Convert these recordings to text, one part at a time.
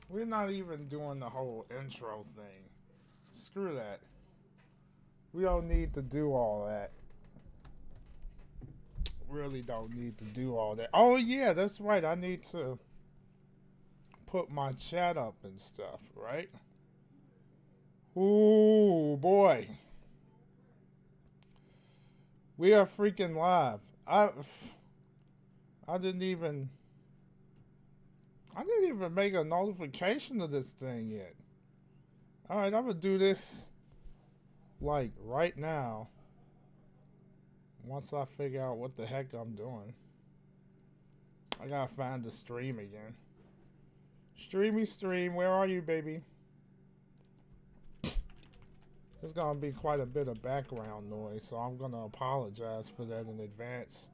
We're not even doing the whole intro thing. Screw that. We don't need to do all that. Really don't need to do all that. Oh yeah, that's right. I need to put my chat up and stuff, right? Ooh boy. We are freaking live. I didn't even make a notification of this thing yet. Alright, I'm gonna do this like right now. Once I figure out what the heck I'm doing. I gotta find the stream again. Streamy stream, where are you, baby? There's gonna be quite a bit of background noise, so I'm gonna apologize for that in advance.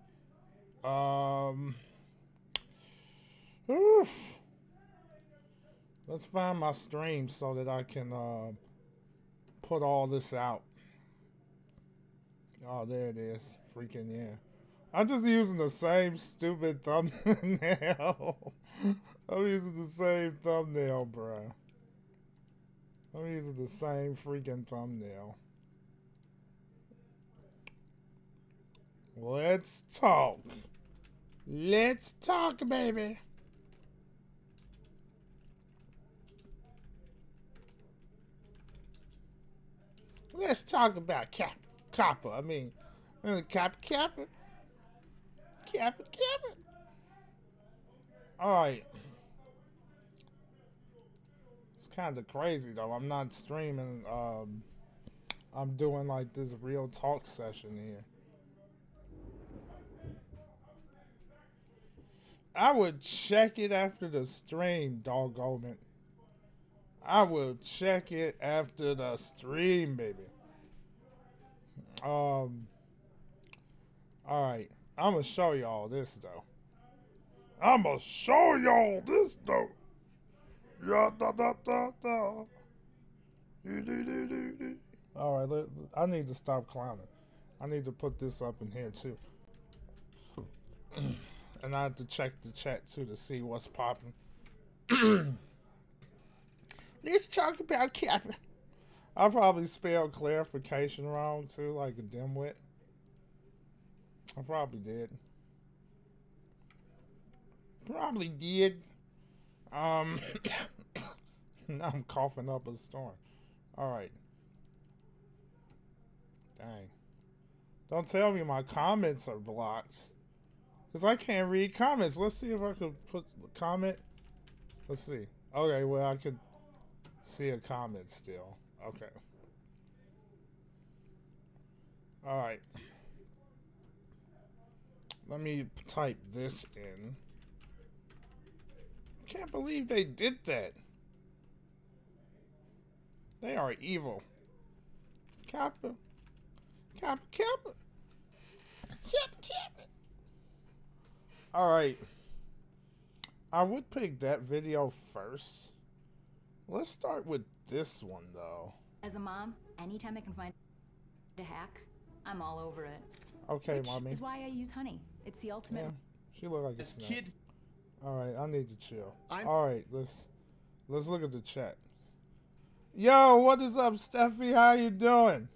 Oof. Let's find my stream so that I can put all this out. Oh, there it is. Freaking yeah. I'm just using the same stupid thumbnail. I'm using the same thumbnail, bruh. I'm using the same freaking thumbnail. Let's talk. Let's talk, baby. Let's talk about Coppa. I mean, Coppa. Alright. It's kind of crazy, though. I'm not streaming. I'm doing, like, this real talk session here. I would check it after the stream, doggone it. I will check it after the stream, baby. Alright. I'm gonna show y'all this, though. Yeah, da da da da. Alright, I need to stop clowning. I need to put this up in here, too. And I have to check the chat, too, to see what's popping. Let's talk about Coppa. I probably spelled clarification wrong, too, like a dimwit. I probably did. Probably did. Now I'm coughing up a storm. Alright. Dang. Don't tell me my comments are blocked. Because I can't read comments. Let's see if I could put the comment. Let's see. Okay, well, I could see a comment still. Okay. Alright. Let me type this in. Can't believe they did that. They are evil. Coppa. Coppa. Alright. I would pick that video first. Let's start with this one, though. As a mom, anytime I can find a hack, I'm all over it. Okay, Which mommy. is why I use honey. It's the ultimate. Yeah, she look like a This snack. kid. Alright, I need to chill. I'm Alright, let's look at the chat. Yo, what is up, Steffi? How you doing?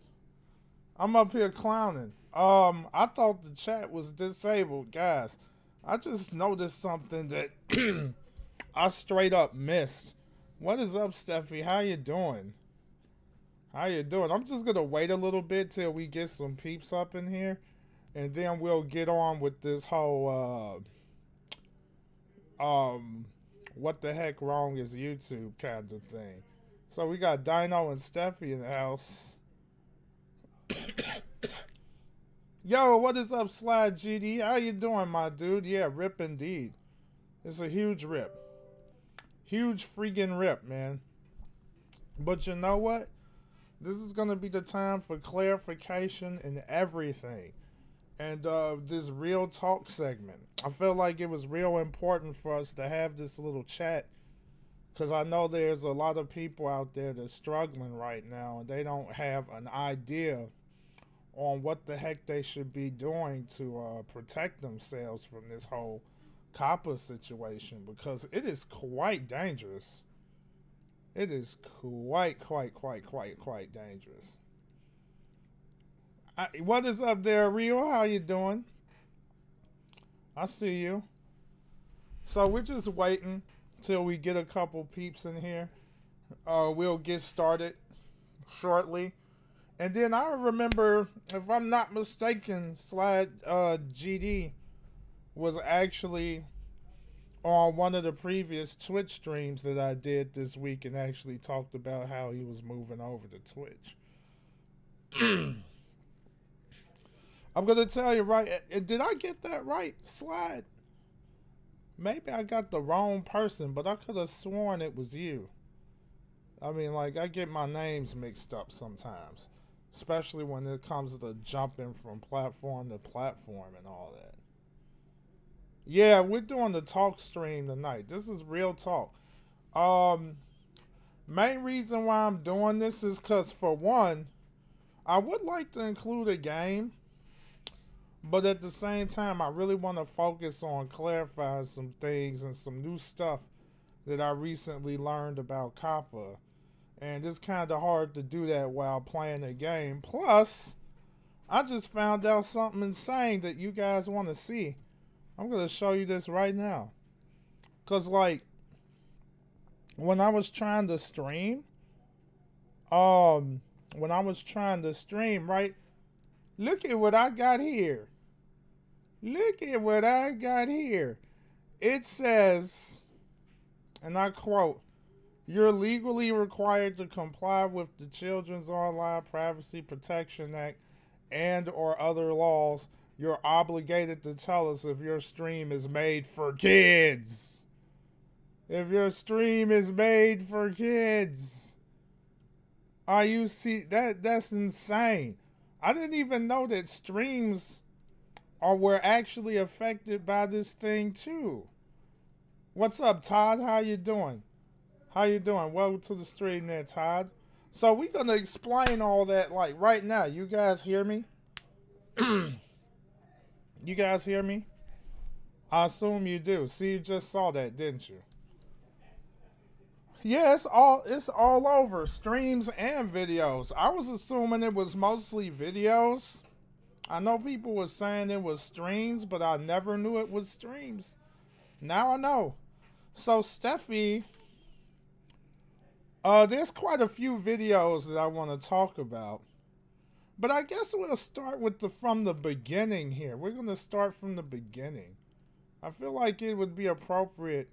I'm up here clowning. I thought the chat was disabled, guys. I just noticed something that I straight up missed. What is up, Steffi? How you doing? How you doing? I'm just gonna wait a little bit till we get some peeps up in here, and then we'll get on with this whole what the heck wrong is YouTube kind of thing. So we got Dino and Steffi in the house. Yo, what is up, Slide GD? How you doing, my dude? Yeah, rip indeed. It's a huge rip. Huge freaking rip, man. But you know what? This is going to be the time for clarification and everything. And this real talk segment. I felt like it was real important for us to have this little chat. Because I know there's a lot of people out there that's struggling right now. And they don't have an idea on what the heck they should be doing to protect themselves from this whole Coppa situation, because it is quite dangerous. It is quite dangerous. What is up there, Rio? How you doing? I see you. So we're just waiting till we get a couple peeps in here. We'll get started shortly. And then I remember, if I'm not mistaken, Slide GD was actually on one of the previous Twitch streams that I did this week and actually talked about how he was moving over to Twitch. I'm going to tell you, right, did I get that right, Slide? Maybe I got the wrong person, but I could have sworn it was you. I mean, like, I get my names mixed up sometimes, especially when it comes to jumping from platform to platform and all that. Yeah, we're doing the talk stream tonight. This is real talk. Main reason why I'm doing this is because, for one, I would like to include a game, but at the same time, I really want to focus on clarifying some things and some new stuff that I recently learned about Coppa. And it's kind of hard to do that while playing a game. Plus, I just found out something insane that you guys want to see. I'm going to show you this right now. Because, like, when I was trying to stream, right? Look at what I got here. Look at what I got here. It says, and I quote, "You're legally required to comply with the Children's Online Privacy Protection Act and or other laws. You're obligated to tell us if your stream is made for kids. If your stream is made for kids." Are you see that's insane. I didn't even know that streams were actually affected by this thing too. What's up, Todd? How you doing? How you doing? Welcome to the stream there, Todd. So we're gonna explain all that like right now. You guys hear me? You guys hear me? I assume you do. See, you just saw that, didn't you? Yeah, it's all over. Streams and videos. I was assuming it was mostly videos. I know people were saying it was streams, but I never knew it was streams. Now I know. So, Steffi, there's quite a few videos that I want to talk about. But I guess we'll start with from the beginning here. We're going to start from the beginning. I feel like it would be appropriate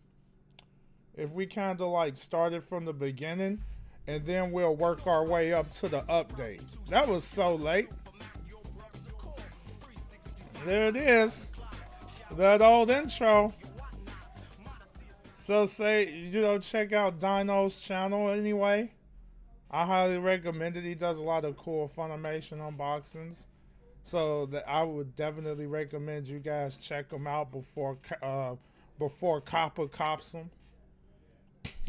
if we kind of like started from the beginning and then we'll work our way up to the update. That was so late. There it is. That old intro. So check out Dino's channel anyway. I highly recommend it. He does a lot of cool Funimation unboxings. So I would definitely recommend you guys check him out before Coppa cops him.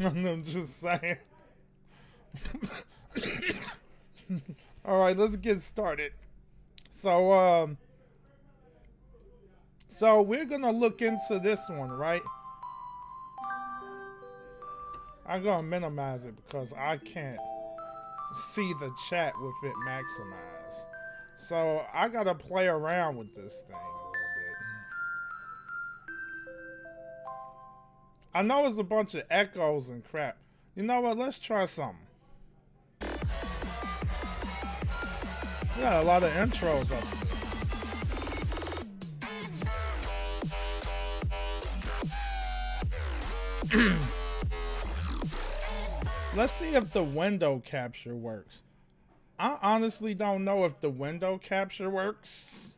I'm just saying. All right, let's get started. So we're gonna look into this one, right? I'm gonna minimize it because I can't see the chat with it maximized. So I gotta play around with this thing a little bit. I know it's a bunch of echoes and crap. You know what? Let's try something. We got a lot of intros up there. Let's see if the window capture works. I honestly don't know if the window capture works.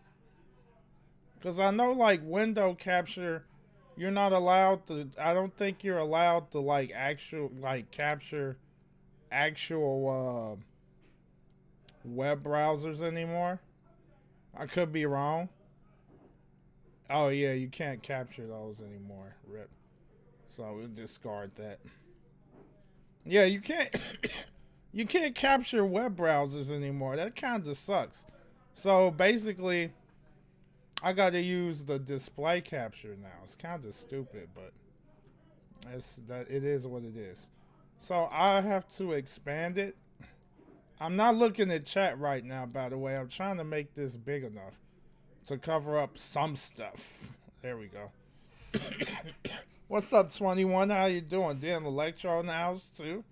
Because I know like window capture, you're not allowed to, I don't think you're allowed to like capture actual web browsers anymore. I could be wrong. Oh yeah, you can't capture those anymore. RIP. So we'll discard that. Yeah, you can't you can't capture web browsers anymore. That kind of sucks. So basically, I got to use the display capture now. It's kind of stupid, but it is what it is. So I have to expand it. I'm not looking at chat right now, by the way. I'm trying to make this big enough to cover up some stuff. There we go. What's up, 21? How you doing? Dan Electro in the house, too?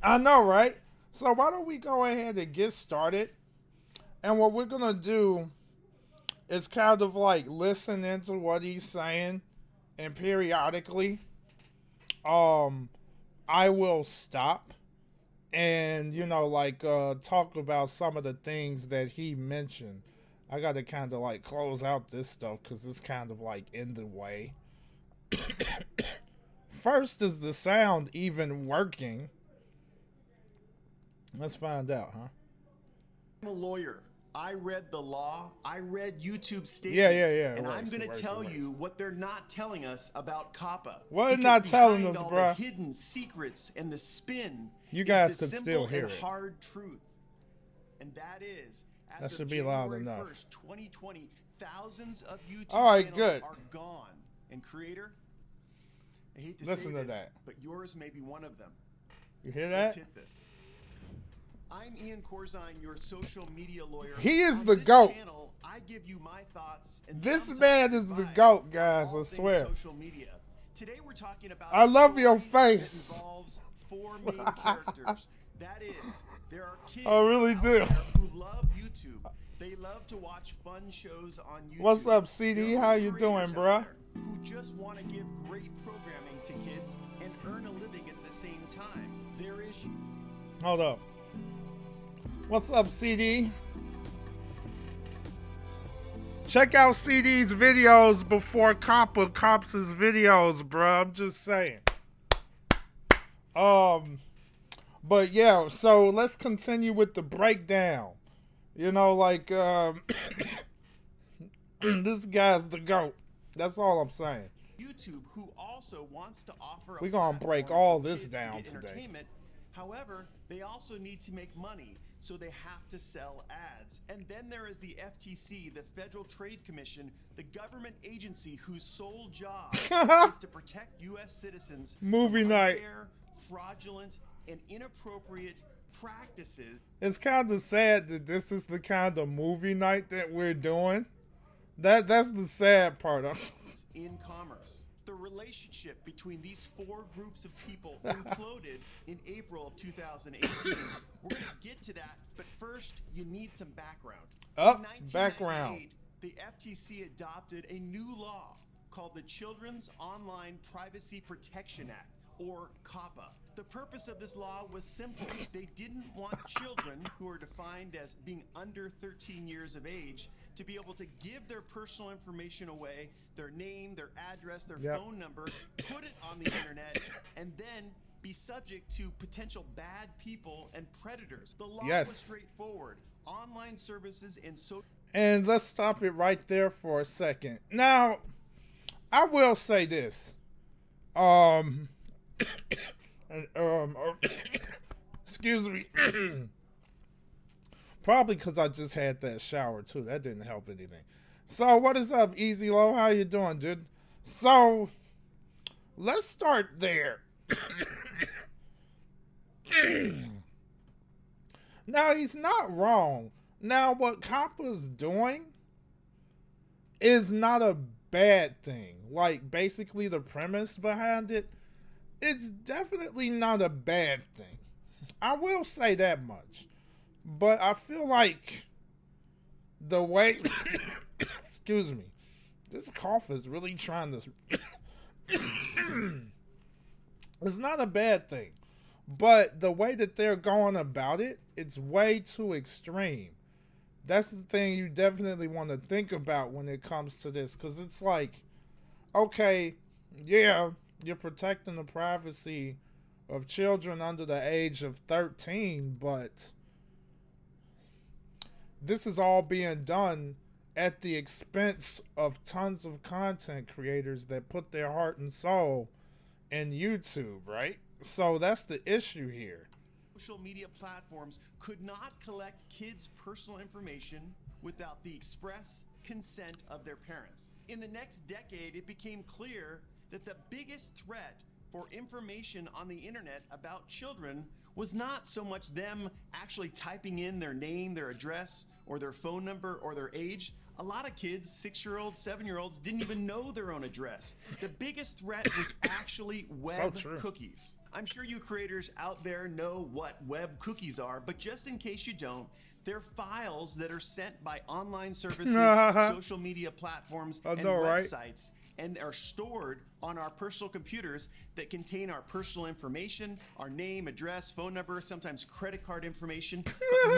I know, right? So why don't we go ahead and get started? And what we're going to do is kind of like listen into what he's saying, and periodically I will stop and, you know, like talk about some of the things that he mentioned. I got to kind of like close out this stuff because it's kind of like in the way. First, is the sound even working? Let's find out, huh? I'm a lawyer. I read the law. I read YouTube statements. Yeah. And I'm going to tell you what they're not telling us about Coppa. What they're not telling us, all bruh? The hidden secrets and the spin. You guys is the could still hear and it. hard truth. And that is, as that of should be loud January enough. 1st, 2020, thousands of YouTube channels good. are gone. And creator, I hate to Listen say to this, that. but yours may be one of them. You hear Let's that? hit this. I'm Ian Corzine, your social media lawyer. He is On the this GOAT. Channel, I give you my thoughts and This sometimes man is the advice GOAT, guys, on all I things swear. Social media. Today we're talking about I love your story that face. involves four main characters. That is, there are kids I really out do. there who love YouTube. They love to watch fun shows on YouTube. What's up, CD? There are How you creators doing, out bruh? there who just want to give great programming to kids and earn a living at the same time. There is Hold up. What's up, CD? Check out CD's videos before Coppa cops his videos, bruh. I'm just saying. But yeah, so let's continue with the breakdown. You know, like, this guy's the GOAT. That's all I'm saying. YouTube, who also wants to offer We're gonna break all this down today. However, they also need to make money, so they have to sell ads. And then there is the FTC, the Federal Trade Commission, the government agency whose sole job is to protect U.S. citizens Movie from night. unfair, fraudulent, and inappropriate practices. It's kind of sad that this is the kind of movie night that we're doing. That's the sad part of in commerce. The relationship between these four groups of people imploded in April of 2018. We're going to get to that, but first, you need some background. In background. 1998, the FTC adopted a new law called the Children's Online Privacy Protection Act, or Coppa. The purpose of this law was simple. They didn't want children, who are defined as being under 13 years of age, to be able to give their personal information away, their name, their address, their phone number, put it on the internet, and then be subject to potential bad people and predators. The law was straightforward. Online services and social... And let's stop it right there for a second. Now, I will say this. Excuse me. Probably because I just had that shower too. That didn't help anything. So what is up, Easy Low? How you doing, dude? So let's start there. Now he's not wrong. Now what Coppa's doing is not a bad thing. Like basically the premise behind it, it's definitely not a bad thing. I will say that much. But I feel like the way, excuse me, this cough is really trying to, it's not a bad thing. But the way that they're going about it, it's way too extreme. That's the thing you definitely want to think about when it comes to this. Because it's like, okay, yeah, you're protecting the privacy of children under the age of 13, but this is all being done at the expense of tons of content creators that put their heart and soul in YouTube, right? So that's the issue here. Social media platforms could not collect kids' personal information without the express consent of their parents. In the next decade, it became clear that the biggest threat for information on the internet about children was not so much them actually typing in their name, their address, or their phone number, or their age. A lot of kids, 6-year-olds, 7-year-olds, didn't even know their own address. The biggest threat was actually web cookies. I'm sure you creators out there know what web cookies are, but just in case you don't, they're files that are sent by online services, social media platforms, and websites, and are stored on our personal computers that contain our personal information, our name, address, phone number, sometimes credit card information, but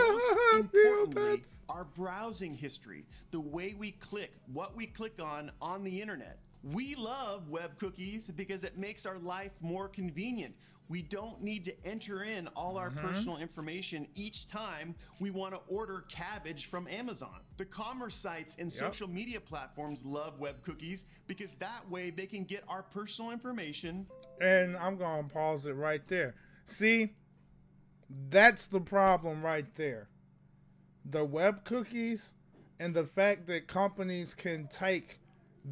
most importantly, our browsing history, the way we click, what we click on the internet. We love web cookies because it makes our life more convenient. We don't need to enter in all our personal information each time we want to order cabbage from Amazon. The commerce sites and social media platforms love web cookies because that way they can get our personal information. And I'm going to pause it right there. See, that's the problem right there. The web cookies and the fact that companies can take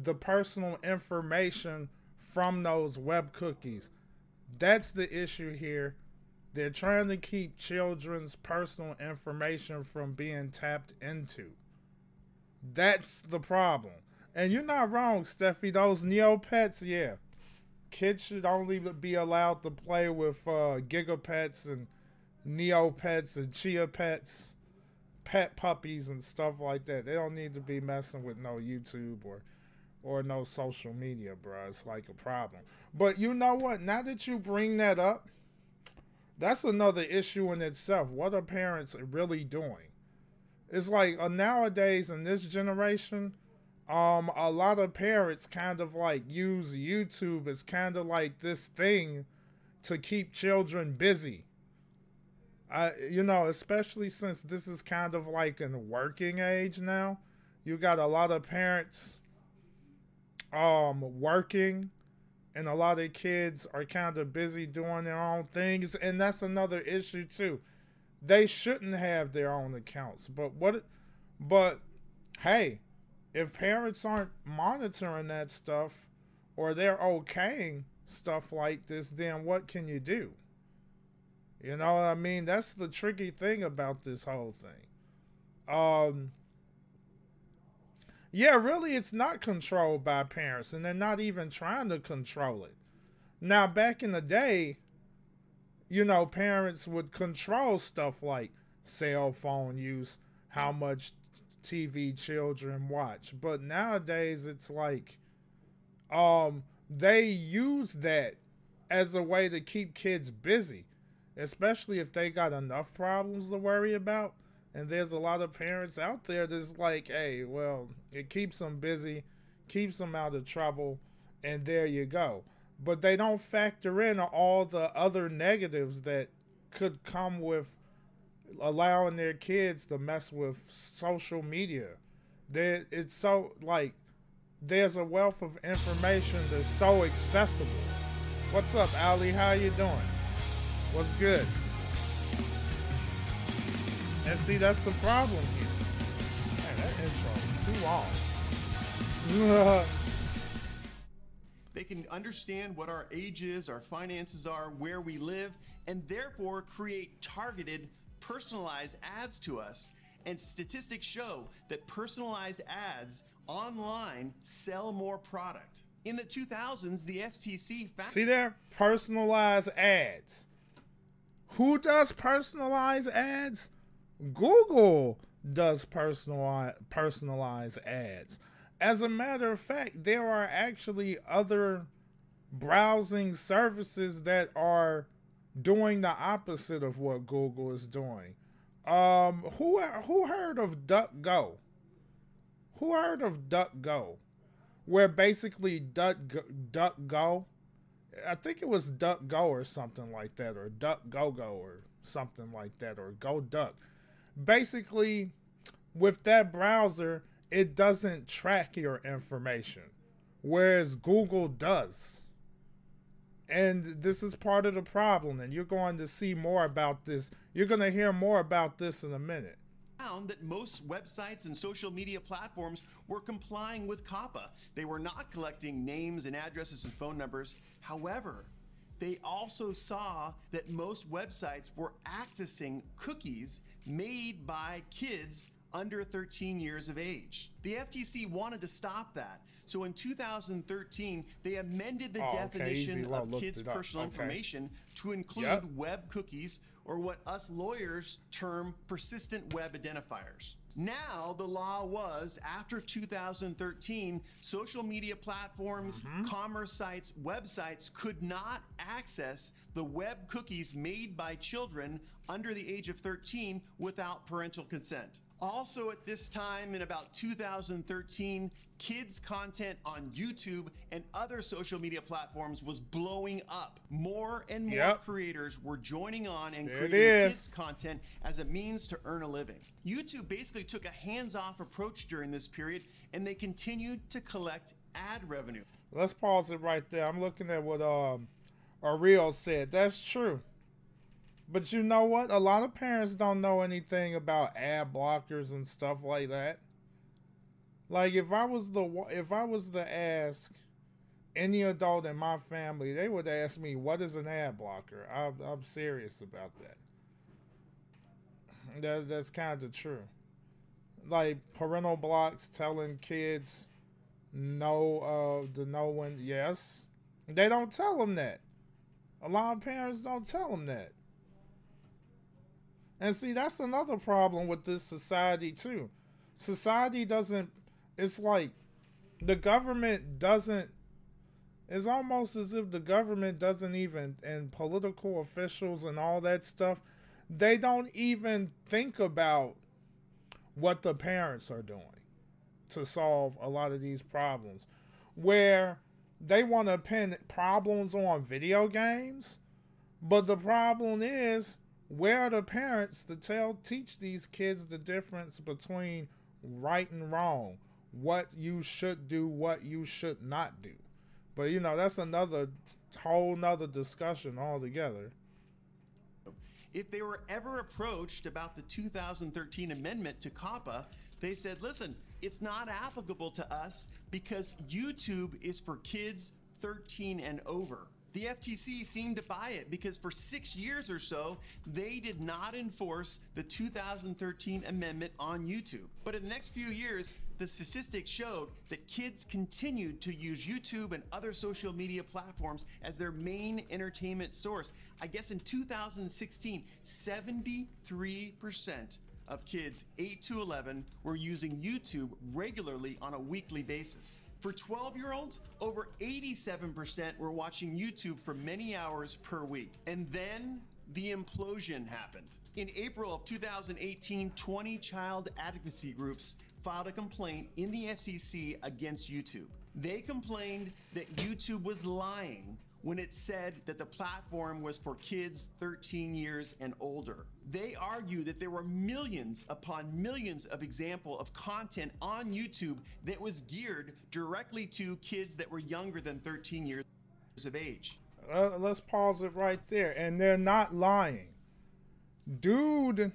the personal information from those web cookies. That's the issue here. They're trying to keep children's personal information from being tapped into. That's the problem. And you're not wrong, Steffi. Those Neopets, yeah. Kids should only be allowed to play with Gigapets and Neopets and Chia Pets, pet puppies and stuff like that. They don't need to be messing with no YouTube or no social media, bro. It's like a problem. But you know what? Now that you bring that up, that's another issue in itself. What are parents really doing? It's like nowadays in this generation, a lot of parents kind of like use YouTube as kind of like this thing to keep children busy. You know, especially since this is kind of like in working age now. You got a lot of parents working, and a lot of kids are kind of busy doing their own things, and that's another issue too. They shouldn't have their own accounts, but hey, if parents aren't monitoring that stuff or they're okaying stuff like this, then what can you do? You know what I mean? That's the tricky thing about this whole thing. Yeah, really, it's not controlled by parents, and they're not even trying to control it. Now, back in the day, you know, parents would control stuff like cell phone use, how much TV children watch. But nowadays, it's like they use that as a way to keep kids busy, especially if they got enough problems to worry about. And there's a lot of parents out there that's like, hey, well, it keeps them busy, keeps them out of trouble, and there you go. But they don't factor in all the other negatives that could come with allowing their kids to mess with social media. It's so, like, there's a wealth of information that's so accessible. What's up, Ali? How you doing? What's good? And see, that's the problem here. Man, that intro is too long. They can understand what our age is, our finances are, where we live, and therefore create targeted, personalized ads to us. And statistics show that personalized ads online sell more product. In the 2000s, the FTC found... See there? Personalized ads. Who does personalized ads? Google does personalized ads. As a matter of fact, there are actually other browsing services that are doing the opposite of what Google is doing. Who heard of DuckGo? Who heard of DuckGo? Where basically DuckGo, I think it was DuckGo or something like that, or DuckGo or something like that, or Go Duck. Basically, with that browser, it doesn't track your information, whereas Google does. And this is part of the problem, and you're going to see more about this. You're going to hear more about this in a minute. Found that most websites and social media platforms were complying with Coppa. They were not collecting names and addresses and phone numbers. However, They also saw that most websites were accessing cookies made by kids under 13 years of age. The FTC wanted to stop that. So in 2013, they amended the definition of kids' personal information to include web cookies, or what us lawyers term persistent web identifiers. Now, the law was, after 2013, social media platforms, commerce sites, websites could not access the web cookies made by children under the age of 13 without parental consent. Also at this time, in about 2013, kids' content on YouTube and other social media platforms was blowing up. More and more creators were joining on and creating kids' content as a means to earn a living. YouTube basically took a hands-off approach during this period, and they continued to collect ad revenue. Let's pause it right there. I'm looking at what Ariel said. That's true. But you know what? A lot of parents don't know anything about ad blockers and stuff like that. Like if I was to ask any adult in my family, they would ask me, "What is an ad blocker?" I'm serious about that. That's kind of true. Like parental blocks, telling kids no when yes, they don't tell them that. A lot of parents don't tell them that. And see, that's another problem with this society too. Society doesn't, it's like the government doesn't, it's almost as if the government doesn't even, and political officials and all that stuff, they don't even think about what the parents are doing to solve a lot of these problems. Where they want to pin problems on video games, but the problem is, where are the parents to teach these kids the difference between right and wrong, what you should do, what you should not do? But you know, that's another whole nother discussion altogether. If they were ever approached about the 2013 amendment to Coppa, they said, listen, it's not applicable to us because YouTube is for kids 13 and over. The FTC seemed to buy it because for 6 years or so, they did not enforce the 2013 amendment on YouTube. But in the next few years, the statistics showed that kids continued to use YouTube and other social media platforms as their main entertainment source. I guess in 2016, 73% of kids 8 to 11 were using YouTube regularly on a weekly basis. For 12-year-olds, over 87% were watching YouTube for many hours per week. And then the implosion happened. In April of 2018, 20 child advocacy groups filed a complaint in the FCC against YouTube. They complained that YouTube was lying when it said that the platform was for kids 13 years and older. They argue that there were millions upon millions of examples of content on YouTube that was geared directly to kids that were younger than 13 years of age. Let's pause it right there. And they're not lying. Dude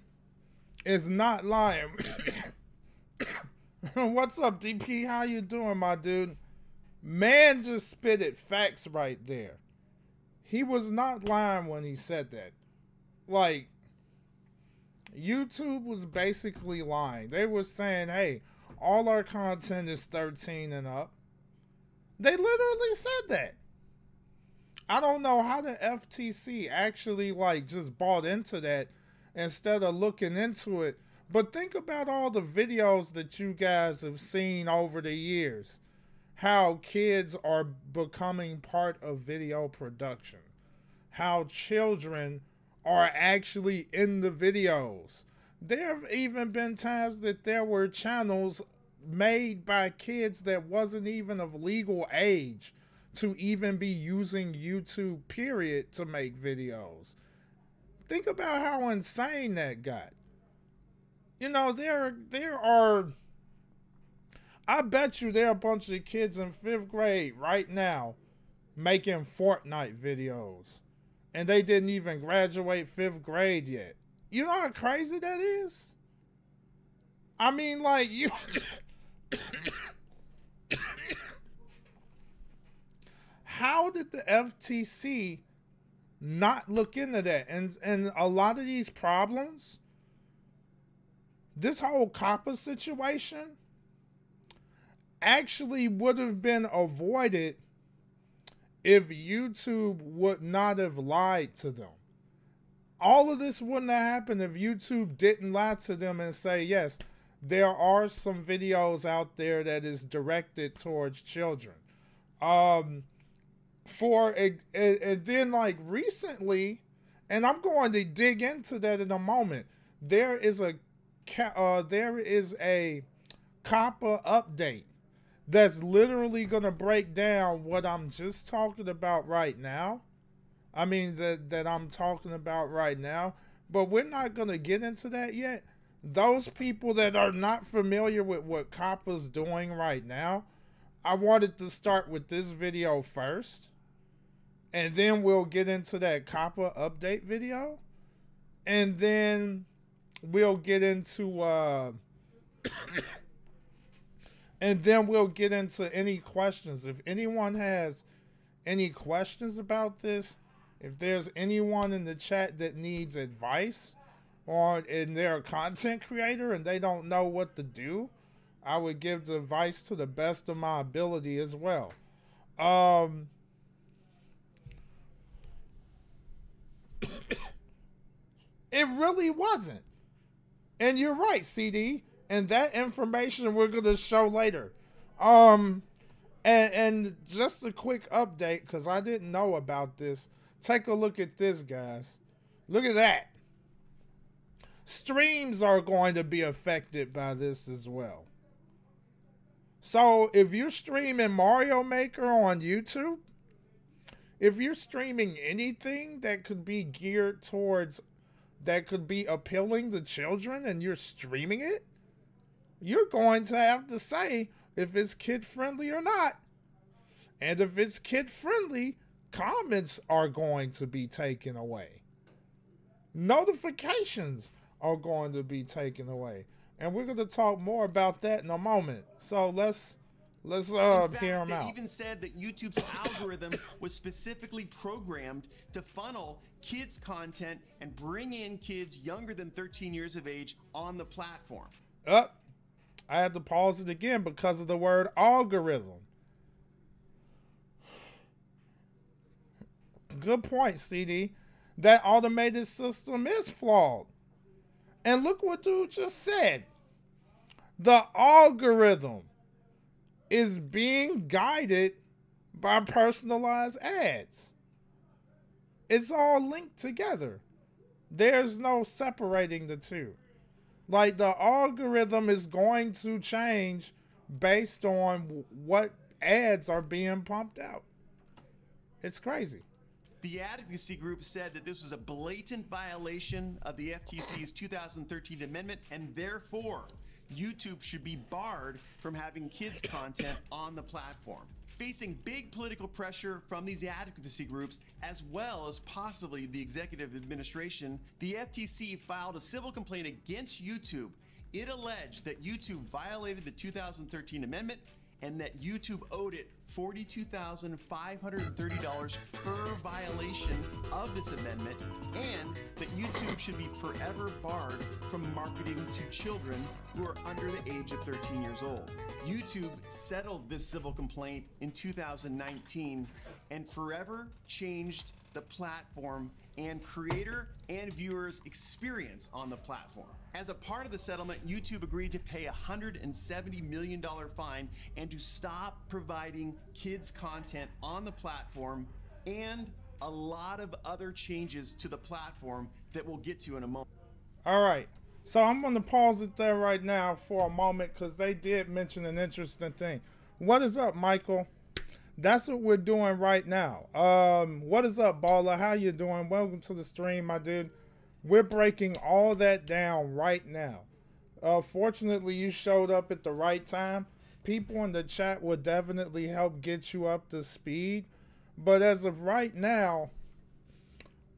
is not lying. What's up, DP? How you doing, my dude? Man just spitted facts right there. He was not lying when he said that. Like, YouTube was basically lying. They were saying, hey, all our content is 13 and up. They literally said that. I don't know how the FTC actually like just bought into that instead of looking into it. But think about all the videos that you guys have seen over the years. How kids are becoming part of video production. How children are actually in the videos. There have even been times that there were channels made by kids that wasn't even of legal age to even be using YouTube, period, to make videos. Think about how insane that got. You know, there are, I bet you there are a bunch of kids in 5th grade right now making Fortnite videos. And they didn't even graduate 5th grade yet. You know how crazy that is? I mean, like, you... How did the FTC not look into that? And a lot of these problems, this whole Coppa situation actually would have been avoided if YouTube would not have lied to them. All of this wouldn't have happened if YouTube didn't lie to them and say, yes, there are some videos out there that is directed towards children. And then like recently, and I'm going to dig into that in a moment, there is a Coppa update that's literally going to break down what I'm just talking about right now. I mean, that I'm talking about right now. But we're not going to get into that yet. Those people that are not familiar with what Coppa's doing right now, I wanted to start with this video first. And then we'll get into that Coppa update video. And then we'll get into... and then we'll get into any questions. If anyone has any questions about this, if there's anyone in the chat that needs advice on and they're a content creator and they don't know what to do, I would give the advice to the best of my ability as well. It really wasn't. And you're right, CD. And that information we're going to show later. And just a quick update, because I didn't know about this. Take a look at this, guys. Look at that. Streams are going to be affected by this as well. So if you're streaming Mario Maker on YouTube, if you're streaming anything that could be geared towards, that could be appealing to children, and you're streaming it, you're going to have to say if it's kid-friendly or not. And if it's kid-friendly, comments are going to be taken away. Notifications are going to be taken away. And we're going to talk more about that in a moment. So let's hear them out. They even said that YouTube's algorithm was specifically programmed to funnel kids' content and bring in kids younger than 13 years of age on the platform. I had to pause it again because of the word algorithm. Good point, CD. That automated system is flawed. And look what dude just said. The algorithm is being guided by personalized ads. It's all linked together. There's no separating the two. Like, the algorithm is going to change based on what ads are being pumped out. It's crazy. The advocacy group said that this was a blatant violation of the FTC's 2013 amendment, and therefore YouTube should be barred from having kids content on the platform. Facing big political pressure from these advocacy groups, as well as possibly the executive administration, the FTC filed a civil complaint against YouTube. It alleged that YouTube violated the 2013 amendment and that YouTube owed it $42,530 per violation of this amendment, and that YouTube should be forever barred from marketing to children who are under the age of 13 years old. YouTube settled this civil complaint in 2019 and forever changed the platform and creator and viewers' experience on the platform. As a part of the settlement, YouTube agreed to pay a $170 million fine and to stop providing kids content on the platform, and a lot of other changes to the platform that we'll get to in a moment. All right. So I'm going to pause it there right now for a moment because they did mention an interesting thing. What is up, Michael? That's what we're doing right now. What is up, Baller? How you doing? Welcome to the stream, my dude. We're breaking all that down right now. Fortunately, you showed up at the right time. People in the chat will definitely help get you up to speed. But as of right now,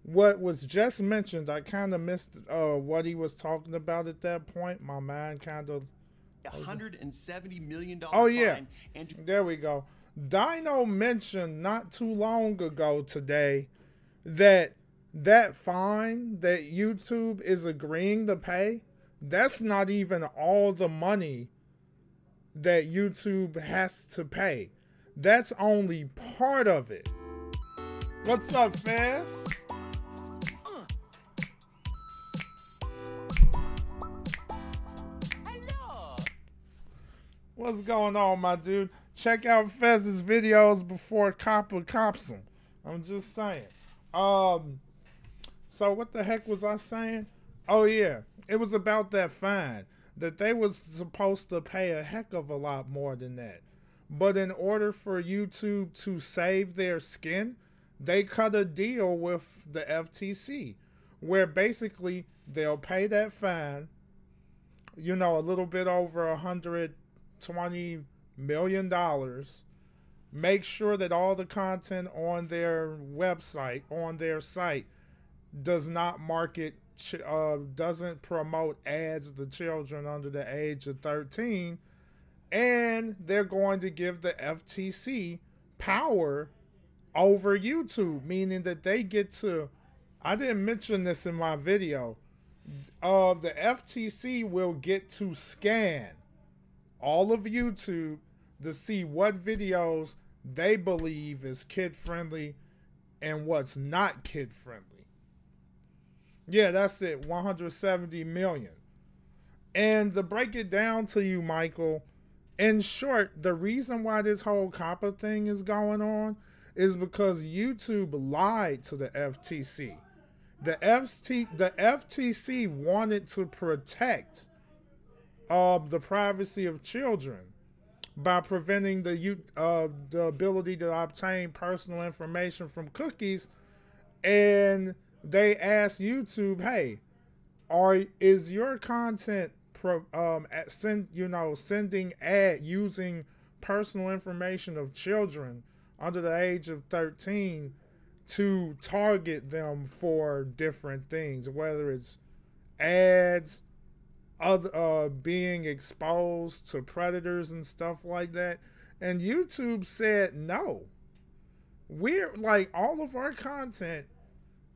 what was just mentioned, I kind of missed what he was talking about at that point. My mind kind of... $170 million oh, yeah. fine. And there we go. Dino mentioned not too long ago today that that fine that YouTube is agreeing to pay, that's not even all the money that YouTube has to pay. That's only part of it. What's up, Faz? Hello. What's going on, my dude? Check out Fez's videos before Coppa cops him. I'm just saying. So what the heck was I saying? Oh yeah, it was about that fine. That they was supposed to pay a heck of a lot more than that. But in order for YouTube to save their skin, they cut a deal with the FTC where basically they'll pay that fine, you know, a little bit over $120 million, make sure that all the content on their website, on their site, does not market, doesn't promote ads to children under the age of 13, and they're going to give the FTC power over YouTube, meaning that they get to, I didn't mention this in my video, the FTC will get to scan all of YouTube to see what videos they believe is kid-friendly and what's not kid-friendly. Yeah, that's it, 170 million. And to break it down to you, Michael, in short, the reason why this whole Coppa thing is going on is because YouTube lied to the FTC. The FTC wanted to protect the privacy of children by preventing the ability to obtain personal information from cookies, and they asked YouTube, "Hey, is your content sending ad using personal information of children under the age of 13 to target them for different things, whether it's ads, being exposed to predators and stuff like that?" And YouTube said no. We're like, all of our content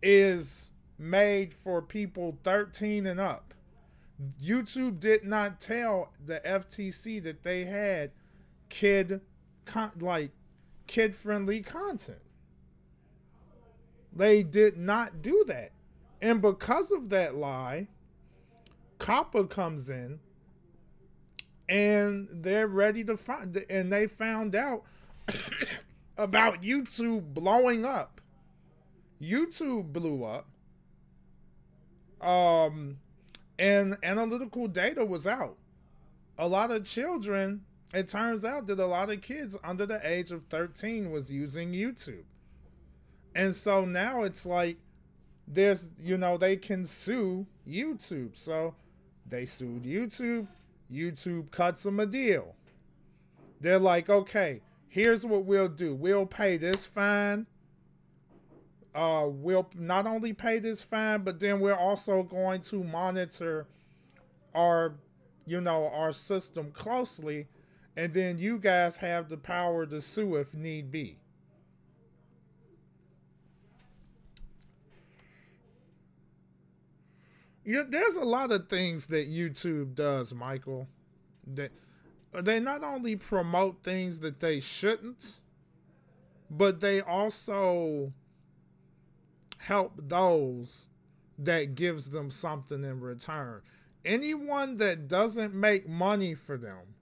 is made for people 13 and up. YouTube did not tell the FTC that they had kid-friendly content. They did not do that. And because of that lie, Coppa comes in and they're ready to find, and they found out about YouTube blowing up. YouTube blew up. And analytical data was out. A lot of children, it turns out that a lot of kids under the age of 13 was using YouTube. And so now it's like, there's, you know, they can sue YouTube. So they sued YouTube. YouTube cuts them a deal. They're like, okay, here's what we'll do. We'll pay this fine. We'll not only pay this fine, but then we're also going to monitor our system closely, and then you guys have the power to sue if need be. There's a lot of things that YouTube does, Michael, that they not only promote things that they shouldn't, but they also help those that gives them something in return. Anyone that doesn't make money for them.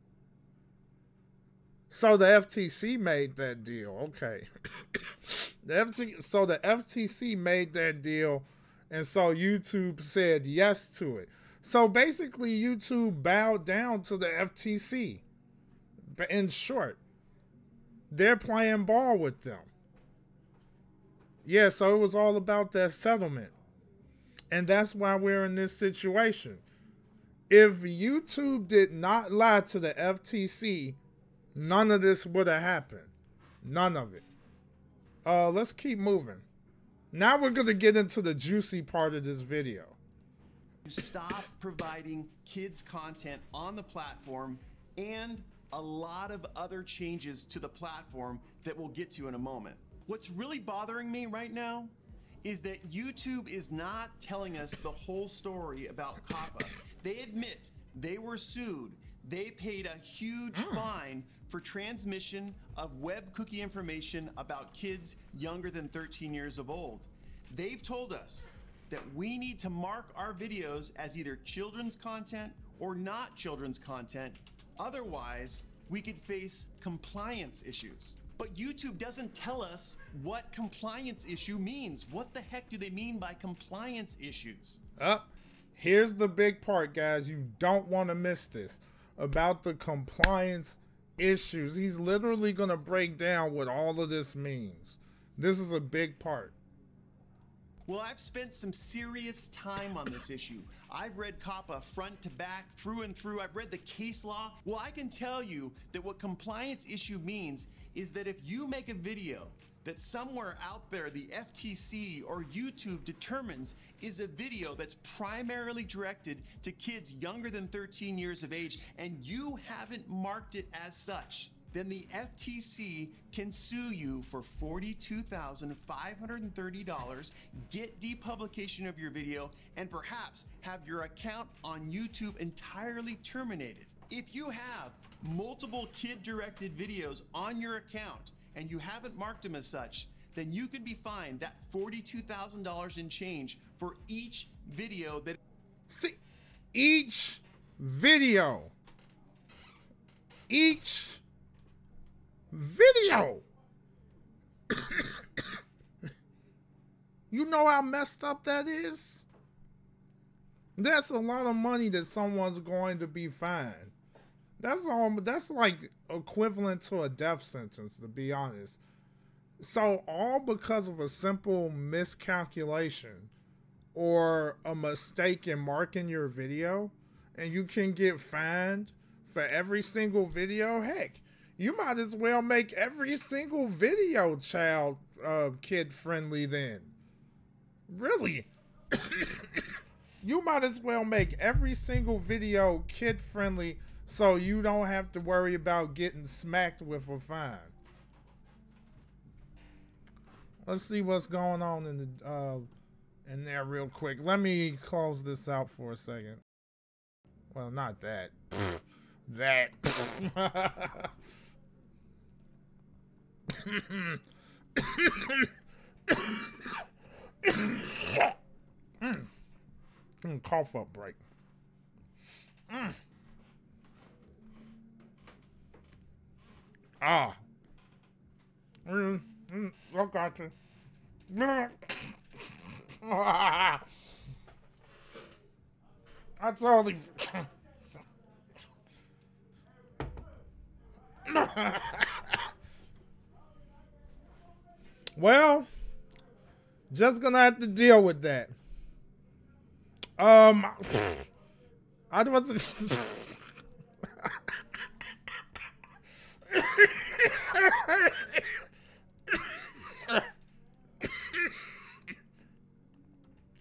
So the FTC made that deal. Okay. So the FTC made that deal, and so YouTube said yes to it. So basically YouTube bowed down to the FTC. In short, they're playing ball with them. Yeah, so it was all about that settlement. And that's why we're in this situation. If YouTube did not lie to the FTC, none of this would have happened. None of it. Let's keep moving. Now we're going to get into the juicy part of this video. Stop providing kids content on the platform, and a lot of other changes to the platform that we'll get to in a moment. What's really bothering me right now is that YouTube is not telling us the whole story about Coppa. They admit they were sued. They paid a huge fine for transmission of web cookie information about kids younger than 13 years of old. They've told us that we need to mark our videos as either children's content or not children's content. Otherwise, we could face compliance issues. But YouTube doesn't tell us what compliance issue means. What the heck do they mean by compliance issues? Here's the big part, guys. You don't want to miss this. About the compliance issues. He's literally going to break down what all of this means. This is a big part. Well, I've spent some serious time on this issue. I've read Coppa front to back, through and through. I've read the case law. Well, I can tell you that what compliance issue means is that if you make a video that somewhere out there the FTC or YouTube determines is a video that's primarily directed to kids younger than 13 years of age and you haven't marked it as such, then the FTC can sue you for $42,530, get depublication of your video, and perhaps have your account on YouTube entirely terminated. If you have multiple kid-directed videos on your account and you haven't marked them as such, then you can be fined that $42,000 in change for each video that... See, each video. You know how messed up that is? That's a lot of money that someone's going to be fined. That's like equivalent to a death sentence, to be honest. So all because of a simple miscalculation or a mistake in marking your video, and you can get fined for every single video. Heck, you might as well make every single video kid friendly then. Really? You might as well make every single video kid friendly so you don't have to worry about getting smacked with a fine. Let's see what's going on in there real quick. Let me close this out for a second. Well, not that. That. Cough up break. I got you. I totally. Well, just gonna have to deal with that. I was.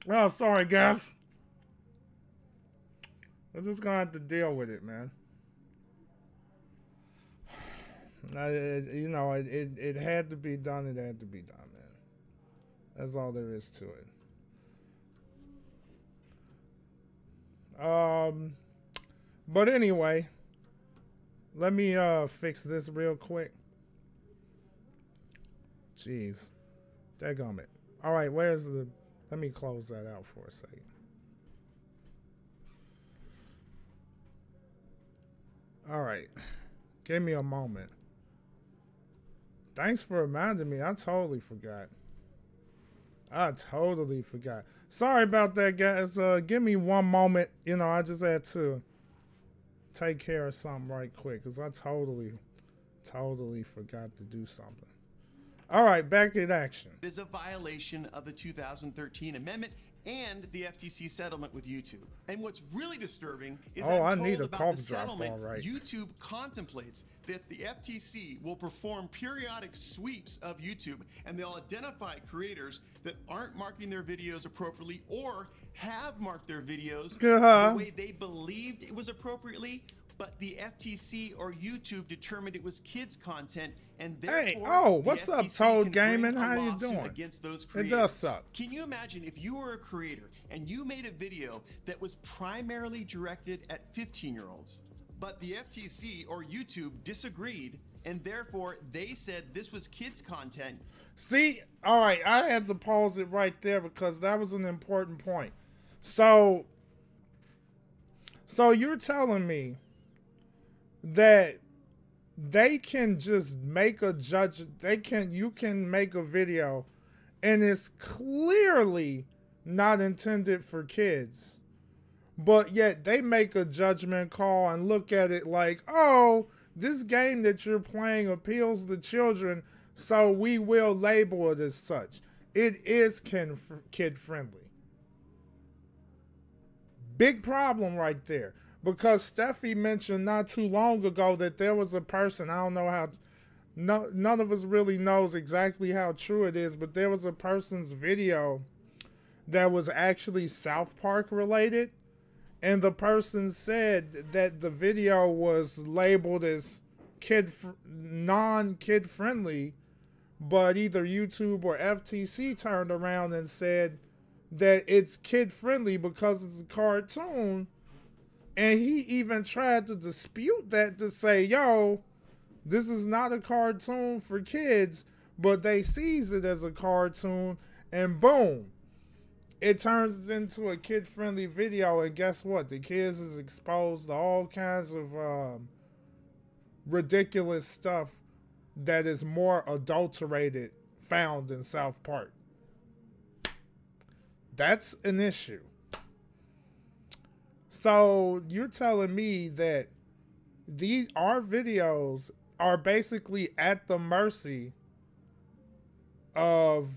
Oh, sorry, guys. We're just gonna have to deal with it, man. You know, it had to be done. It had to be done, man. That's all there is to it. But anyway, let me fix this real quick. Jeez, daggum it. All right, where's the? Let me close that out for a second. All right, give me a moment. Thanks for reminding me. I totally forgot. Sorry about that, guys. Give me one moment. You know, I just had to take care of something right quick because I totally forgot to do something. All right, back in action. It is a violation of the 2013 amendment and the FTC settlement with YouTube. And what's really disturbing is I'm told about the settlement, YouTube contemplates that the FTC will perform periodic sweeps of YouTube and they'll identify creators that aren't marking their videos appropriately or have marked their videos the way they believed it was appropriately, But the FTC or YouTube determined it was kids content, and Hey, therefore oh, the what's up, FTC Toad can Gaming? bring a How you lawsuit doing? against those It creators. does suck. Can you imagine if you were a creator and you made a video that was primarily directed at 15-year-olds, but the FTC or YouTube disagreed, and therefore they said this was kids content? See, all right, I had to pause it right there because that was an important point. So you're telling me that they can just make a you can make a video and it's clearly not intended for kids, but yet they make a judgment call and look at it like, oh, this game that you're playing appeals to children, so we will label it as such. It is kid friendly. Big problem right there. Because Steffi mentioned not too long ago that there was a person, I don't know how, none of us really knows exactly how true it is, but there was a person's video that was actually South Park related. And the person said that the video was labeled as non-kid friendly, but either YouTube or FTC turned around and said that it's kid friendly because it's a cartoon. And he even tried to dispute that to say, yo, this is not a cartoon for kids, but they sees it as a cartoon, and boom, it turns into a kid-friendly video, and guess what? The kids is exposed to all kinds of ridiculous stuff that is more adulterated found in South Park. That's an issue. So you're telling me that our videos are basically at the mercy of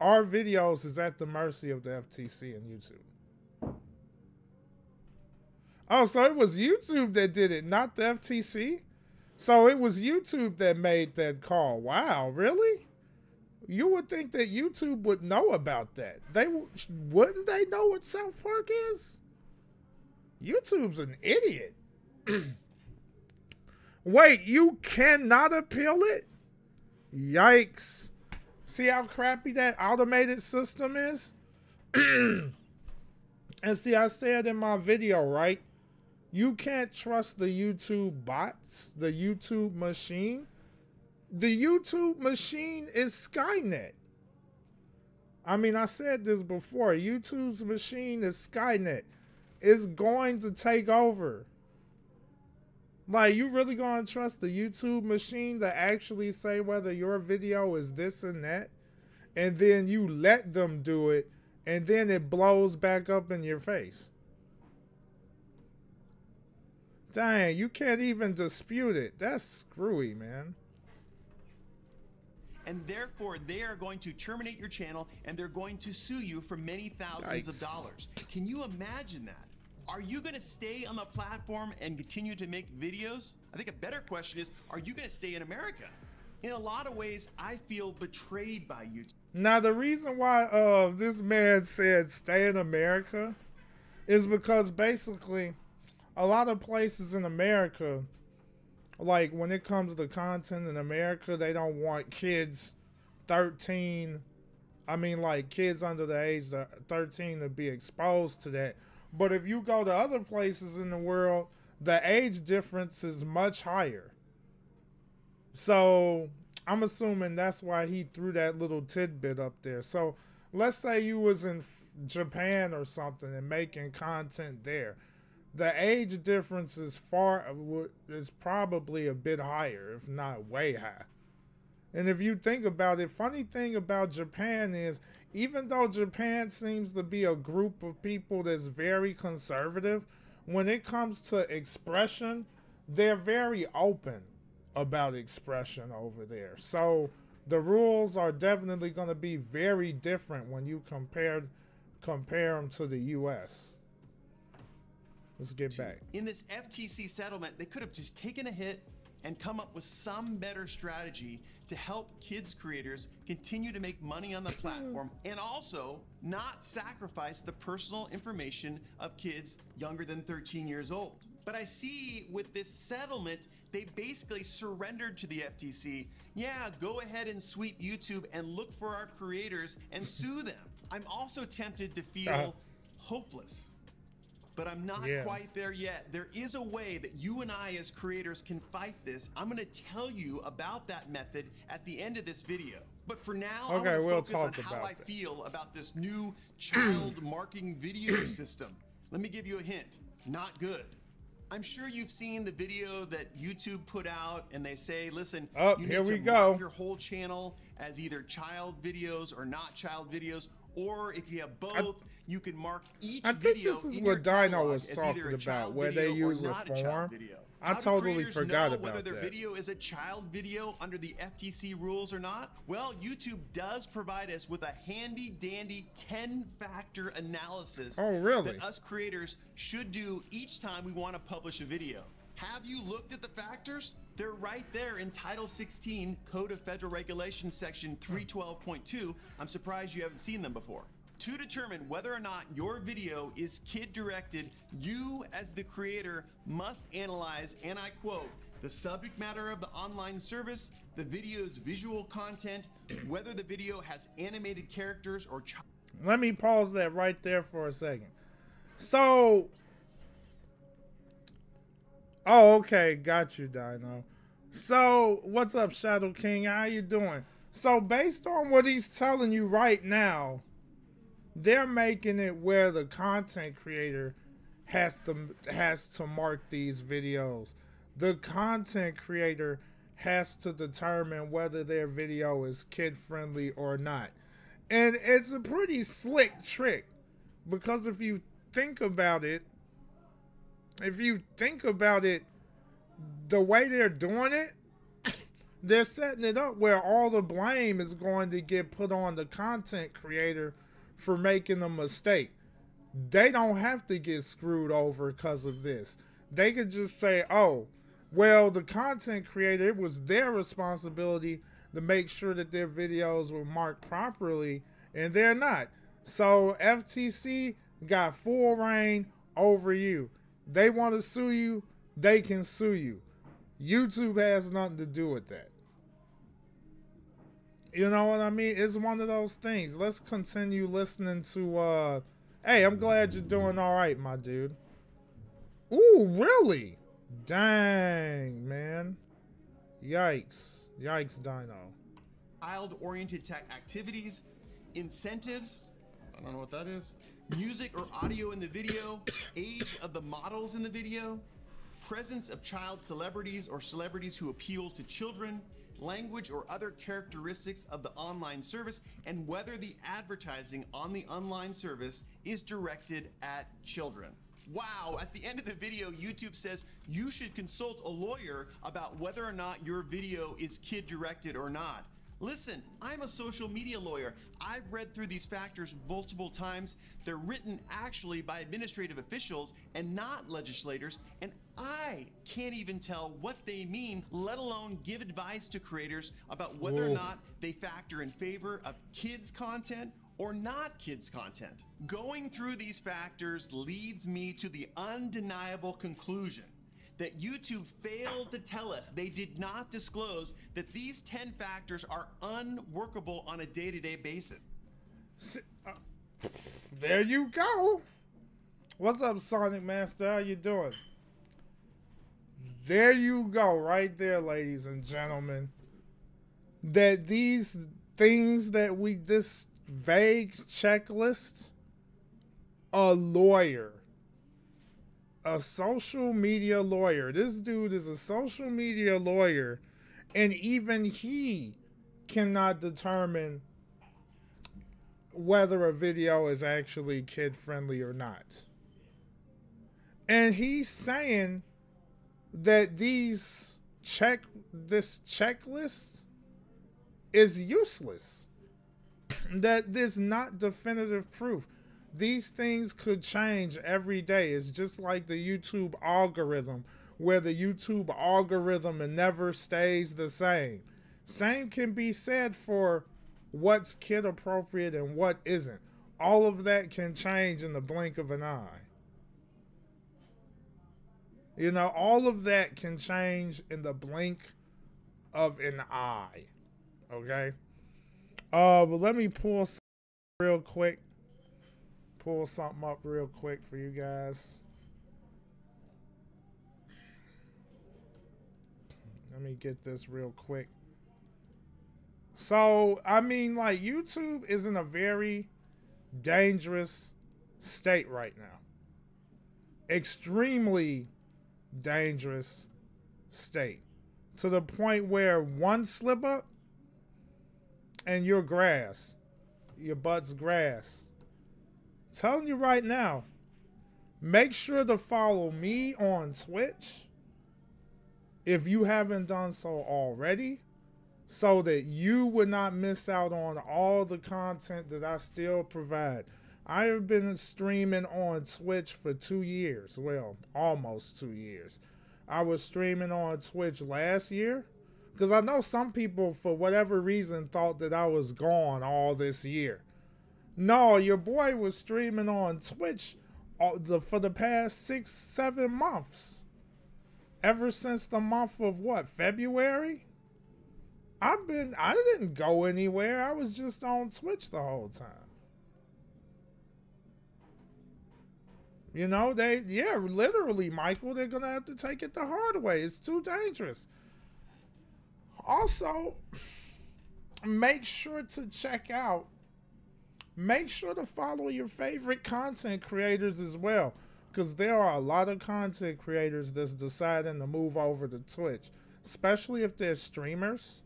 the FTC and YouTube. Oh, so it was YouTube that did it, not the FTC? So it was YouTube that made that call. Wow, really? You would think that YouTube would know about that. Wouldn't they know what South Park is? YouTube's an idiot. Wait, you cannot appeal it? Yikes. See how crappy that automated system is? And see, I said in my video, right? You can't trust the YouTube bots, the YouTube machine. The YouTube machine is Skynet. I mean, I said this before. YouTube's machine is Skynet. It's going to take over. Like, you really going to trust the YouTube machine to actually say whether your video is this and that? And then you let them do it, and then it blows back up in your face. Dang, you can't even dispute it. That's screwy, man. And therefore, they are going to terminate your channel, and they're going to sue you for many thousands of dollars. Can you imagine that? Are you going to stay on the platform and continue to make videos? I think a better question is, are you going to stay in America? In a lot of ways, I feel betrayed by YouTube. Now, the reason why this man said stay in America is because basically a lot of places in America, like when it comes to content in America, they don't want kids 13, like kids under the age of 13 to be exposed to that. But if you go to other places in the world, the age difference is much higher. So I'm assuming that's why he threw that little tidbit up there. So let's say you was in Japan or something and making content there. The age difference is probably a bit higher, if not way high. And if you think about it, funny thing about Japan is, even though Japan seems to be a group of people that's very conservative, when it comes to expression, they're very open about expression over there. So the rules are definitely going to be very different when you compare them to the U.S. Let's get back. In this FTC settlement, they could have just taken a hit and come up with some better strategy to help kids creators continue to make money on the platform and also not sacrifice the personal information of kids younger than 13 years old. But I see with this settlement, they basically surrendered to the FTC. Yeah, go ahead and sweep YouTube and look for our creators and sue them. I'm also tempted to feel hopeless, but I'm not quite there yet. There is a way that you and I as creators can fight this. I'm gonna tell you about that method at the end of this video. But for now, I want to focus on how I feel about this new child marking video system. Let me give you a hint, not good. I'm sure you've seen the video that YouTube put out and they say, listen, you need to mark your whole channel as either child videos or not child videos, or if you have both, you can mark each video. I think this is what Dino was talking about, where they use a form. I totally forgot about whether their video is a child video under the FTC rules or not. Well, YouTube does provide us with a handy dandy 10-factor analysis that us creators should do each time we want to publish a video. Have you looked at the factors? They're right there in Title 16 Code of Federal Regulations section 312.2. I'm surprised you haven't seen them before. To determine whether or not your video is kid-directed, you as the creator must analyze, and I quote, the subject matter of the online service, the video's visual content, whether the video has animated characters or... Let me pause that right there for a second. So... Oh, okay. Got you, Dino. So, what's up, Shadow King? How you doing? So, based on what he's telling you right now, they're making it where the content creator has to mark these videos. The content creator has to determine whether their video is kid-friendly or not. And it's a pretty slick trick, because if you think about it, the way they're doing it, they're setting it up where all the blame is going to get put on the content creator for making a mistake. They don't have to get screwed over because of this. They could just say, oh, well, the content creator, it was their responsibility to make sure that their videos were marked properly, and they're not. So FTC got full reign over you. They want to sue you, they can sue you. YouTube has nothing to do with that. You know what I mean? It's one of those things. Let's continue listening to, hey, I'm glad you're doing all right, my dude. Ooh, really? Dang, man. Yikes. Yikes, Dino. Child-oriented tech activities, incentives, I don't know what that is, music or audio in the video, age of the models in the video, presence of child celebrities or celebrities who appeal to children, language or other characteristics of the online service, and whether the advertising on the online service is directed at children. Wow, at the end of the video, YouTube says you should consult a lawyer about whether or not your video is kid-directed or not. Listen, I'm a social media lawyer. I've read through these factors multiple times. They're written actually by administrative officials and not legislators, and I can't even tell what they mean, let alone give advice to creators about whether or not they factor in favor of kids content or not kids content. Going through these factors leads me to the undeniable conclusion that YouTube failed to tell us, they did not disclose that these 10 factors are unworkable on a day-to-day basis. There you go. What's up, Sonic Master? How you doing? There you go, right there, ladies and gentlemen. That these things that this vague checklist, a lawyer, a social media lawyer. This dude is a social media lawyer, and even he cannot determine whether a video is actually kid-friendly or not. And he's saying that this checklist is useless. That there's not definitive proof. These things could change every day. It's just like the YouTube algorithm, where the YouTube algorithm never stays the same. Same can be said for what's kid appropriate and what isn't. All of that can change in the blink of an eye. You know, all of that can change in the blink of an eye. Okay? But let me pull something real quick. Pull something up real quick for you guys. Let me get this real quick. So, I mean, like, YouTube is in a very dangerous state right now. Extremely dangerous state. To the point where one slip up and you're grass. Your butt's grass. I'm telling you right now, make sure to follow me on Twitch if you haven't done so already, so that you would not miss out on all the content that I still provide. I have been streaming on Twitch for 2 years. Well, almost 2 years. I was streaming on Twitch last year because I know some people, for whatever reason, thought that I was gone all this year. No, your boy was streaming on Twitch for the past 6-7 months. Ever since the month of what, February? I didn't go anywhere. I was just on Twitch the whole time. You know, literally, Michael, they're going to have to take it the hard way. It's too dangerous. Also, make sure to follow your favorite content creators as well. Because there are a lot of content creators that's deciding to move over to Twitch. Especially if they're streamers.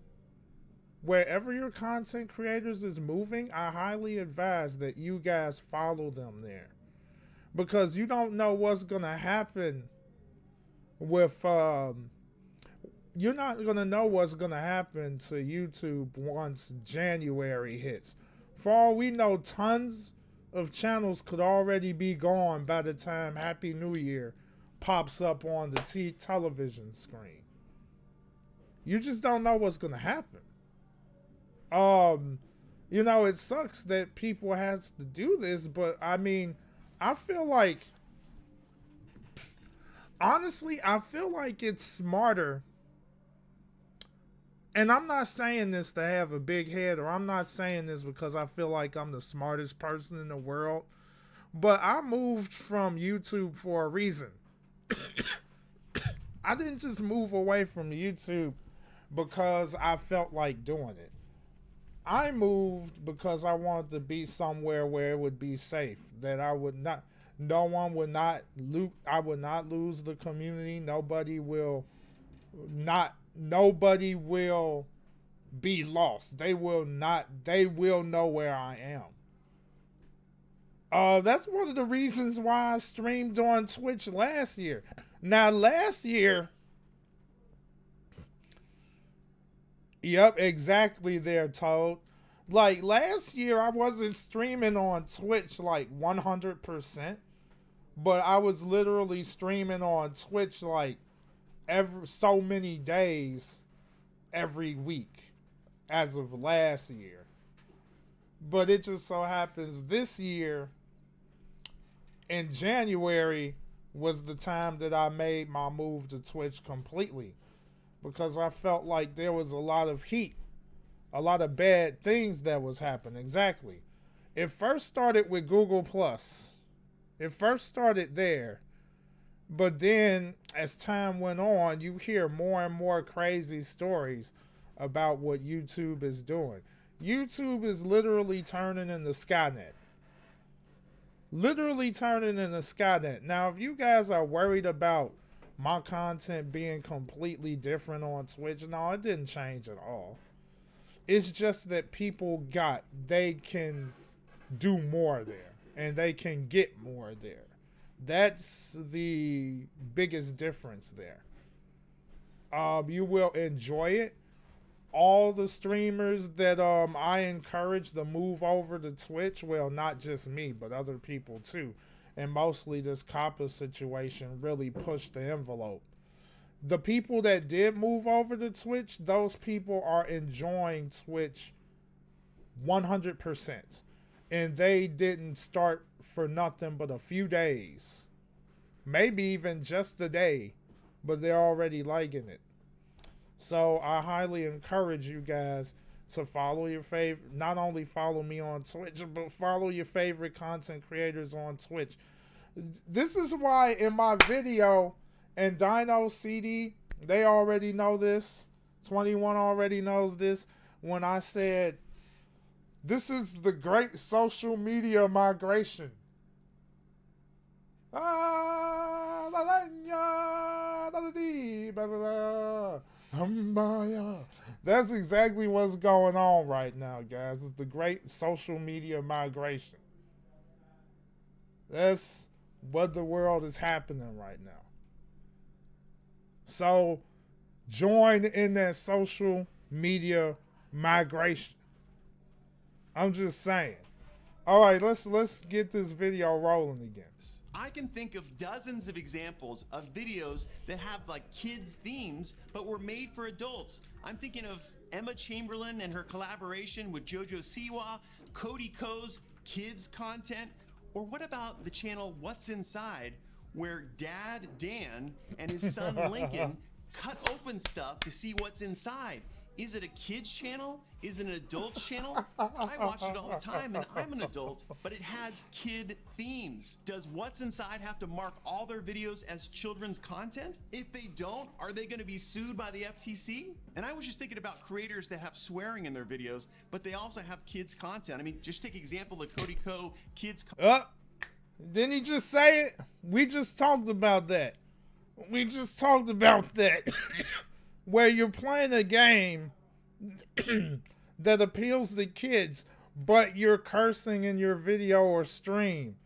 Wherever your content creators is moving, I highly advise that you guys follow them there. Because you don't know what's going to happen with, you're not going to know what's going to happen to YouTube once January hits. For all we know, tons of channels could already be gone by the time Happy New Year pops up on the television screen. You just don't know what's going to happen. You know, it sucks that people has to do this, but I mean, I feel like, honestly, I feel like it's smarter. And I'm not saying this to have a big head, or I'm not saying this because I feel like I'm the smartest person in the world. But I moved from YouTube for a reason. I didn't just move away from YouTube because I felt like doing it. I moved because I wanted to be somewhere where it would be safe, that I would not, no one would not lose, I would not lose the community. Nobody will be lost. They will know where I am. That's one of the reasons why I streamed on Twitch last year. Now, last year, yep, exactly there, Toad. Like, last year, I wasn't streaming on Twitch, like, 100%. But I was literally streaming on Twitch, like, every so many days, every week, as of last year. But it just so happens this year, in January, was the time that I made my move to Twitch completely. Because I felt like there was a lot of heat. A lot of bad things that was happening. Exactly. It first started with Google+. It first started there. But then, as time went on, you hear more and more crazy stories about what YouTube is doing. YouTube is literally turning into Skynet. Literally turning into Skynet. Now, if you guys are worried about my content being completely different on Twitch, no, it didn't change at all. It's just that people they can do more there, and they can get more there. That's the biggest difference there. You will enjoy it. All the streamers that I encourage to move over to Twitch, well, not just me, but other people too, and mostly this Coppa situation really pushed the envelope. the people that did move over to Twitch, those people are enjoying Twitch 100%. And they didn't start for nothing but a few days. Maybe even just a day. But they're already liking it. So I highly encourage you guys to follow your favorite, not only follow me on Twitch, but follow your favorite content creators on Twitch. This is why in my video, and Dino CD, they already know this. 21 already knows this. When I said, this is the great social media migration. That's exactly what's going on right now, guys. It's the great social media migration. That's what the world is happening right now. So join in that social media migration. I'm just saying. All right, let's get this video rolling again. I can think of dozens of examples of videos that have like kids themes but were made for adults. I'm thinking of Emma Chamberlain and her collaboration with Jojo Siwa, Cody Ko's kids content, or what about the channel What's Inside, where Dad Dan and his son Lincoln cut open stuff to see what's inside. Is it a kids channel? Is it an adult's channel? I watch it all the time and I'm an adult, but it has kid themes. Does What's Inside have to mark all their videos as children's content? If they don't, are they gonna be sued by the FTC? And I was just thinking about creators that have swearing in their videos, but they also have kids content. I mean, just take example of Cody Ko, kids. Didn't he just say it? We just talked about that. We just talked about that. Where you're playing a game that appeals to kids, but you're cursing in your video or stream.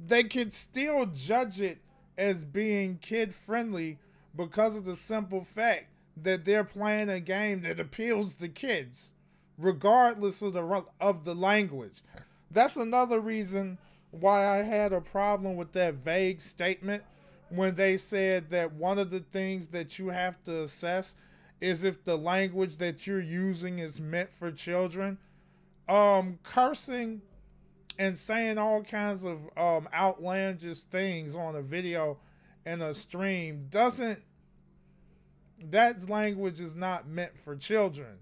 They could still judge it as being kid-friendly because of the simple fact that they're playing a game that appeals to kids, regardless of the language. That's another reason why I had a problem with that vague statement when they said that one of the things that you have to assess is if the language that you're using is meant for children. Cursing and saying all kinds of outlandish things on a video and a stream that language is not meant for children.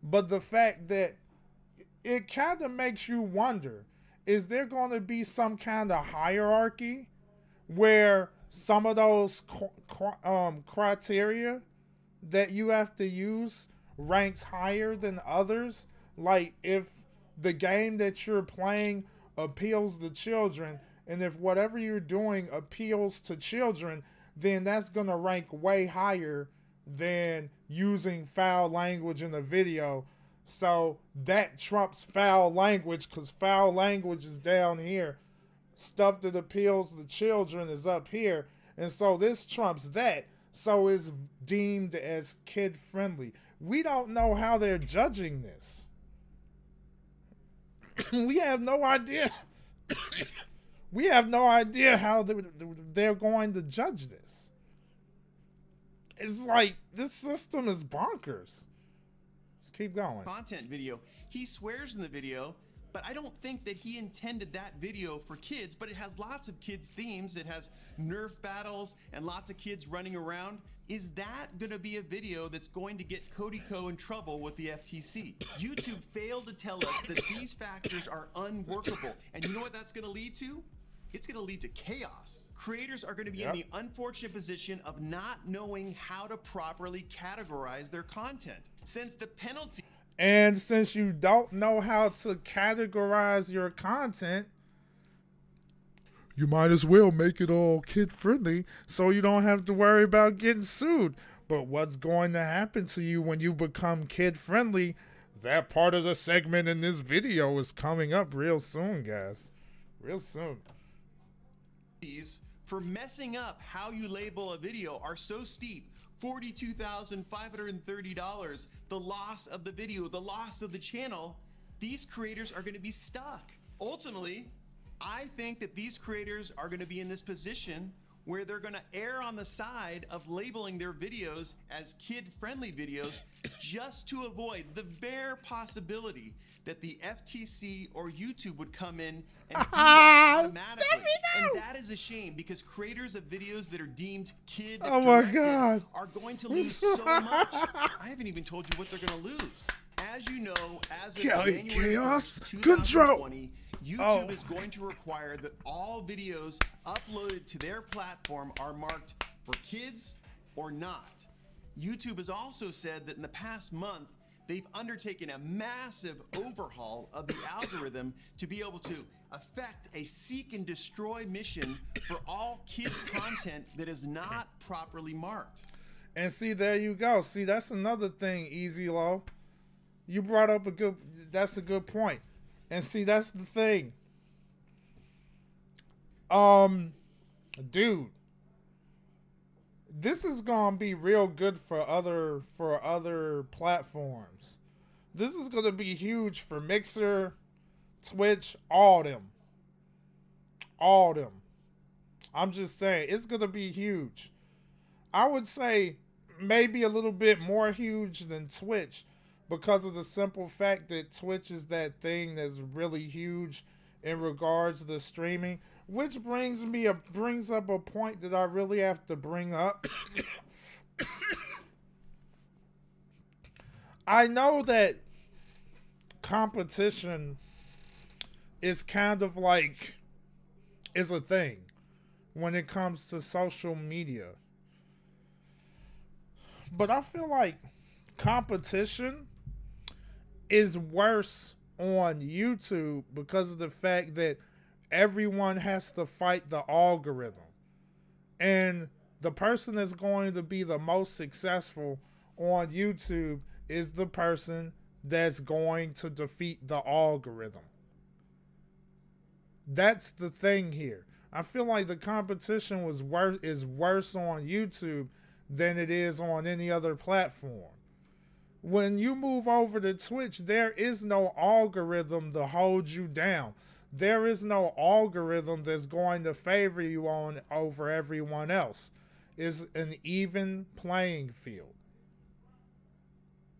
But the fact that it kind of makes you wonder, is there going to be some kind of hierarchy where some of those criteria that you have to use ranks higher than others? Like if the game that you're playing appeals to children, and if whatever you're doing appeals to children, then that's going to rank way higher than using foul language in a video. So that trumps foul language because foul language is down here. Stuff that appeals to children is up here, and so this trumps that, so it's deemed as kid friendly. We don't know how they're judging this. We have no idea. We have no idea how they're going to judge this. It's like this system is bonkers. Let's keep going. Content video. He swears in the video, but I don't think that he intended that video for kids, but it has lots of kids themes. It has Nerf battles and lots of kids running around. Is that gonna be a video that's going to get Cody Ko in trouble with the FTC? YouTube failed to tell us that these factors are unworkable. And you know what that's gonna lead to? It's gonna lead to chaos. Creators are gonna be in the unfortunate position of not knowing how to properly categorize their content. Since the penalty And since you don't know how to categorize your content, you might as well make it all kid-friendly so you don't have to worry about getting sued. But what's going to happen to you when you become kid-friendly? That part of the segment in this video is coming up real soon, guys. Real soon. For messing up how you label a video are so steep. $42,530, the loss of the video, the loss of the channel. These creators are going to be stuck. Ultimately, I think that these creators are going to be in this position where they're going to err on the side of labeling their videos as kid-friendly videos just to avoid the bare possibility that the FTC or YouTube would come in and do that automatically. And that is a shame, because creators of videos that are deemed kid directed are going to lose so much. I haven't even told you what they're going to lose. As you know, as of January 1st, 2020, YouTube is going to require that all videos uploaded to their platform are marked for kids or not. YouTube has also said that in the past month, they've undertaken a massive overhaul of the algorithm to be able to effect a seek and destroy mission for all kids content that is not properly marked. And see, there you go. See, that's another thing, Easy Low. You brought up that's a good point. And see, that's the thing. Dude, this is gonna be real good for other platforms. This is gonna be huge for Mixer, Twitch, all them. I'm just saying, it's gonna be huge. I would say maybe a little bit more huge than Twitch, because of the simple fact that Twitch is that thing that's really huge in regards to streaming, which brings up a point that I really have to bring up. I know that competition is kind of like is a thing when it comes to social media, but I feel like competition is worse on YouTube because of the fact that everyone has to fight the algorithm. And the person that's going to be the most successful on YouTube is the person that's going to defeat the algorithm. That's the thing here. I feel like the competition is worse on YouTube than it is on any other platform. When you move over to Twitch, there is no algorithm to hold you down. There is no algorithm that's going to favor you over everyone else. It's an even playing field.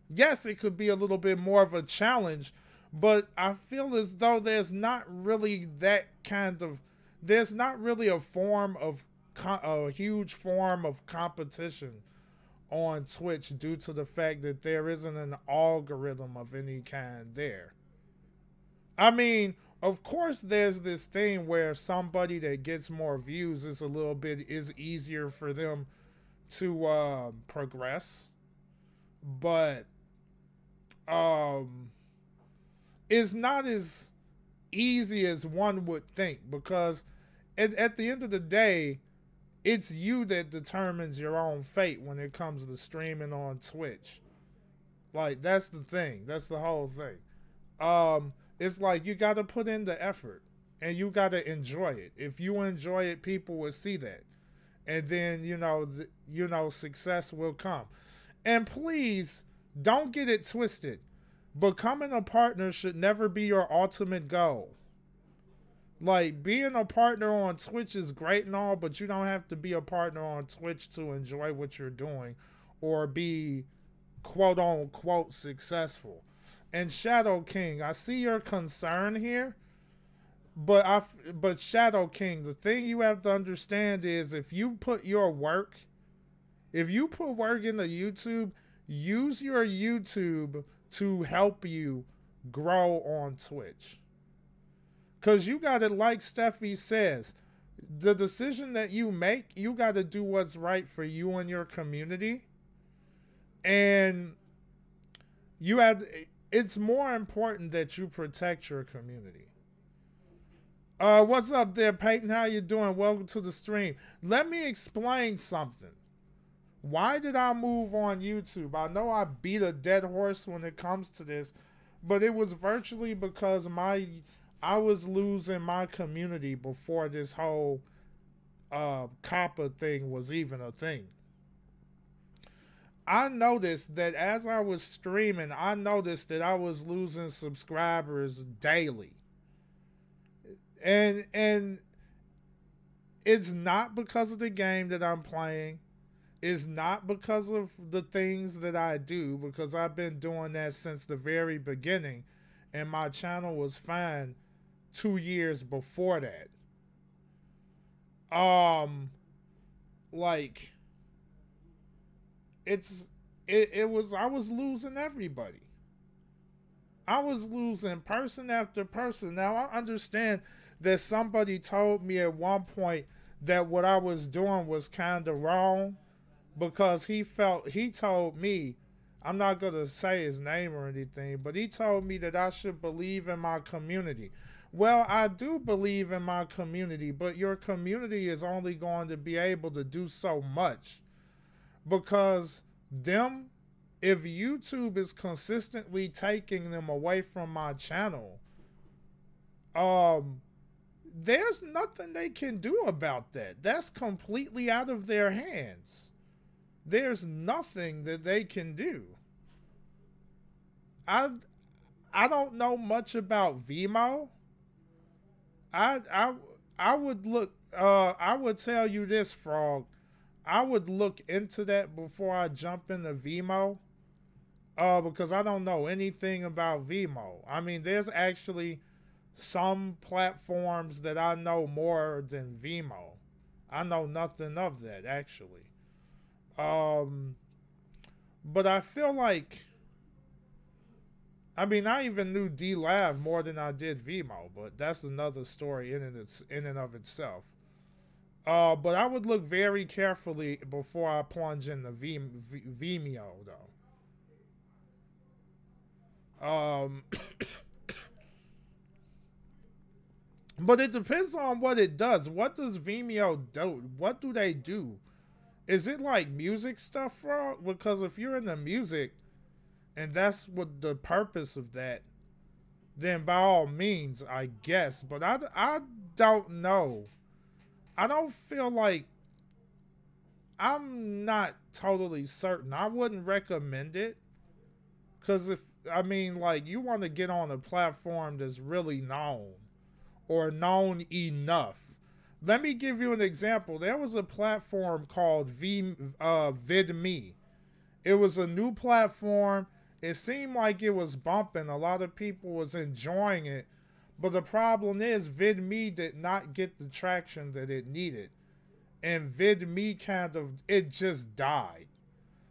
Yes, it could be a little bit more of a challenge, but I feel as though there's not really there's not really a huge form of competition on Twitch due to the fact that there isn't an algorithm of any kind there. I mean, of course there's this thing where somebody that gets more views is easier for them to progress, but it's not as easy as one would think, because at the end of the day, it's you that determines your own fate when it comes to streaming on Twitch. Like, that's the thing. That's the whole thing. It's like you got to put in the effort and you got to enjoy it. If you enjoy it, people will see that. And then, success will come. And please, don't get it twisted. Becoming a partner should never be your ultimate goal. Like, being a partner on Twitch is great and all, but you don't have to be a partner on Twitch to enjoy what you're doing or be quote unquote successful. And Shadow King, I see your concern here, but Shadow King, the thing you have to understand is if you put work into YouTube, use your YouTube to help you grow on Twitch. Because you got to, like Steffi says, the decision that you make, you got to do what's right for you and your community. And it's more important that you protect your community. What's up there, Peyton? How you doing? Welcome to the stream. Let me explain something. Why did I move on YouTube? I know I beat a dead horse when it comes to this, but it was virtually because I was losing my community before this whole Coppa thing was even a thing. I noticed that as I was streaming, I noticed that I was losing subscribers daily. And It's not because of the game that I'm playing. It's not because of the things that I do, because I've been doing that since the very beginning, and my channel was fine 2 years before that. Like, it was, I was losing everybody. I was losing person after person. Now I understand that somebody told me at one point that what I was doing was kind of wrong, because he told me, I'm not going to say his name or anything, but he told me that I should believe in my community. Well, I do believe in my community, but your community is only going to be able to do so much, because if YouTube is consistently taking them away from my channel, there's nothing they can do about that. That's completely out of their hands. There's nothing that they can do. I don't know much about Vimeo. I would look, I would tell you this, Frog. I would look into that before I jump into Vimeo. Because I don't know anything about Vimeo. I mean, there's actually some platforms that I know more than Vimeo. I know nothing of that, actually. But I feel like, I mean, I even knew D-Lav more than I did Vimeo, but that's another story in and of itself. But I would look very carefully before I plunge into Vimeo, though. But it depends on what it does. What does Vimeo do? What do they do? Is it like music stuff, Frog? Because if you're in the music, and that's what the purpose of that, then by all means, I guess. But I don't know. I don't feel like, I'm not totally certain. I wouldn't recommend it. Because I mean, like, you want to get on a platform that's really known, or known enough. Let me give you an example. There was a platform called VidMe. It was a new platform. It seemed like it was bumping. A lot of people was enjoying it. But the problem is, VidMe did not get the traction that it needed. And VidMe it just died.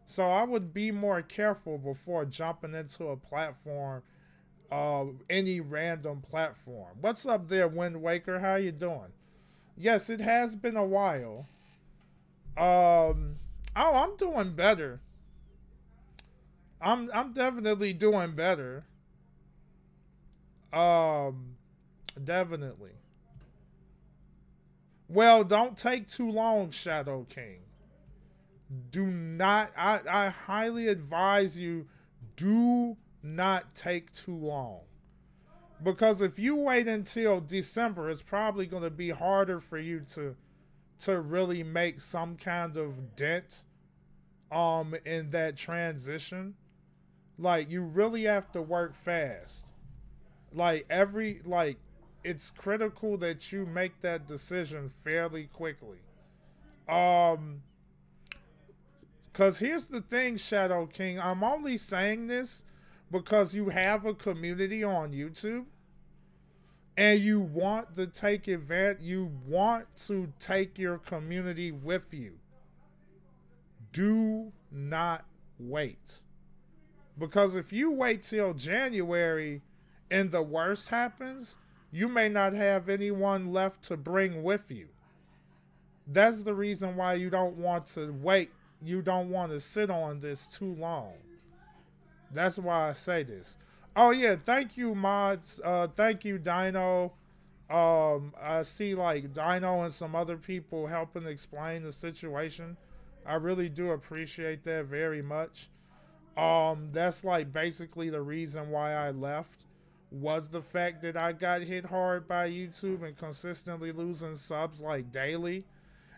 So I would be more careful before jumping into a platform, any random platform. What's up there, Wind Waker? How you doing? Yes, it has been a while. I'm doing better. I'm definitely doing better. Definitely. Well, don't take too long, Shadow King. Do not, I highly advise you, do not take too long. Because if you wait until December, it's probably going to be harder for you to really make some kind of dent in that transition. Like, you really have to work fast. Like, it's critical that you make that decision fairly quickly. Because here's the thing, Shadow King. I'm only saying this because you have a community on YouTube. And you want to take advantage. You want to take your community with you. Do not wait. Because if you wait till January and the worst happens, you may not have anyone left to bring with you. That's the reason why you don't want to wait. You don't want to sit on this too long. That's why I say this. Oh yeah, thank you, mods. Thank you, Dino. I see like Dino and some other people helping explain the situation. I really do appreciate that very much. That's like basically the reason why I left, was the fact that I got hit hard by YouTube and consistently losing subs like daily.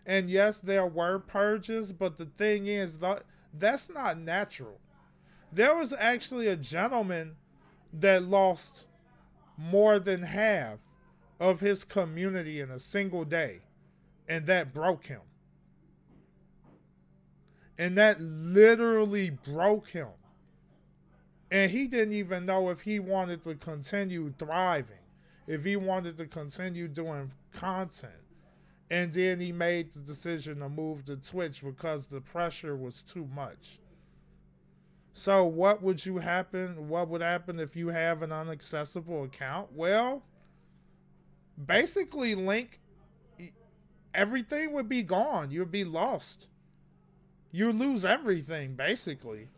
And yes, there were purges, but the thing is, that's not natural. There was actually a gentleman that lost more than half of his community in a single day And that broke him. And that literally broke him. And he didn't even know if he wanted to continue thriving, if he wanted to continue doing content. And then he made the decision to move to Twitch because the pressure was too much. So what would happen if you have an inaccessible account? Well, basically everything would be gone. You'd be lost. You lose everything, basically.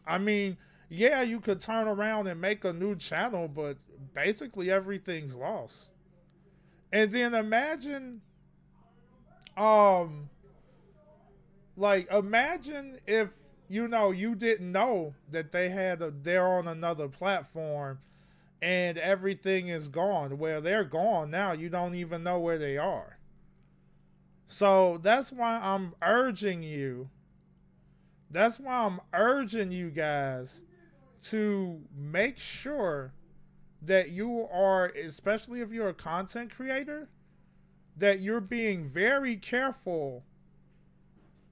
I mean, yeah, you could turn around and make a new channel, but basically everything's lost. And then imagine, imagine if, you didn't know that they're on another platform and everything is gone. Well, they're gone now. You don't even know where they are. So that's why I'm urging you. That's why I'm urging you guys to make sure that you are, especially if you're a content creator, that you're being very careful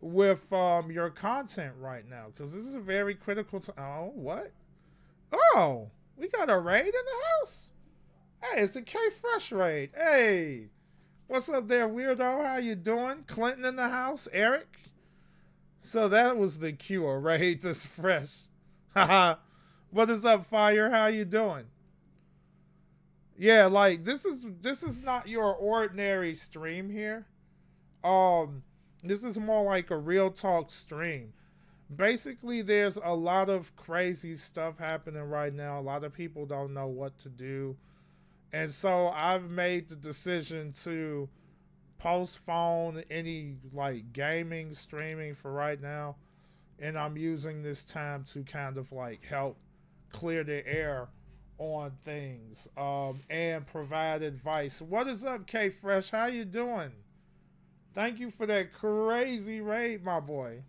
with your content right now, because this is a very critical time. Oh, what? Oh, we got a raid in the house. Hey, it's a K Fresh raid. Hey, what's up there, weirdo? How you doing? Clinton in the house. Eric. So that was the cue. A raid this fresh. Haha. What is up, Fire? How you doing? Yeah, like this is not your ordinary stream here. This is more like a real talk stream. Basically, there's a lot of crazy stuff happening right now. A lot of people don't know what to do. And so I've made the decision to postpone any like gaming streaming for right now. And I'm using this time to kind of like help clear the air on things and provide advice. What is up, K Fresh? How you doing? Thank you for that crazy raid, my boy.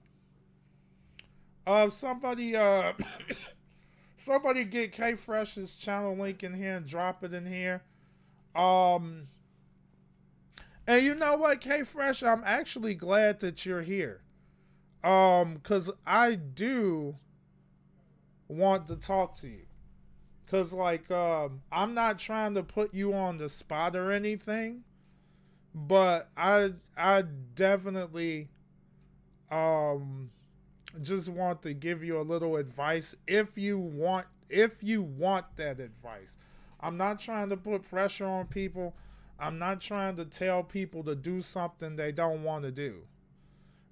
Somebody somebody get K Fresh's channel link in here and drop it in here. And you know what, K Fresh, I'm actually glad that you're here. Cause I do want to talk to you. Cause like I'm not trying to put you on the spot or anything. But I definitely just want to give you a little advice if you want that advice. I'm not trying to put pressure on people. I'm not trying to tell people to do something they don't want to do.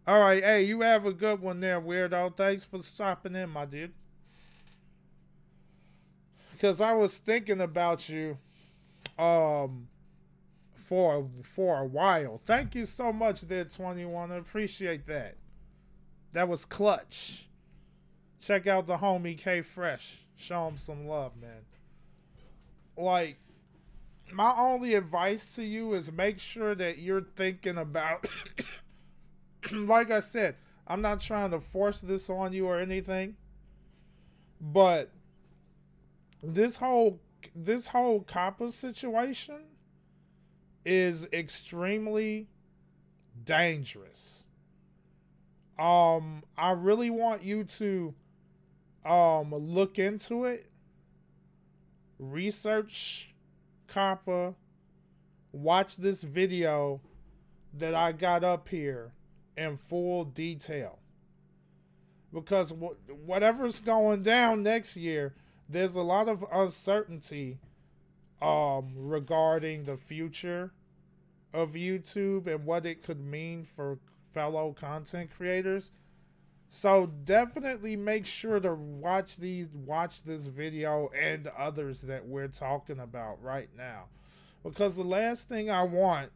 All right, hey, you have a good one there, weirdo. Thanks for stopping in, my dude. Because I was thinking about you for a while. Thank you so much there, 21. I appreciate that. That was clutch. Check out the homie K Fresh. Show him some love, man. Like, my only advice to you is make sure that you're thinking about like I said, I'm not trying to force this on you or anything, but this whole Coppa situation is extremely dangerous. I really want you to look into it, research Coppa, watch this video that I got up here in full detail. Because whatever's going down next year, there's a lot of uncertainty regarding the future of YouTube and what it could mean for fellow content creators. So definitely make sure to watch this video and others that we're talking about right now. Because the last thing I want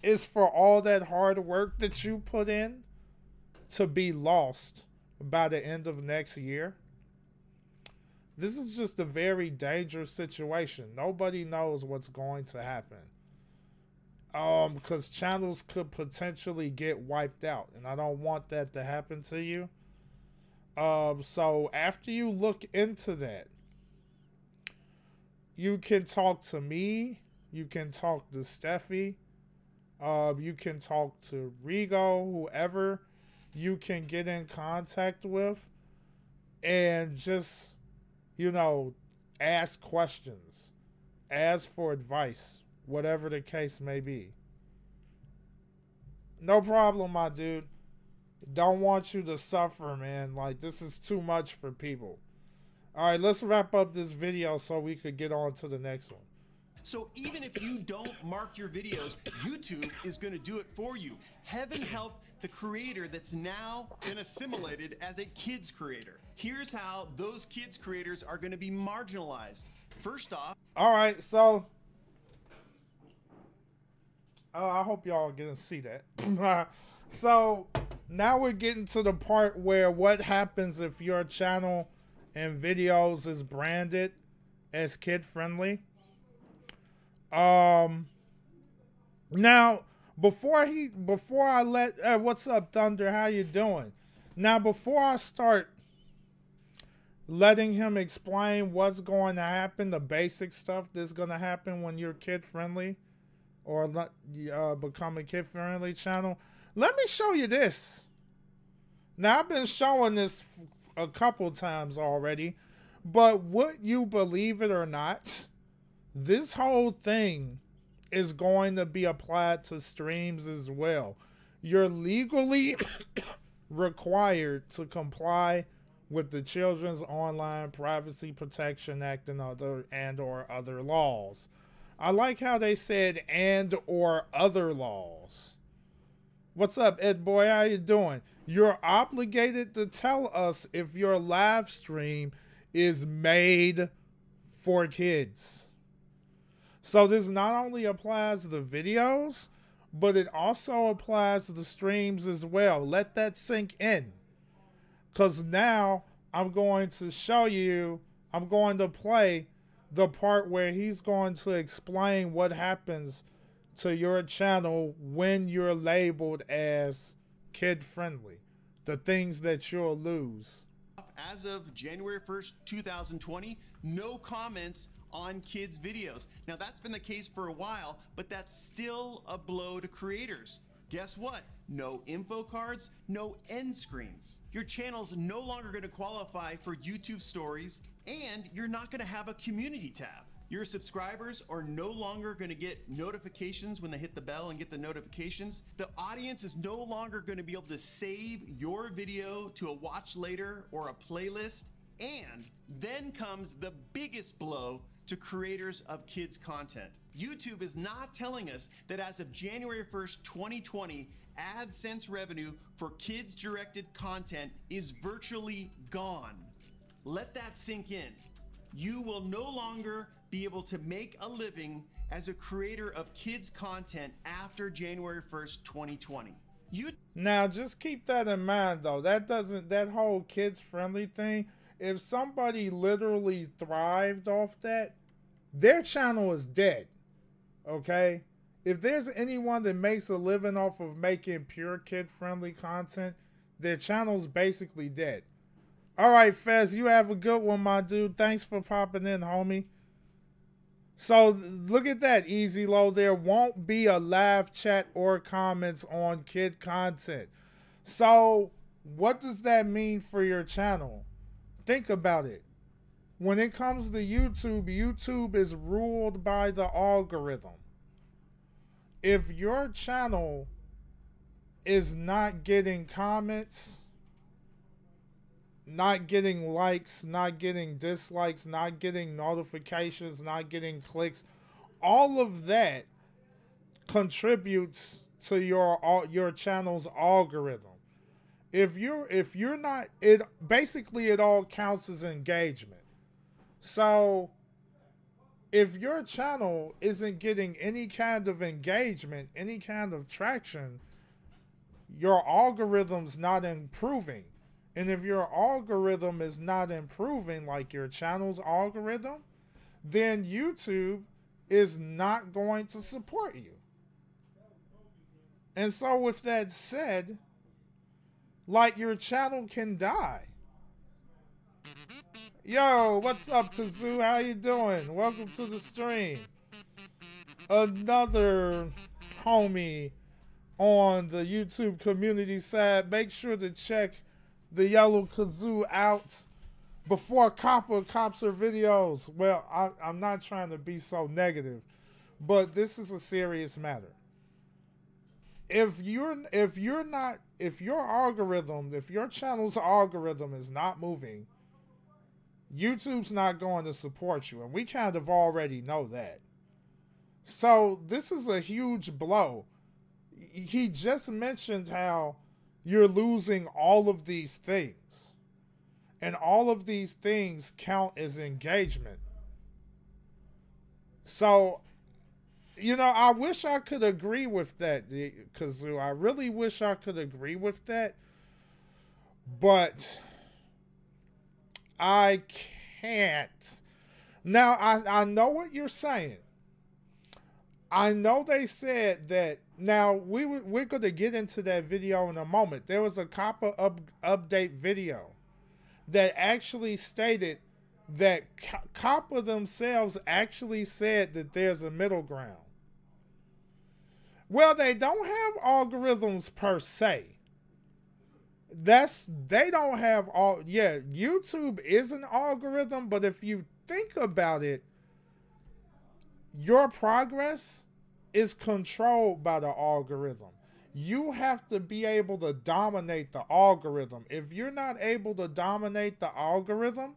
is for all that hard work that you put in to be lost by the end of next year. This is just a very dangerous situation. Nobody knows what's going to happen. Because channels could potentially get wiped out, and I don't want that to happen to you. So after you look into that, you can talk to me, You can talk to Steffi. You can talk to Rigo, whoever you can get in contact with, and just, you know, ask questions, ask for advice, whatever the case may be. No problem, my dude. Don't want you to suffer, man. Like, this is too much for people. All right, let's wrap up this video so we could get on to the next one. So even if you don't mark your videos, YouTube is going to do it for you. Heaven help the creator that's now been assimilated as a kids creator. Here's how those kids creators are going to be marginalized. First off. All right, so I hope y'all get to see that. So now we're getting to the part where what happens if your channel and videos is branded as kid friendly. Now before I let what's up, Thunder, how you doing? Now before I start letting him explain what's going to happen, the basic stuff that's going to happen when you're kid friendly or become a kid friendly channel, let me show you this. Now I've been showing this a couple times already, but would you believe it or not, this whole thing is going to be applied to streams as well. You're legally required to comply with the Children's Online Privacy Protection Act and or other laws. I like how they said and or other laws. What's up, Ed Boy? How you doing? You're obligated to tell us if your live stream is made for kids. So this not only applies to the videos, but it also applies to the streams as well. Let that sink in. Because now I'm going to show you, I'm going to play the part where he's going to explain what happens to your channel when you're labeled as kid friendly. The things that you'll lose. As of January 1st, 2020, no comments on kids' videos. Now that's been the case for a while, but that's still a blow to creators. Guess what? No info cards, no end screens. Your channel's no longer going to qualify for YouTube stories, and you're not going to have a community tab. Your subscribers are no longer going to get notifications when they hit the bell and get the notifications. The audience is no longer going to be able to save your video to a watch later or a playlist. And then comes the biggest blow to creators of kids content. YouTube is not telling us that as of January 1st, 2020, AdSense revenue for kids directed content is virtually gone. Let that sink in. You will no longer be able to make a living as a creator of kids content after January 1st, 2020. Now just keep that in mind though. That whole kids friendly thing, if somebody literally thrived off that, their channel is dead. Okay? If there's anyone that makes a living off of making pure kid-friendly content, their channel's basically dead. All right, Fez, you have a good one, my dude. Thanks for popping in, homie. So look at that, Easy Low. There won't be a live chat or comments on kid content. So what does that mean for your channel? Think about it. When it comes to YouTube, YouTube is ruled by the algorithm. If your channel is not getting comments, not getting likes, not getting dislikes, not getting notifications, not getting clicks, all of that contributes to your channel's algorithm. If you're not, it basically it all counts as engagement. So if your channel isn't getting any kind of engagement, any kind of traction, your algorithm's not improving. And if your algorithm is not improving, like your channel's algorithm, then YouTube is not going to support you. And so with that said, like, your channel can die. Yo, what's up, Kazoo? How you doing? Welcome to the stream. another homie on the YouTube community said, make sure to check the Yellow Kazoo out before Coppa cops her videos. Well, I'm not trying to be so negative, but this is a serious matter. If your channel's algorithm is not moving, YouTube's not going to support you, and we kind of already know that. So this is a huge blow. He just mentioned how you're losing all of these things, and all of these things count as engagement. So, you know, I wish I could agree with that, Kazoo. I really wish I could agree with that, but I can't. Now, I know what you're saying. I know they said that. Now, we're going to get into that video in a moment. There was a Coppa update video that actually stated that Coppa themselves actually said that there's a middle ground. Well, they don't have algorithms per se. They don't have all. Yeah, YouTube is an algorithm, but if you think about it, your progress is controlled by the algorithm. You have to be able to dominate the algorithm. If you're not able to dominate the algorithm,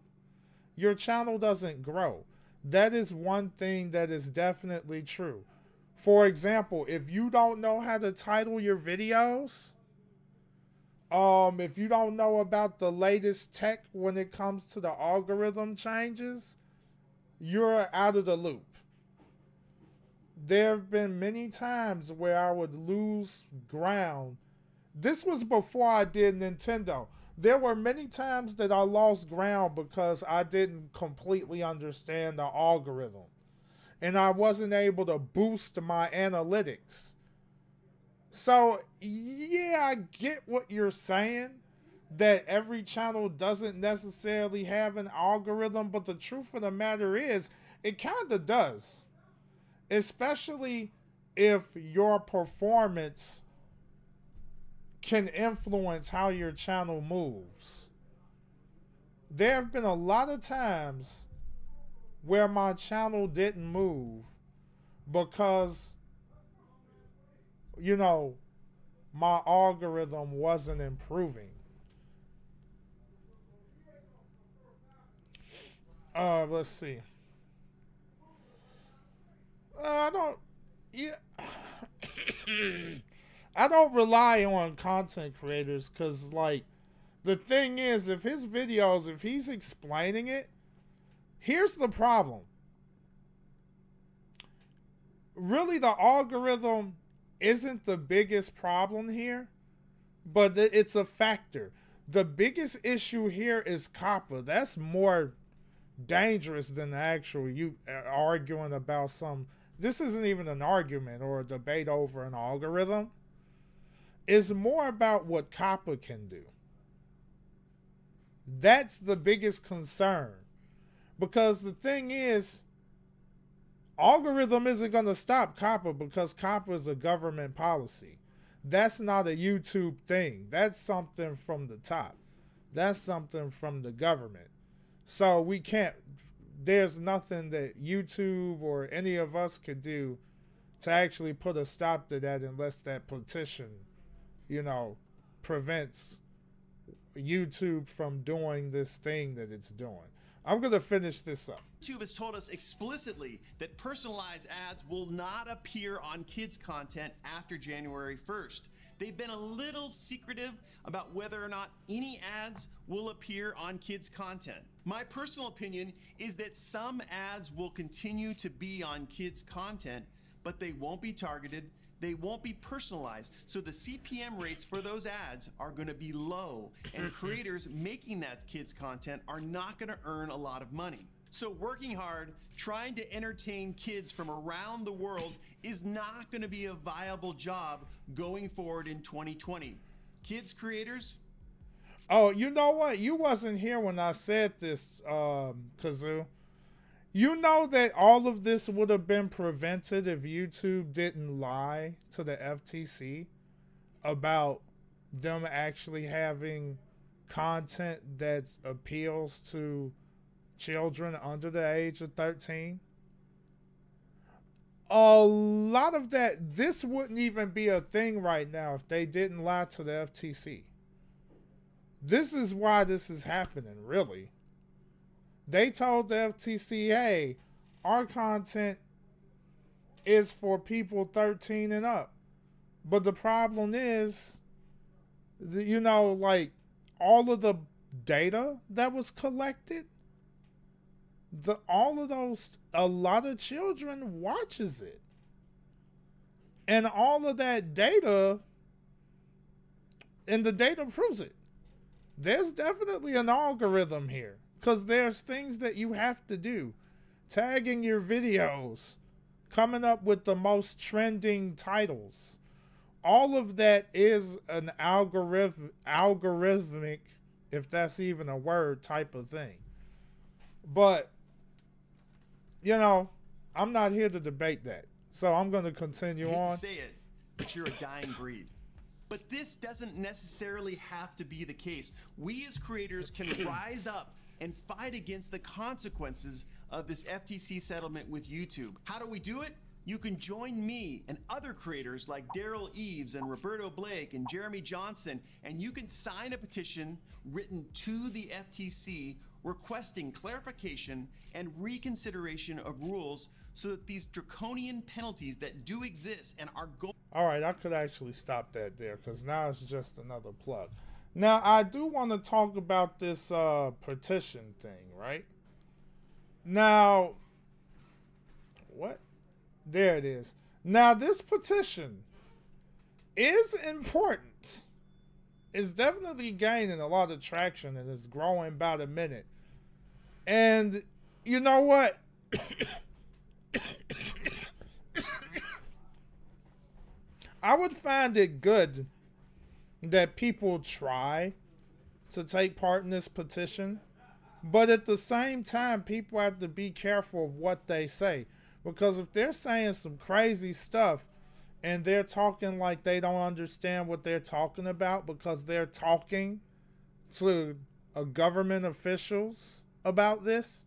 your channel doesn't grow. That is one thing that is definitely true. For example, if you don't know how to title your videos, if you don't know about the latest tech when it comes to the algorithm changes, you're out of the loop. There have been many times where I would lose ground. This was before I did Nintendo. There were many times that I lost ground because I didn't completely understand the algorithm. And I wasn't able to boost my analytics. So, yeah, I get what you're saying, that every channel doesn't necessarily have an algorithm, but the truth of the matter is, it kind of does. Especially if your performance can influence how your channel moves. There have been a lot of times where my channel didn't move because, you know, my algorithm wasn't improving. Let's see. I don't, yeah. I don't rely on content creators because, like, the thing is, if his videos, if he's explaining it, here's the problem. Really, the algorithm isn't the biggest problem here, but it's a factor. The biggest issue here is Coppa. That's more dangerous than the actual you arguing about some. This isn't even an argument or a debate over an algorithm. It's more about what Coppa can do. That's the biggest concern. Because the thing is, algorithm isn't going to stop Coppa because Coppa is a government policy. That's not a YouTube thing. That's something from the top. That's something from the government. So we can't, there's nothing that YouTube or any of us could do to actually put a stop to that unless that petition, you know, prevents YouTube from doing this thing that it's doing. I'm going to finish this up. YouTube has told us explicitly that personalized ads will not appear on kids' content after January 1st. They've been a little secretive about whether or not any ads will appear on kids' content. My personal opinion is that some ads will continue to be on kids' content, but they won't be targeted, they won't be personalized, so the CPM rates for those ads are going to be low, and creators making that kids' content are not going to earn a lot of money. So working hard, trying to entertain kids from around the world is not going to be a viable job going forward in 2020. Kids creators? Oh, you know what? You wasn't here when I said this, Kazoo. You know that all of this would have been prevented if YouTube didn't lie to the FTC about them actually having content that appeals to children under the age of 13. A lot of that, this wouldn't even be a thing right now if they didn't lie to the FTC. This is why this is happening, really. They told the FTC, hey, our content is for people 13 and up. But the problem is, you know, like all of the data that was collected, all of those, a lot of children watches it. And all of that data, and the data proves it. There's definitely an algorithm here. Because there's things that you have to do. Tagging your videos. Coming up with the most trending titles. All of that is an algorithmic, if that's even a word, type of thing. But, you know, I'm not here to debate that. So I'm going to continue I hate on. to say it, but you're a dying breed. But this doesn't necessarily have to be the case. We as creators can rise up and fight against the consequences of this FTC settlement with YouTube. How do we do it? You can join me and other creators like Daryl Eves and Roberto Blake and Jeremy Johnson, and you can sign a petition written to the FTC requesting clarification and reconsideration of rules so that these draconian penalties that do exist and are going... All right, I could actually stop that there because now it's just another plug. Now, I do want to talk about this petition thing, right? Now, what? There it is. Now, this petition is important. It's definitely gaining a lot of traction and it's growing about a minute. And you know what? I would find it good that people try to take part in this petition, but at the same time, people have to be careful of what they say, because if they're saying some crazy stuff and they're talking like they don't understand what they're talking about because they're talking to government officials about this,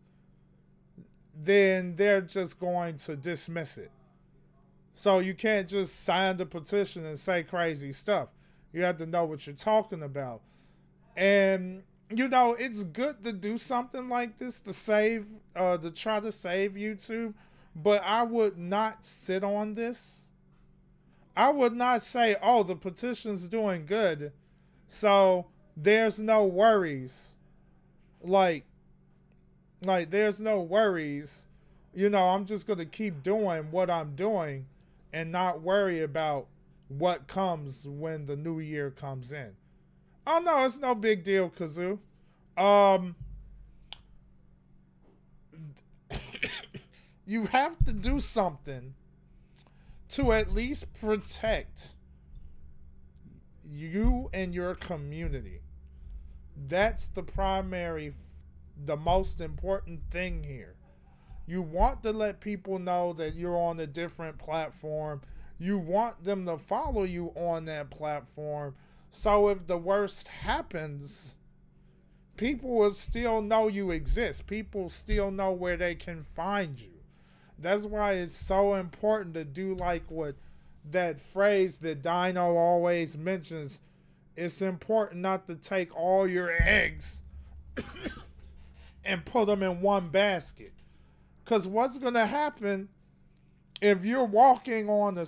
then they're just going to dismiss it. So you can't just sign the petition and say crazy stuff. You have to know what you're talking about. And, you know, it's good to do something like this to save, to try to save YouTube. But I would not sit on this. I would not say, oh, the petition's doing good, so there's no worries. Like there's no worries. You know, I'm just going to keep doing what I'm doing and not worry about what comes when the new year comes in. Oh, no, it's no big deal, Kazoo. You have to do something to at least protect you and your community. That's the primary, the most important thing here. You want to let people know that you're on a different platform. You want them to follow you on that platform. So if the worst happens, people will still know you exist. People still know where they can find you. That's why it's so important to do like what that phrase that Dino always mentions. It's important not to take all your eggs and put them in one basket. Because what's going to happen if you're walking on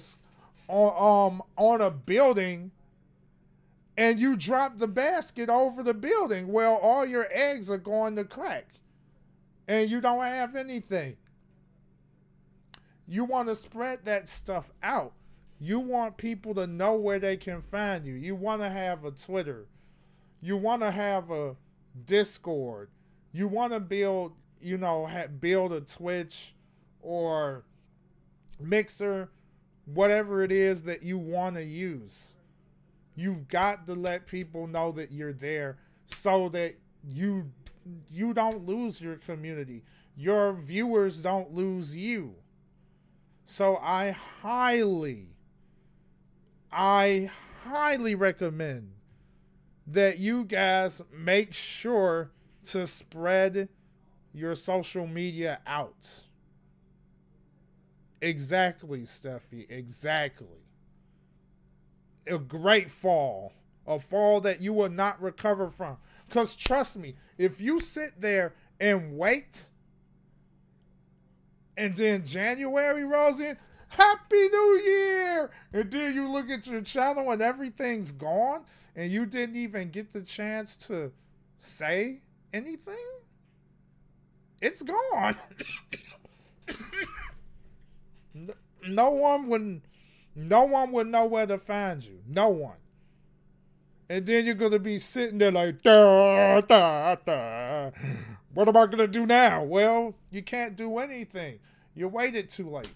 a building and you drop the basket over the building? Well, all your eggs are going to crack and you don't have anything. You want to spread that stuff out. You want people to know where they can find you. You want to have a Twitter. You want to have a Discord. You want to build, you know, build a Twitch or Mixer, whatever it is that you want to use. You've got to let people know that you're there so that you don't lose your community. your viewers don't lose you. So I highly recommend that you guys make sure to spread your social media out. Exactly, Steffi. Exactly. A great fall. A fall that you will not recover from. Because trust me, if you sit there and wait, and then January rolls in, Happy New Year! And then you look at your channel and everything's gone, and you didn't even get the chance to say anything, it's gone. No one would know where to find you. No one. And then you're gonna be sitting there like, da, da, da. What am I gonna do now? Well, you can't do anything. You waited too late.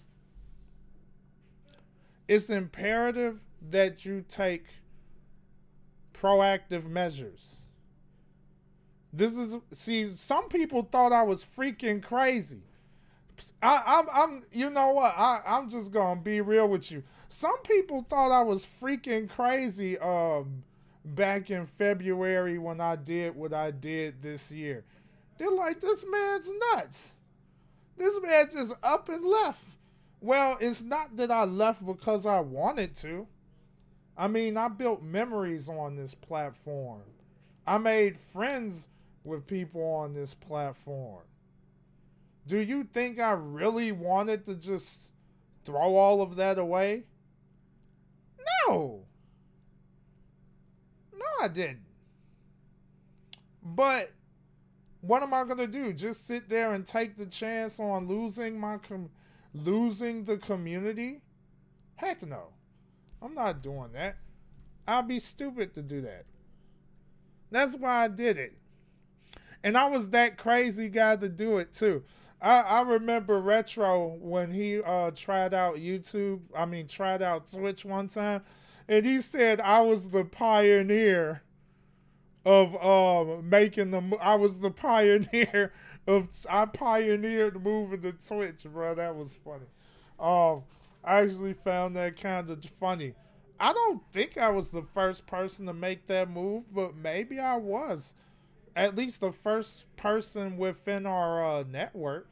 It's imperative that you take proactive measures. See, some people thought I was freaking crazy. I'm you know what? I'm just gonna be real with you. Some people thought I was freaking crazy back in February when I did what I did this year. They're like, this man's nuts. This man just up and left. Well, it's not that I left because I wanted to. I mean, I built memories on this platform. I made friends with people on this platform. Do you think I really wanted to just throw all of that away? No. No, I didn't. But what am I going to do? Just sit there and take the chance on losing the community? Heck no. I'm not doing that. I'd be stupid to do that. That's why I did it. And I was that crazy guy to do it too. I remember Retro when he tried out Twitch one time, and he said I was the pioneer of I pioneered moving to Twitch, bro. That was funny. I actually found that kind of funny. I don't think I was the first person to make that move, but maybe I was. At least the first person within our network,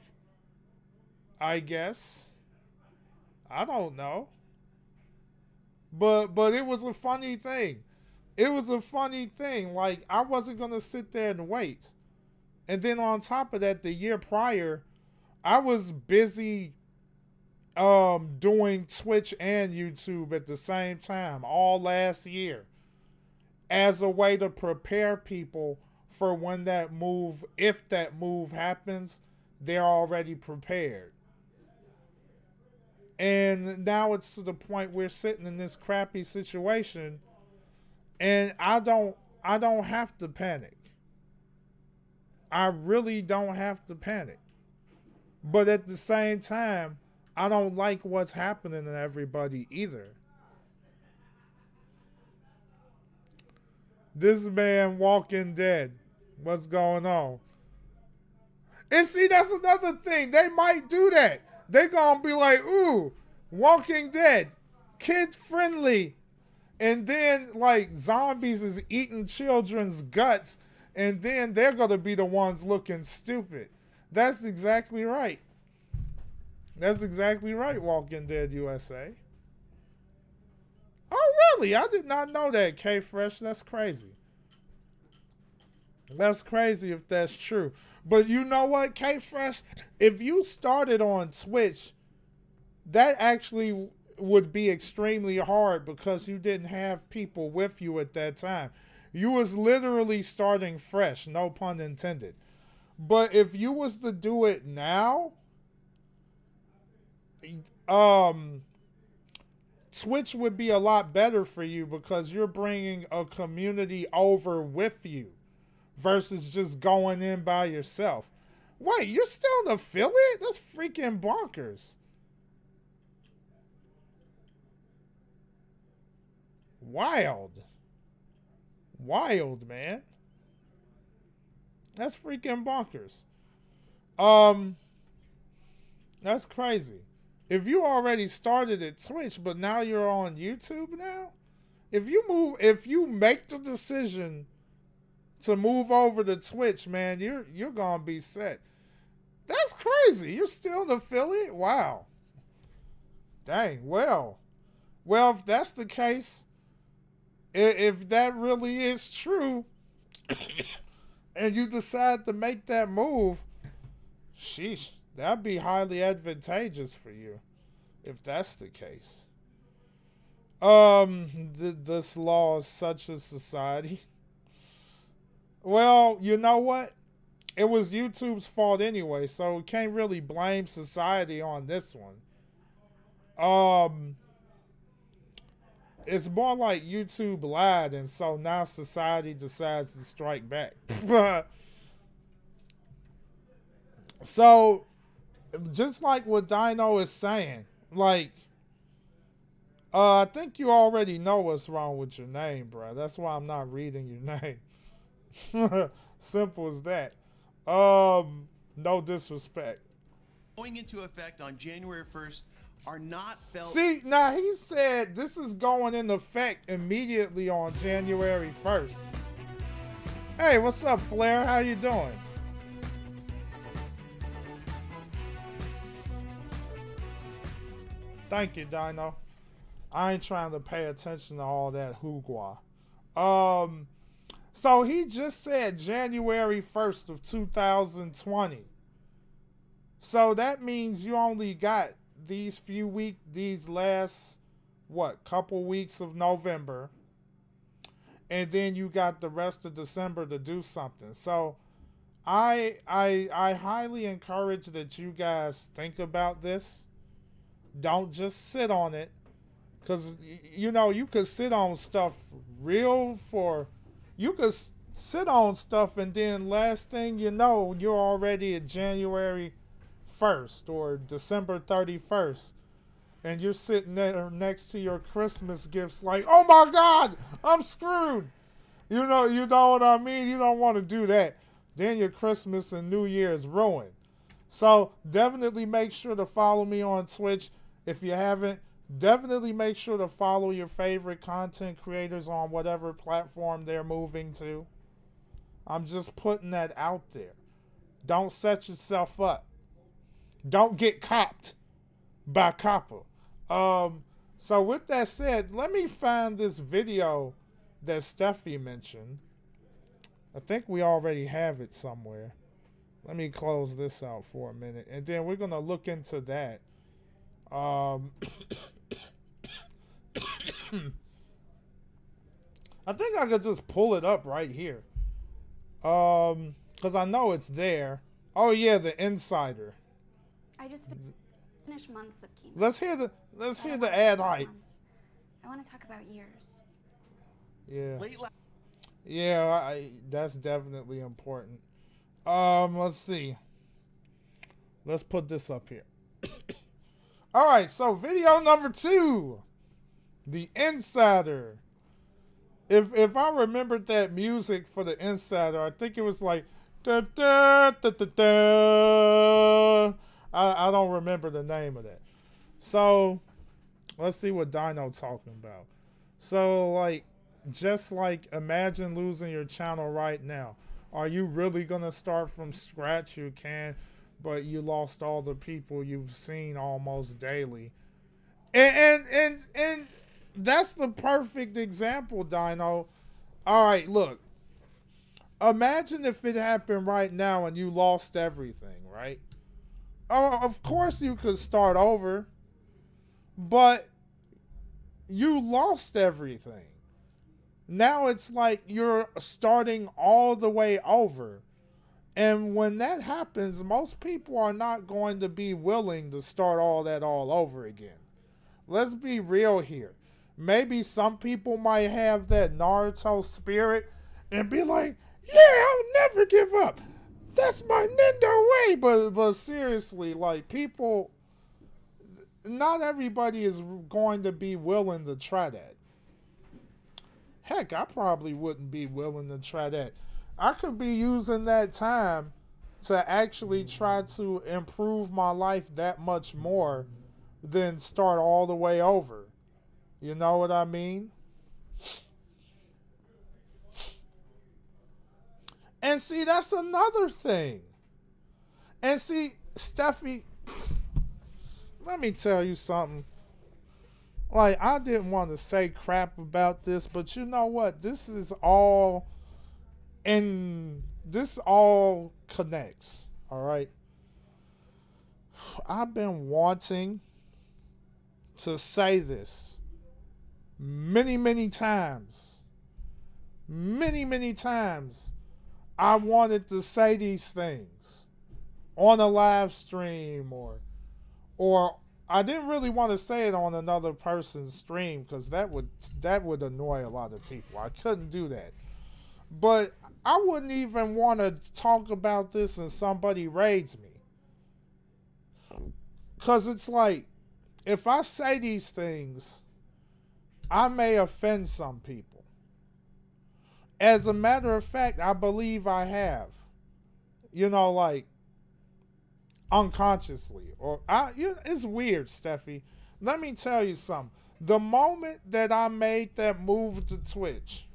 I guess. I don't know. But it was a funny thing. It was a funny thing. Like, I wasn't going to sit there and wait. And then on top of that, the year prior, I was busy doing Twitch and YouTube at the same time all last year as a way to prepare people for when that move, if that move happens, they're already prepared. And now it's to the point we're sitting in this crappy situation, and I don't have to panic. I really don't have to panic. But at the same time, I don't like what's happening to everybody either. This man Walking Dead. What's going on? And see, that's another thing. They might do that. They gonna be like, ooh, Walking Dead, kid friendly. And then like zombies is eating children's guts, and then they're gonna be the ones looking stupid. That's exactly right. That's exactly right, Walking Dead USA. Oh, really? I did not know that, K-Fresh. That's crazy. That's crazy if that's true. But you know what, K-Fresh? If you started on Twitch, that actually would be extremely hard because you didn't have people with you at that time. You was literally starting fresh, no pun intended. But if you was to do it now, Twitch would be a lot better for you because you're bringing a community over with you versus just going in by yourself. Wait, you're still an affiliate? That's freaking bonkers. Wild. Wild, man. That's freaking bonkers. Um, that's crazy. If you already started at Twitch, but now you're on YouTube now, if you make the decision to move over to Twitch, man, you're gonna be set. That's crazy. You're still an affiliate? Wow. Dang. Well, if that's the case, if that really is true, and you decide to make that move, sheesh, that'd be highly advantageous for you, if that's the case. This law is such a society. Well, you know what? It was YouTube's fault anyway, so we can't really blame society on this one. It's more like YouTube lied, and so now society decides to strike back. So, just like what Dino is saying, like, I think you already know what's wrong with your name, bro. That's why I'm not reading your name. Simple as that. No disrespect. Going into effect on January 1st are not felt. See, now he said this is going into effect immediately on January 1st. Hey, what's up, Flair? How you doing? Thank you, Dino. I ain't trying to pay attention to all that hoogwa. So he just said January 1st of 2020. So that means you only got these last, couple weeks of November. And then you got the rest of December to do something. So I highly encourage that you guys think about this. Don't just sit on it. Because, you know, you could sit on stuff you could sit on stuff and then last thing you know, you're already at January 1st or December 31st. And you're sitting there next to your Christmas gifts like, oh my God, I'm screwed. You know what I mean? You don't want to do that. Then your Christmas and New Year is ruined. So definitely make sure to follow me on Twitch. If you haven't, definitely make sure to follow your favorite content creators on whatever platform they're moving to. I'm just putting that out there. Don't set yourself up. Don't get copped by Coppa. So with that said, let me find this video that Steffi mentioned. I think we already have it somewhere. Let me close this out for a minute. And then we're going to look into that. I think I could just pull it up right here. Because I know it's there. Oh yeah, the Insider. I just finished months of chemo. Let's hear the ad hype. I want to talk about years. Yeah. Yeah, that's definitely important. Let's see. Let's put this up here. All right, so video number 2, the Insider. If I remembered that music for the Insider, I think it was like da, da, da, da, da. I don't remember the name of that. So let's see what Dino talking about. So like, just like imagine losing your channel right now. Are you really gonna start from scratch? You can, but you lost all the people you've seen almost daily. And that's the perfect example, Dino. All right, look. Imagine if it happened right now and you lost everything, right? Oh, of course you could start over, but you lost everything. Now it's like you're starting all the way over. And when that happens, most people are not going to be willing to start all that all over again. Let's be real here. Maybe some people might have that Naruto spirit and be like, yeah, I'll never give up. That's my Nindo way. But seriously, like, people, not everybody is going to be willing to try that. Heck, I probably wouldn't be willing to try that. I could be using that time to actually try to improve my life that much more than start all the way over. You know what I mean? And see, that's another thing. And see, Steffi, let me tell you something. Like, I didn't want to say crap about this, but you know what? This all connects, all right? I've been wanting to say this many, many times. Many, many times. I wanted to say these things on a live stream or I didn't really want to say it on another person's stream because that would annoy a lot of people. I couldn't do that. But I wouldn't even want to talk about this and somebody raids me. Because it's like, if I say these things, I may offend some people. As a matter of fact, I believe I have. You know, like, unconsciously. It's weird, Steffi. Let me tell you something. The moment that I made that move to Twitch,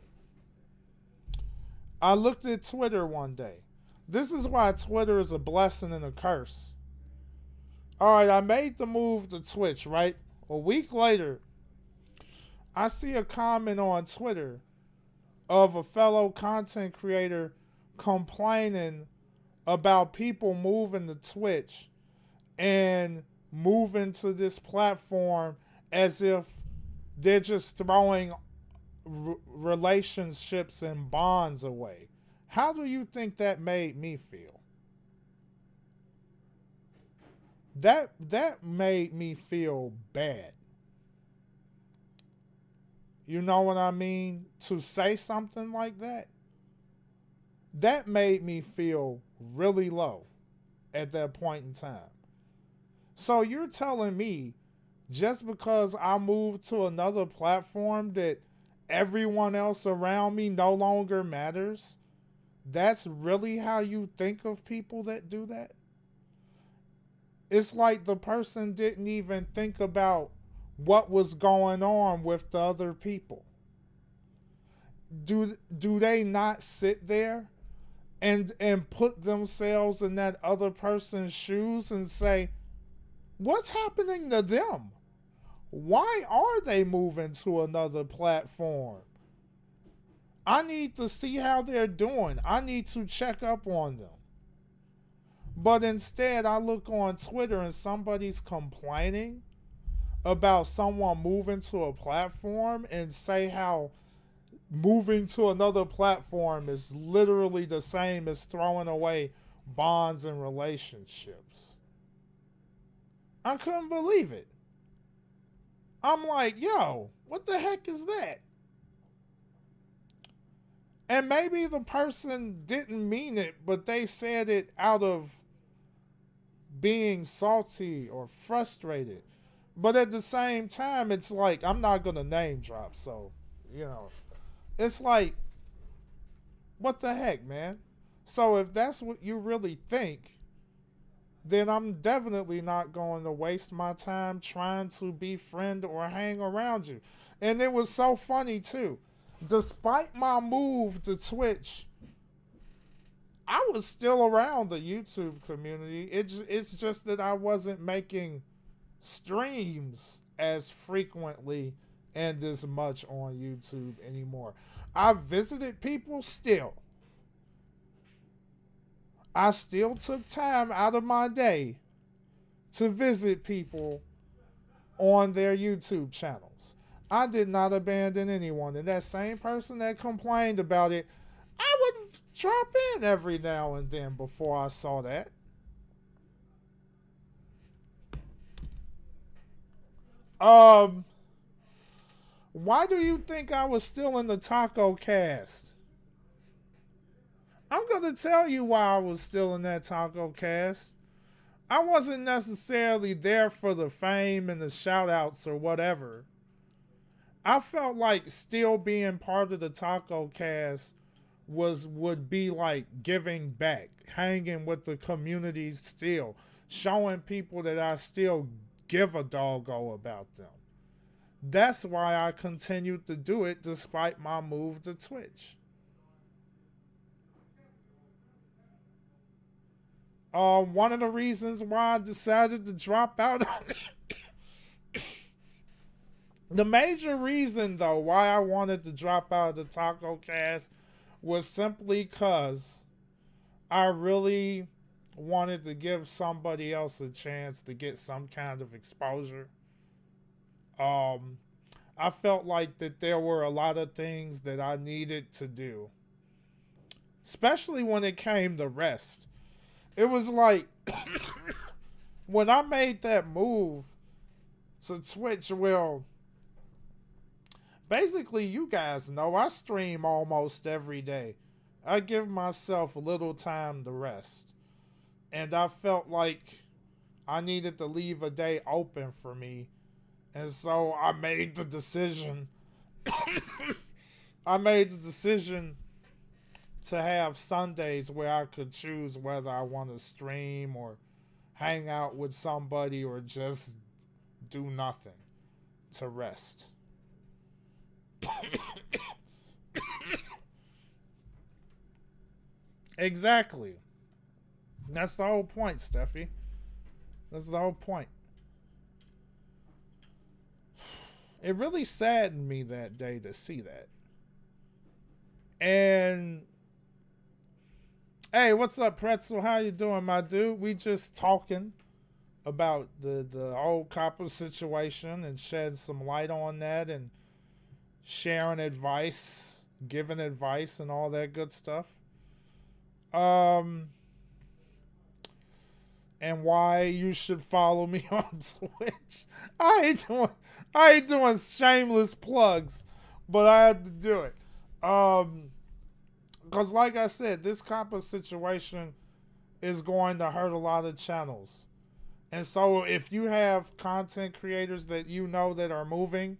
I looked at Twitter one day. This is why Twitter is a blessing and a curse. All right, I made the move to Twitch, right? A week later, I see a comment on Twitter of a fellow content creator complaining about people moving to Twitch and moving to this platform as if they're just throwing relationships and bonds away. How do you think that made me feel? That made me feel bad. You know what I mean? To say something like that, that made me feel really low at that point in time. So you're telling me just because I moved to another platform that everyone else around me no longer matters? That's really how you think of people that do that? It's like the person didn't even think about what was going on with the other people. Do they not sit there and put themselves in that other person's shoes and say, what's happening to them? Why are they moving to another platform? I need to see how they're doing. I need to check up on them. But instead, I look on Twitter and somebody's complaining about someone moving to a platform and say how moving to another platform is literally the same as throwing away bonds and relationships. I couldn't believe it. I'm like, yo, what the heck is that? And maybe the person didn't mean it, but they said it out of being salty or frustrated. But at the same time, it's like, I'm not going to name drop, so, you know. It's like, what the heck, man? So if that's what you really think, then I'm definitely not going to waste my time trying to befriend or hang around you. And it was so funny, too. Despite my move to Twitch, I was still around the YouTube community. It's just that I wasn't making streams as frequently and as much on YouTube anymore. I visited people still. I still took time out of my day to visit people on their YouTube channels. I did not abandon anyone. And that same person that complained about it, I would drop in every now and then before I saw that. Why do you think I was still in the Taco Cast? I'm going to tell you why I was still in that Taco Cast. I wasn't necessarily there for the fame and the shout outs or whatever. I felt like still being part of the Taco Cast would be like giving back, hanging with the communities still, showing people that I still give a doggo about them. That's why I continued to do it despite my move to Twitch. One of the reasons why I decided to drop out the major reason, though, why I wanted to drop out of the Taco Cast was simply because I really wanted to give somebody else a chance to get some kind of exposure. I felt like that there were a lot of things that I needed to do, especially when it came to rest. It was like when I made that move to Twitch, well, basically, you guys know I stream almost every day. I give myself a little time to rest. And I felt like I needed to leave a day open for me. And so I made the decision. I made the decision to have Sundays where I could choose whether I want to stream or hang out with somebody or just do nothing to rest. Exactly. That's the whole point, Steffi. That's the whole point. It really saddened me that day to see that. And hey, what's up, Pretzel? How you doing, my dude? We just talking about the whole Coppa situation and shed some light on that and sharing advice, giving advice and all that good stuff. And why you should follow me on Twitch. I ain't doing shameless plugs, but I had to do it. Because like I said, this Coppa situation is going to hurt a lot of channels. And so if you have content creators that you know that are moving,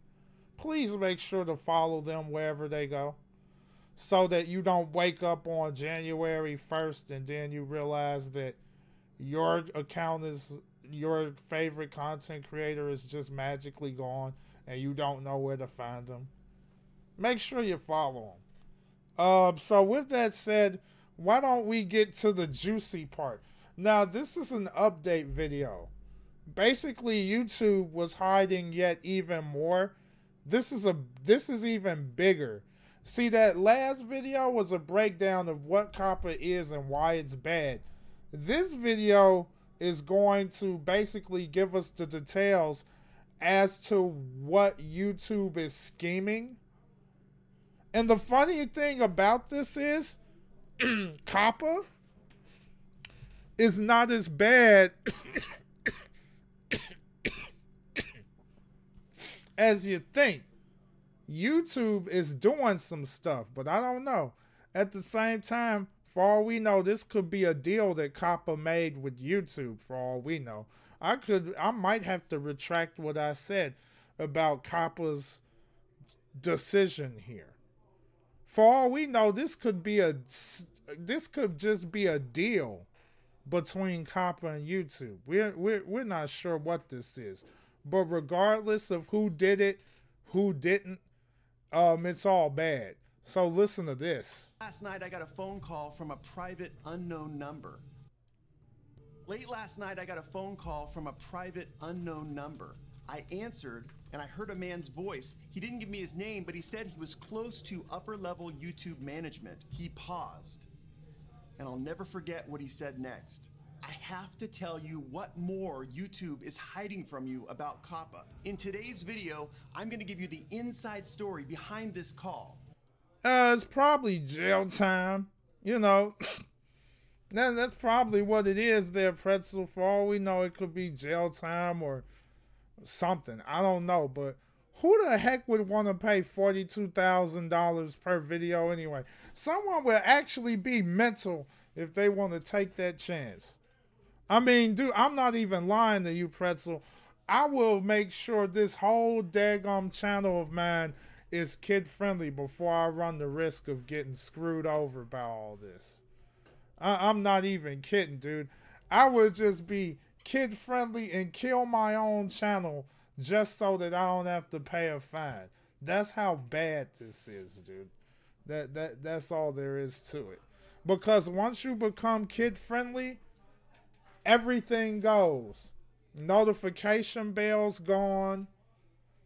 please make sure to follow them wherever they go, so that you don't wake up on January 1st and then you realize that your account is, your favorite content creator is just magically gone and you don't know where to find them. Make sure you follow them. So with that said, why don't we get to the juicy part? Now, this is an update video. Basically, YouTube was hiding yet even more. This is even bigger. See, that last video was a breakdown of what Coppa is and why it's bad. This video is going to basically give us the details as to what YouTube is scheming. And the funny thing about this is, Coppa is not as bad as you think. YouTube is doing some stuff, but I don't know. At the same time, for all we know, this could be a deal that Coppa made with YouTube, for all we know. I might have to retract what I said about Coppa's decision here. For all we know, this could just be a deal between Coppa and YouTube. We're not sure what this is. But regardless of who did it, who didn't, it's all bad. So listen to this. Last night I got a phone call from a private unknown number. Late last night I got a phone call from a private unknown number. I answered and I heard a man's voice. He didn't give me his name, but he said he was close to upper level YouTube management. He paused. And I'll never forget what he said next. I have to tell you what more YouTube is hiding from you about Coppa. In today's video, I'm going to give you the inside story behind this call. It's probably jail time. You know, that's probably what it is there, Pretzel. For all we know, it could be jail time or something. I don't know, but who the heck would want to pay $42,000 per video anyway? Someone will actually be mental if they want to take that chance. I mean, dude, I'm not even lying to you, Pretzel. I will make sure this whole daggum channel of mine is kid friendly before I run the risk of getting screwed over by all this. I'm not even kidding, dude. I would just be kid friendly and kill my own channel just so that I don't have to pay a fine. That's how bad this is, dude. That's all there is to it. Because once you become kid friendly, everything goes. Notification bell's gone.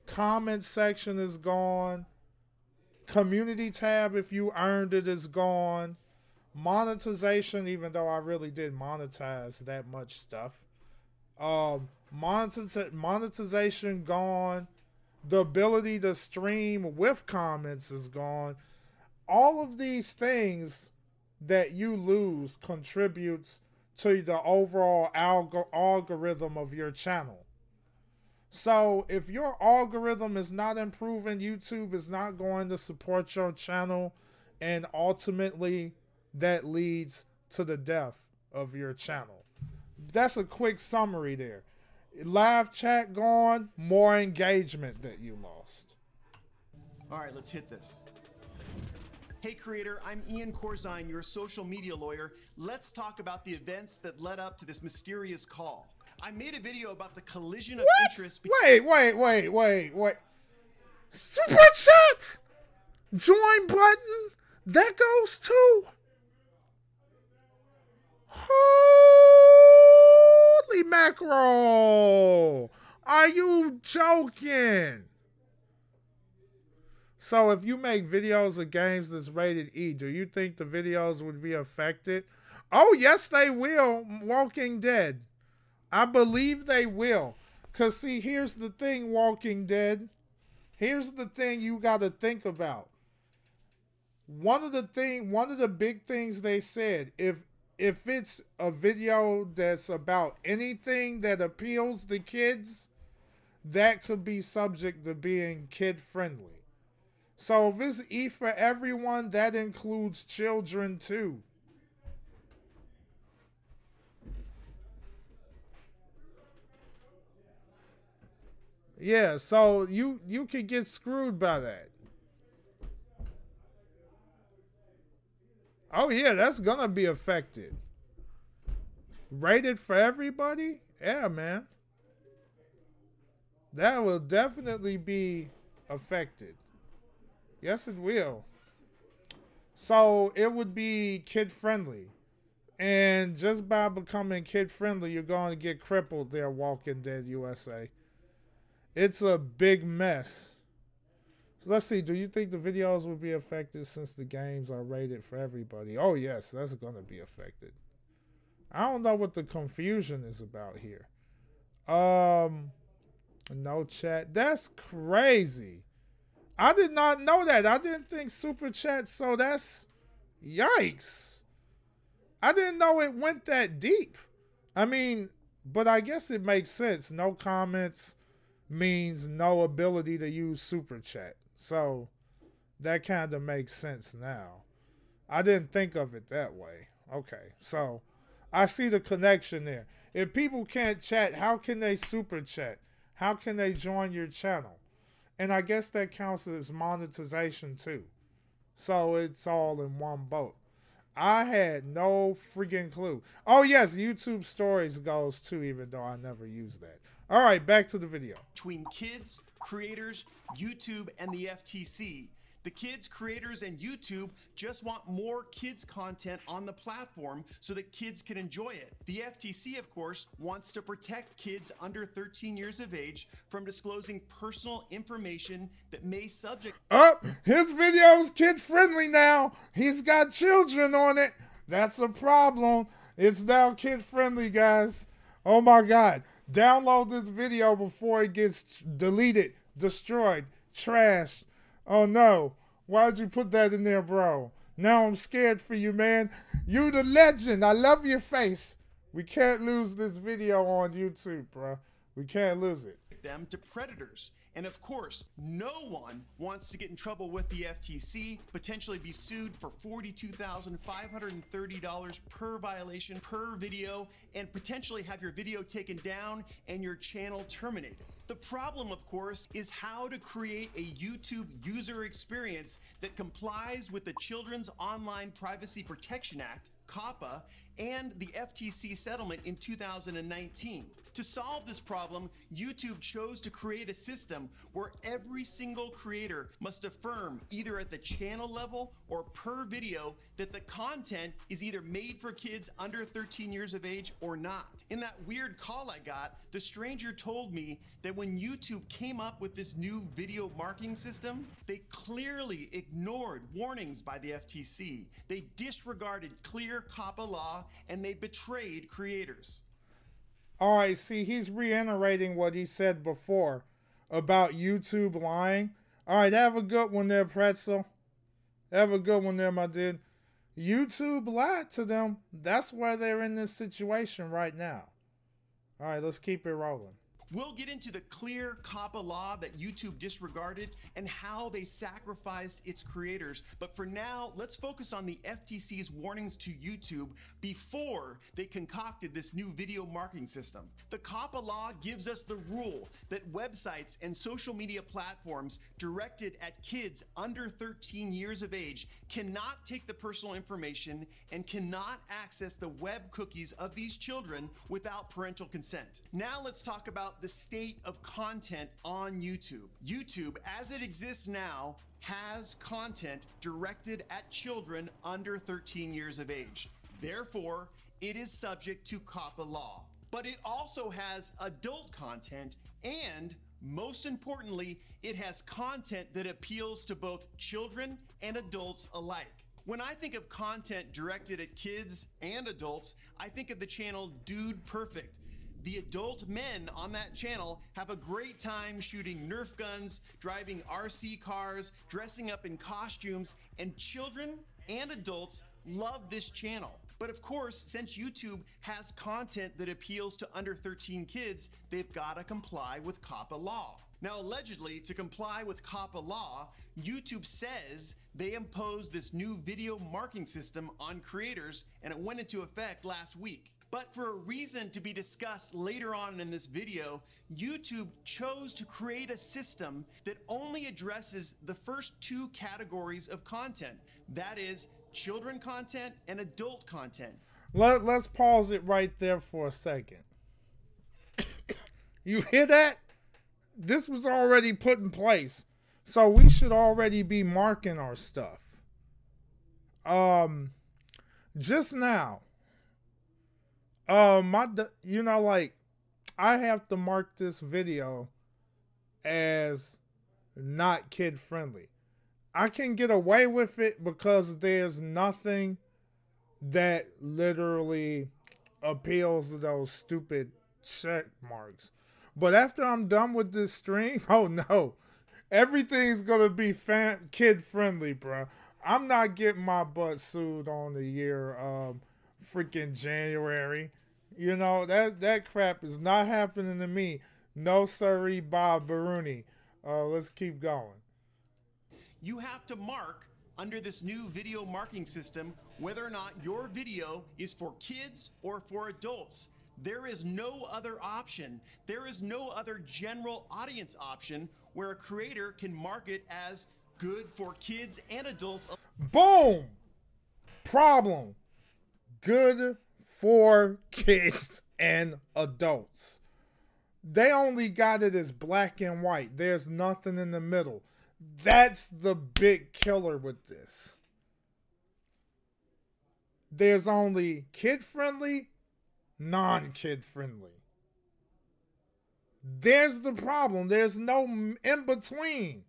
Comment section is gone. Community tab, if you earned it, is gone. Monetization, even though I really did monetize that much stuff. Monetization gone. The ability to stream with comments is gone. All of these things that you lose contributes to the overall algorithm of your channel. So if your algorithm is not improving, YouTube is not going to support your channel, and ultimately that leads to the death of your channel. That's a quick summary there. Live chat gone, more engagement that you lost. All right, let's hit this. Hey creator, I'm Ian Corzine, your social media lawyer. Let's talk about the events that led up to this mysterious call. I made a video about the collision of interest. Wait. Super chat! Join button? That goes too? Holy mackerel! Are you joking? So if you make videos of games that's rated E, do you think the videos would be affected? Oh, yes, they will. Walking Dead. I believe they will. Because, see, here's the thing, Walking Dead. Here's the thing you got to think about. One of the big things they said, if it's a video that's about anything that appeals to kids, that could be subject to being kid-friendly. So if it's E for everyone, that includes children too. Yeah, so you could get screwed by that. Oh yeah, that's gonna be affected. Rated for everybody? Yeah, man. That will definitely be affected. Yes, it will. So it would be kid friendly. And just by becoming kid friendly, you're going to get crippled there, Walking Dead USA. It's a big mess. So let's see. Do you think the videos will be affected since the games are rated for everybody? Oh, yes, that's going to be affected. I don't know what the confusion is about here. No chat. That's crazy. I did not know that. I didn't think super chat, so that's yikes. I didn't know it went that deep. I mean, but I guess it makes sense. No comments means no ability to use super chat. So that kind of makes sense now. I didn't think of it that way. Okay, so I see the connection there. If people can't chat, how can they super chat? How can they join your channel? And I guess that counts as monetization too. So it's all in one boat. I had no freaking clue. Oh yes, YouTube stories goes too, even though I never used that. All right, back to the video. Between kids, creators, YouTube, and the FTC. The kids, creators, and YouTube just want more kids content on the platform so that kids can enjoy it. The FTC, of course, wants to protect kids under 13 years of age from disclosing personal information that may subject... Oh, his video's kid-friendly now. He's got children on it. That's a problem. It's now kid-friendly, guys. Oh my God. Download this video before it gets deleted, destroyed, trashed. Oh no, why'd you put that in there, bro? Now I'm scared for you, man. You the legend. I love your face. We can't lose this video on YouTube, bro. We can't lose it. Them to predators. And of course, no one wants to get in trouble with the FTC, potentially be sued for $42,530 per violation per video, and potentially have your video taken down and your channel terminated. The problem, of course, is how to create a YouTube user experience that complies with the Children's Online Privacy Protection Act, Coppa, and the FTC settlement in 2019. To solve this problem, YouTube chose to create a system where every single creator must affirm, either at the channel level or per video, that the content is either made for kids under 13 years of age or not. In that weird call I got, the stranger told me that when YouTube came up with this new video marking system, they clearly ignored warnings by the FTC. They disregarded clear Coppa law, and they betrayed creators. All right, see, he's reiterating what he said before about YouTube lying. All right, have a good one there, Pretzel. Have a good one there, my dude. YouTube lied to them. That's why they're in this situation right now. All right, let's keep it rolling. We'll get into the clear Coppa law that YouTube disregarded and how they sacrificed its creators. But for now, let's focus on the FTC's warnings to YouTube before they concocted this new video marking system. The Coppa law gives us the rule that websites and social media platforms directed at kids under 13 years of age cannot take the personal information and cannot access the web cookies of these children without parental consent. Now let's talk about the state of content on YouTube. YouTube, as it exists now, has content directed at children under 13 years of age. Therefore, it is subject to Coppa law. But it also has adult content, and most importantly, it has content that appeals to both children and adults alike. When I think of content directed at kids and adults, I think of the channel Dude Perfect. The adult men on that channel have a great time shooting Nerf guns, driving RC cars, dressing up in costumes, and children and adults love this channel. But of course, since YouTube has content that appeals to under 13 kids, they've got to comply with Coppa law. Now, allegedly, to comply with Coppa law, YouTube says they imposed this new video marking system on creators, and it went into effect last week. But for a reason to be discussed later on in this video, YouTube chose to create a system that only addresses the first two categories of content. That is, children content and adult content. Let's pause it right there for a second. You hear that? This was already put in place. So we should already be marking our stuff. Just now, like, I have to mark this video as not kid friendly. I can get away with it because there's nothing that literally appeals to those stupid check marks. But after I'm done with this stream, oh no, everything's gonna be kid friendly, bro. I'm not getting my butt sued on the year freaking January. You know, that crap is not happening to me. No sirree, Bob Baruni. Let's keep going. You have to mark under this new video marking system whether or not your video is for kids or for adults. There is no other option. There is no other general audience option where a creator can mark it as good for kids and adults. Boom! Problem. Good for kids and adults. They only got it as black and white. There's nothing in the middle. That's the big killer with this. There's only kid-friendly, non-kid friendly. There's the problem. There's no in between.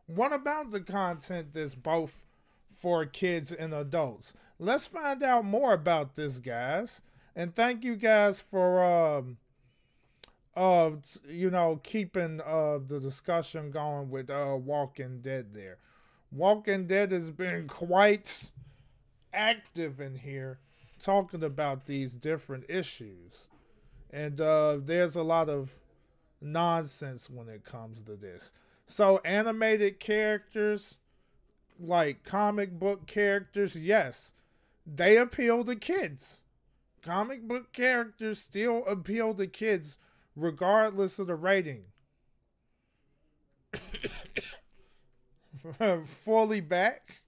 What about the content that's both for kids and adults? Let's find out more about this, guys. And thank you guys for keeping the discussion going with Walking Dead there. Walking Dead has been quite active in here talking about these different issues. And there's a lot of nonsense when it comes to this. So animated characters, like comic book characters, yes, they appeal to kids. Comic book characters still appeal to kids regardless of the rating. Fully back?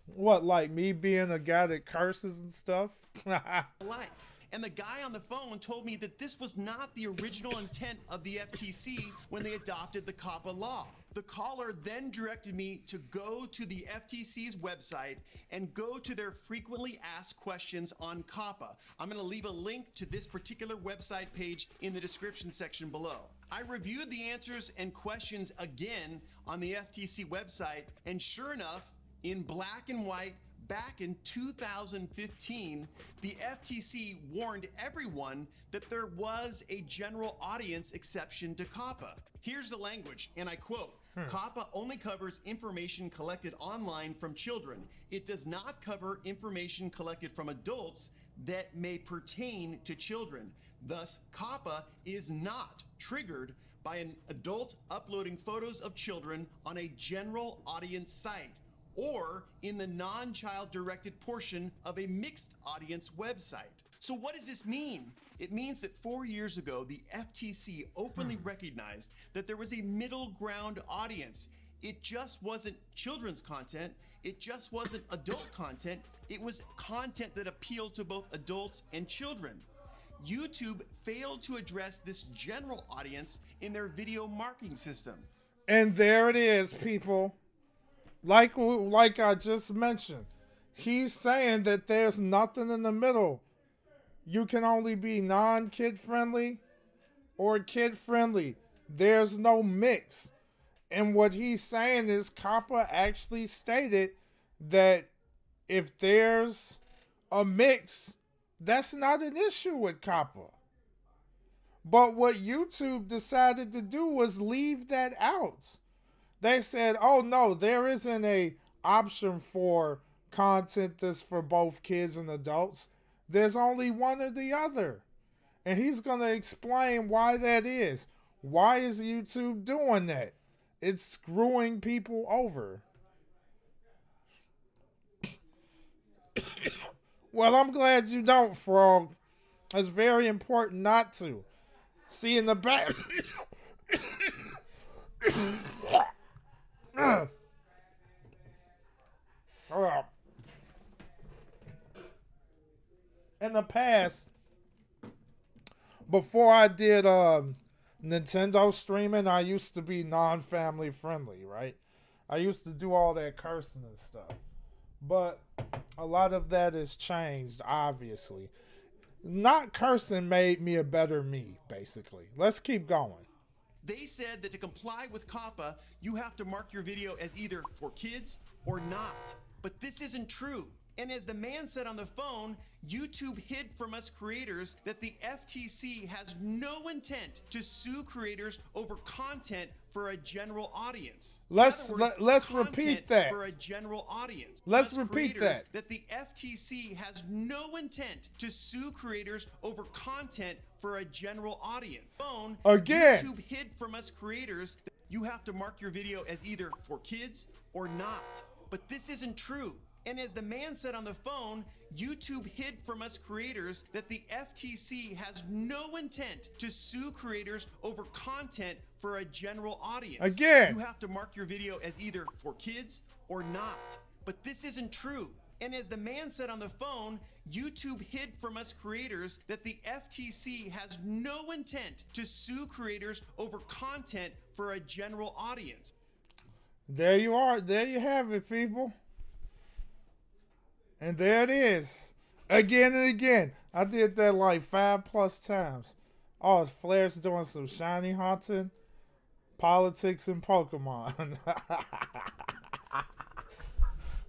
What, like me being a guy that curses and stuff? life. And the guy on the phone told me that this was not the original intent of the FTC when they adopted the Coppa law. The caller then directed me to go to the FTC's website and go to their frequently asked questions on Coppa. I'm going to leave a link to this particular website page in the description section below. I reviewed the answers and questions again on the FTC website, and sure enough, in black and white, back in 2015, the FTC warned everyone that there was a general audience exception to Coppa. Here's the language, and I quote, Coppa only covers information collected online from children. It does not cover information collected from adults that may pertain to children. Thus, Coppa is not triggered by an adult uploading photos of children on a general audience site or in the non-child directed portion of a mixed audience website. So what does this mean? It means that 4 years ago, the FTC openly recognized that there was a middle ground audience. It just wasn't children's content. It just wasn't adult content. It was content that appealed to both adults and children. YouTube failed to address this general audience in their video marketing system. And there it is, people. Like I just mentioned, he's saying that there's nothing in the middle. You can only be non-kid friendly or kid friendly. There's no mix. And what he's saying is Coppa actually stated that if there's a mix, that's not an issue with Coppa. But what YouTube decided to do was leave that out. They said, oh no, there isn't a option for content that's for both kids and adults. There's only one or the other. And he's going to explain why that is. Why is YouTube doing that? It's screwing people over. Well, I'm glad you don't, Frog. It's very important not to. See in the back. In the past, before I did Nintendo streaming, I used to be non-family friendly, right? I used to do all that cursing and stuff. But a lot of that has changed, obviously. Not cursing made me a better me, basically. Let's keep going. They said that to comply with Coppa, you have to mark your video as either for kids or not. But this isn't true. And as the man said on the phone, YouTube hid from us creators that the FTC has no intent to sue creators over content for a general audience. Let's repeat that. For a general audience. Let's repeat that. That the FTC has no intent to sue creators over content for a general audience. Phone, again. YouTube hid from us creators that you have to mark your video as either for kids or not. But this isn't true. And as the man said on the phone, YouTube hid from us creators that the FTC has no intent to sue creators over content for a general audience. Again. You have to mark your video as either for kids or not. But this isn't true. And as the man said on the phone, YouTube hid from us creators that the FTC has no intent to sue creators over content for a general audience. There you are. There you have it, people. And there it is. Again and again. I did that like 5+ times. Oh, Flair's doing some shiny haunting, politics, and Pokemon.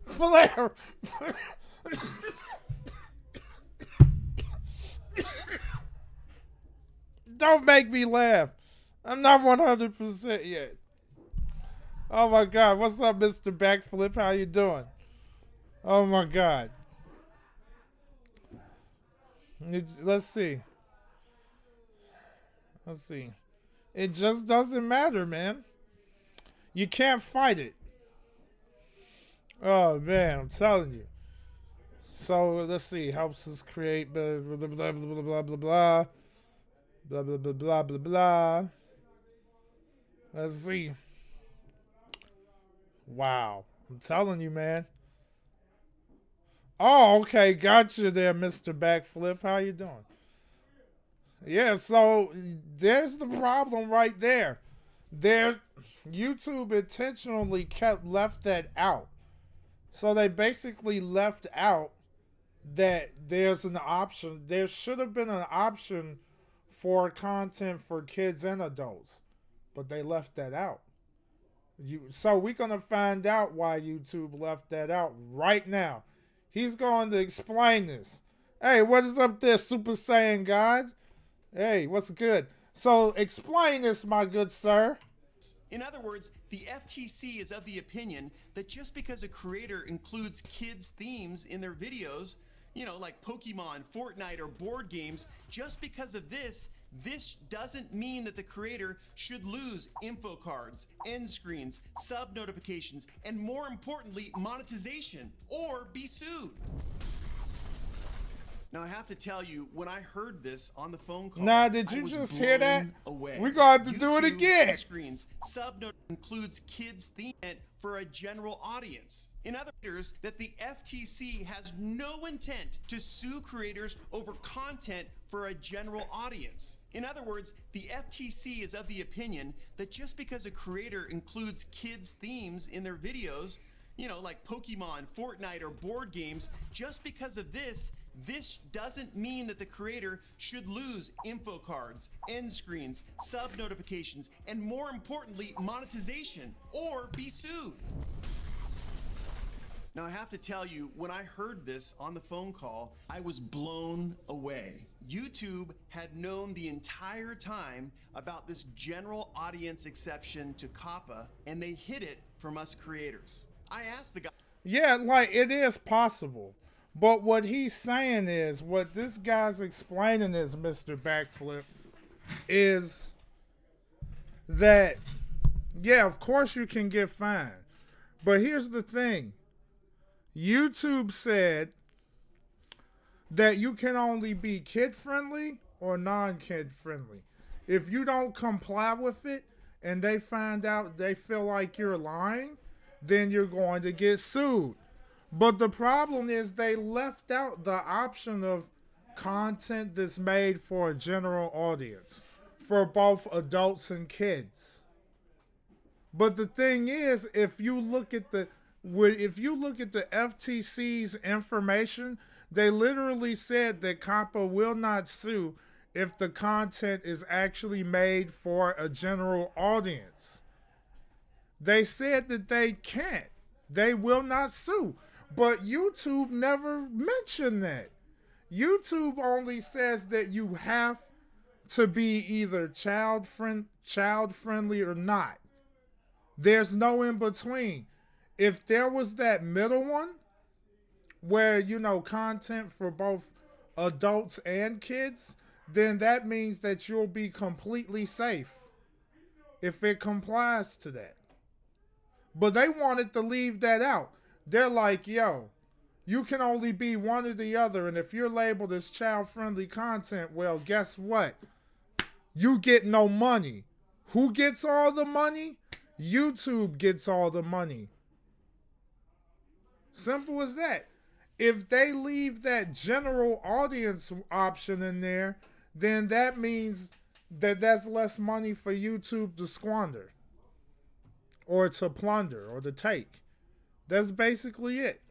Flair. Don't make me laugh. I'm not 100% yet. Oh my God. What's up, Mr. Backflip? How you doing? Oh my God. Let's see. Let's see. It just doesn't matter, man. You can't fight it. Oh man, I'm telling you. So let's see. Helps us create blah blah blah blah blah blah blah blah blah blah blah blah blah. Let's see. Wow. I'm telling you, man. Oh, okay. Gotcha there, Mr. Backflip. How you doing? Yeah, so there's the problem right there. YouTube intentionally left that out. So they basically left out that there's an option. There should have been an option for content for kids and adults, but they left that out. So we're going to find out why YouTube left that out right now. He's going to explain this. Hey, what is up there, Super Saiyan God? Hey, what's good? So explain this, my good sir. In other words, the FTC is of the opinion that just because a creator includes kids' themes in their videos, you know, like Pokemon, Fortnite, or board games, just because of this doesn't mean that the creator should lose info cards, end screens, sub notifications, and more importantly, monetization, or be sued. Now, I have to tell you, when I heard this on the phone call, nah, did you just hear that? Away. We're going to have to do it again. Screens, subnote includes kids' theme for a general audience. In other words, that the FTC has no intent to sue creators over content for a general audience. In other words, the FTC is of the opinion that just because a creator includes kids' themes in their videos, you know, like Pokemon, Fortnite, or board games, just because of this doesn't mean that the creator should lose info cards, end screens, sub notifications, and more importantly, monetization, or be sued. Now, I have to tell you, when I heard this on the phone call, I was blown away. YouTube had known the entire time about this general audience exception to Coppa, and they hid it from us creators. I asked the guy. Yeah, like, it is possible. But what he's saying is, what this guy's explaining is, Mr. Backflip, is that, yeah, of course you can get fined. But here's the thing. YouTube said that you can only be kid-friendly or non-kid-friendly. If you don't comply with it and they find out they feel like you're lying, then you're going to get sued. But the problem is they left out the option of content that's made for a general audience, for both adults and kids. But the thing is, if you look at the FTC's information, they literally said that Coppa will not sue if the content is actually made for a general audience. They said that they can't. They will not sue. But YouTube never mentioned that. YouTube only says that you have to be either child friendly or not. There's no in between. If there was that middle one, where, you know, content for both adults and kids, then that means that you'll be completely safe if it complies to that. But they wanted to leave that out. They're like, yo, you can only be one or the other, and if you're labeled as child-friendly content, well, guess what? You get no money. Who gets all the money? YouTube gets all the money. Simple as that. If they leave that general audience option in there, then that means that that's less money for YouTube to squander, or to plunder, or to take. That's basically it.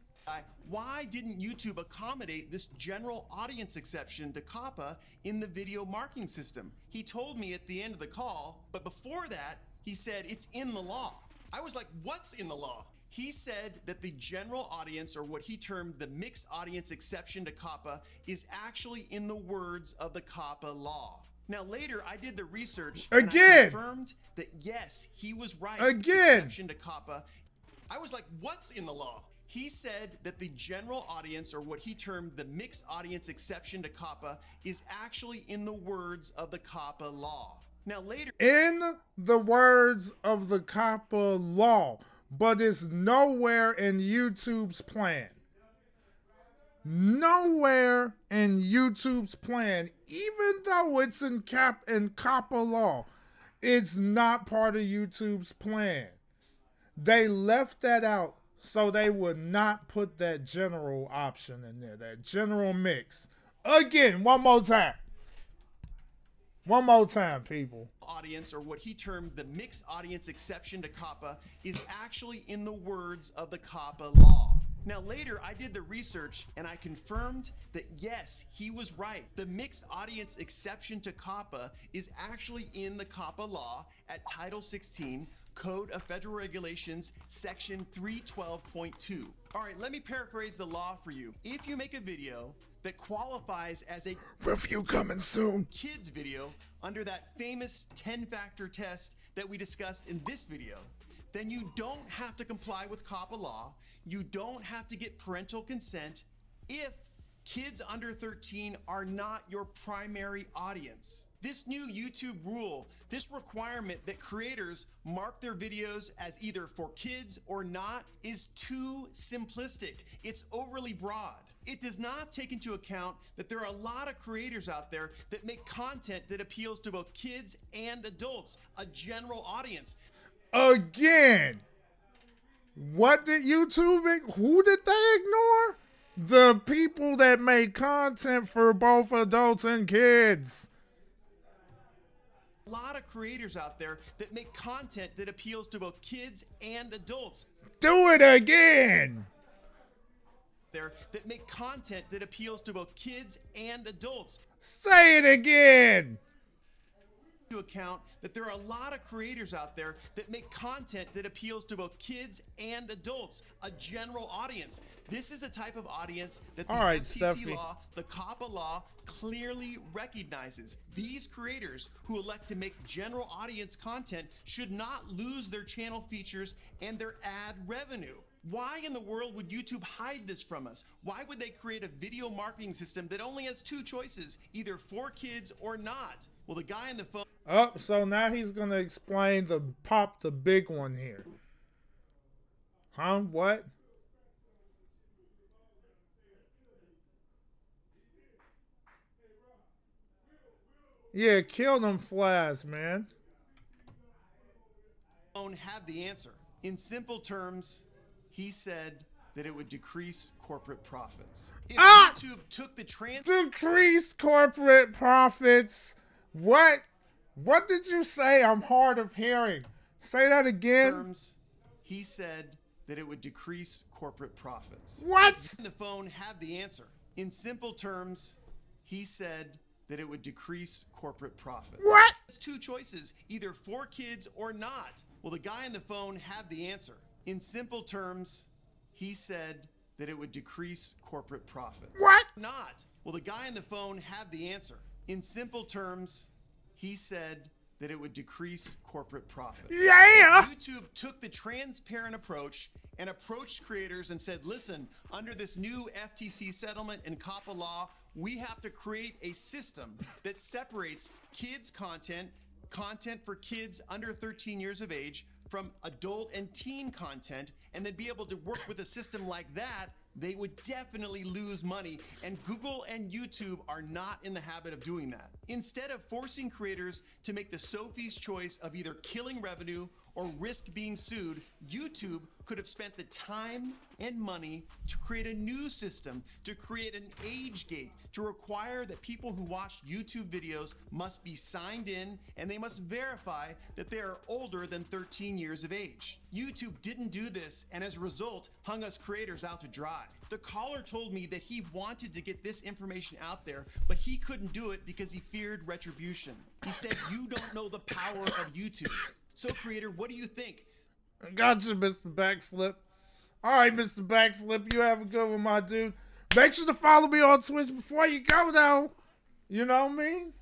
Why didn't YouTube accommodate this general audience exception to Coppa in the video marking system? He told me at the end of the call, but before that, he said it's in the law. I was like, what's in the law? He said that the general audience, or what he termed the mixed audience exception to Coppa, is actually in the words of the Coppa law. Now later, I did the research and I confirmed that yes, he was right. Exception to Coppa. I was like, what's in the law? He said that the general audience, or what he termed the mixed audience exception to Coppa, is actually in the words of the Coppa law. Now later, in the words of the Coppa law, but it's nowhere in YouTube's plan. Nowhere in YouTube's plan, even though it's in Coppa law, it's not part of YouTube's plan. They left that out so they would not put that general option in there, that general mix. Again, one more time. One more time, people. Audience, or what he termed the mixed audience exception to Coppa, is actually in the words of the Coppa law. Now later, I did the research and I confirmed that yes, he was right. The mixed audience exception to Coppa is actually in the Coppa law at Title 16, Code of Federal Regulations, Section 312.2. All right, let me paraphrase the law for you. If you make a video that qualifies as a review coming soon kids video under that famous 10-factor test that we discussed in this video, then you don't have to comply with Coppa law. You don't have to get parental consent if kids under 13 are not your primary audience. This new YouTube rule, this requirement that creators mark their videos as either for kids or not, is too simplistic. It's overly broad. It does not take into account that there are a lot of creators out there that make content that appeals to both kids and adults, a general audience. Again, what did YouTube, who did they ignore? The people that make content for both adults and kids. A lot of creators out there that make content that appeals to both kids and adults. Do it again. That make content that appeals to both kids and adults. Say it again. To account that there are a lot of creators out there that make content that appeals to both kids and adults, a general audience. This is a type of audience that the FTC law, the Coppa law, clearly recognizes. These creators who elect to make general audience content should not lose their channel features and their ad revenue. Why in the world would YouTube hide this from us? Why would they create a video marketing system that only has two choices, either for kids or not? Well, the guy on the phone... Oh, so now he's going to explain the big one here. Huh? What? Yeah, kill them flies, man. Had the answer. In simple terms, he said that it would decrease corporate profits. If YouTube took the decrease corporate profits. What? What did you say? I'm hard of hearing. Say that again. He said that it would decrease corporate profits. What? The phone had the answer. In simple terms, he said that it would decrease corporate profits. What? It's two choices, either for kids or not. Well, the guy on the phone had the answer. In simple terms, he said that it would decrease corporate profits. What? Not. Well, the guy on the phone had the answer. In simple terms, he said that it would decrease corporate profits. Yeah! YouTube took the transparent approach and approached creators and said, listen, under this new FTC settlement and Coppa law, we have to create a system that separates kids content for kids under 13 years of age, from adult and teen content, and then be able to work with a system like that. They would definitely lose money, and Google and YouTube are not in the habit of doing that. Instead of forcing creators to make the Sophie's choice of either killing revenue or risk being sued, YouTube could have spent the time and money to create a new system, to create an age gate, to require that people who watch YouTube videos must be signed in and they must verify that they are older than 13 years of age. YouTube didn't do this, and as a result, hung us creators out to dry. The caller told me that he wanted to get this information out there, but he couldn't do it because he feared retribution. He said, you don't know the power of YouTube. So, creator, what do you think? Gotcha, Mr. Backflip. All right, Mr. Backflip, you have a good one, my dude. Make sure to follow me on Twitch before you go, though. You know me?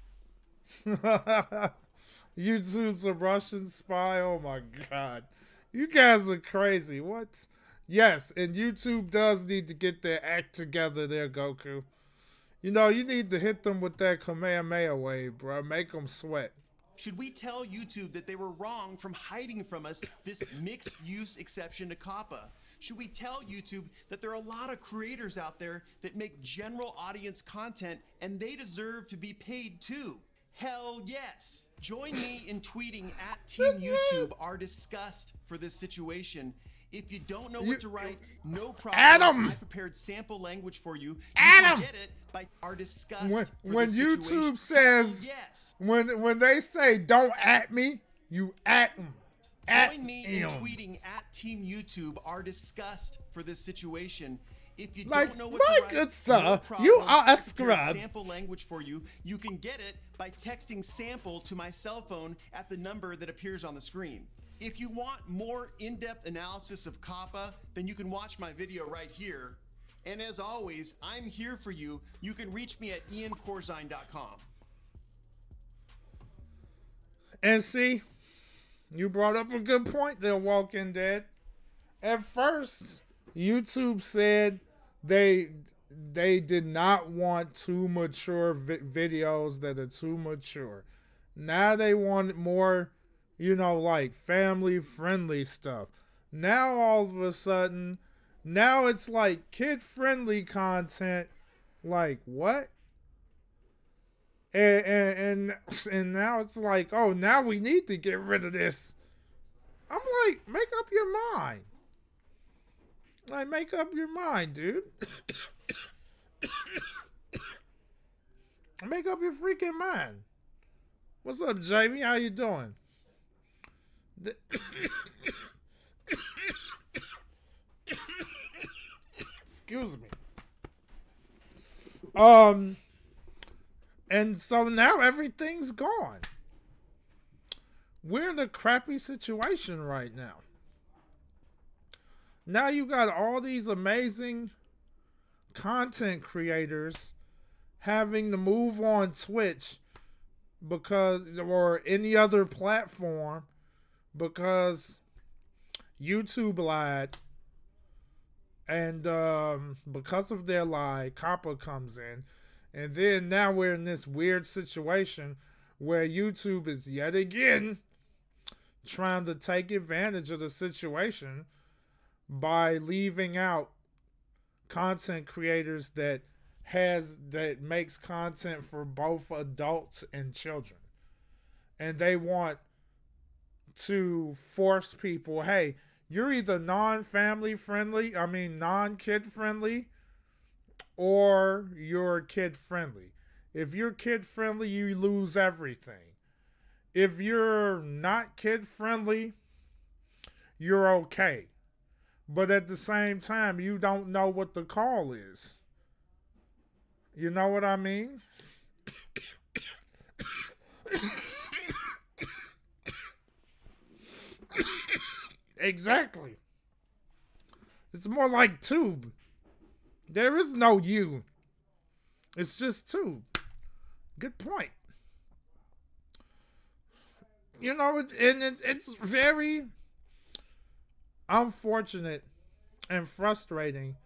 YouTube's a Russian spy. Oh, my God. You guys are crazy. What? Yes, and YouTube does need to get their act together there, Goku. You know, you need to hit them with that Kamehameha wave, bro. Make them sweat. Should we tell YouTube that they were wrong from hiding from us this mixed use exception to Coppa? Should we tell YouTube that there are a lot of creators out there that make general audience content and they deserve to be paid too? Hell yes. Join me in tweeting at Team YouTube our disgust for this situation. If you don't know what to write, no problem. Adam! I prepared sample language for you. You Adam! can get it by our disgust when this YouTube situation. says, Yes. when they say don't at me, you at them. Join me in tweeting at Team YouTube our disgust for this situation. If you don't know what to write, good sir, no problem. you are a I prepared scrub. Sample language for you. You can get it by texting sample to my cell phone at the number that appears on the screen. If you want more in-depth analysis of Coppa, then you can watch my video right here. And as always, I'm here for you. You can reach me at iancorzine.com. And see, you brought up a good point there, Walking Dead. At first, YouTube said they did not want too mature videos that are too mature. Now they want more, you know, like family-friendly stuff. Now all of a sudden, now it's like kid-friendly content. Like, what? And now it's like, oh, now we need to get rid of this. I'm like, make up your mind. Like, make up your mind, dude. Make up your freaking mind. What's up, Jamie? How you doing? Excuse me. And so now everything's gone. We're in a crappy situation right now. Now you got all these amazing content creators having to move on Twitch because, or any other platform, because YouTube lied. And because of their lie, Coppa comes in. And then now we're in this weird situation where YouTube is yet again trying to take advantage of the situation by leaving out content creators that makes content for both adults and children. And they want to force people, hey, you're either non-kid friendly, or you're kid friendly. If you're kid friendly, you lose everything. If you're not kid friendly, you're okay. But at the same time, you don't know what the call is. You know what I mean? Exactly. It's more like tube. There is no you. It's just tube. Good point. You know, it's very unfortunate and frustrating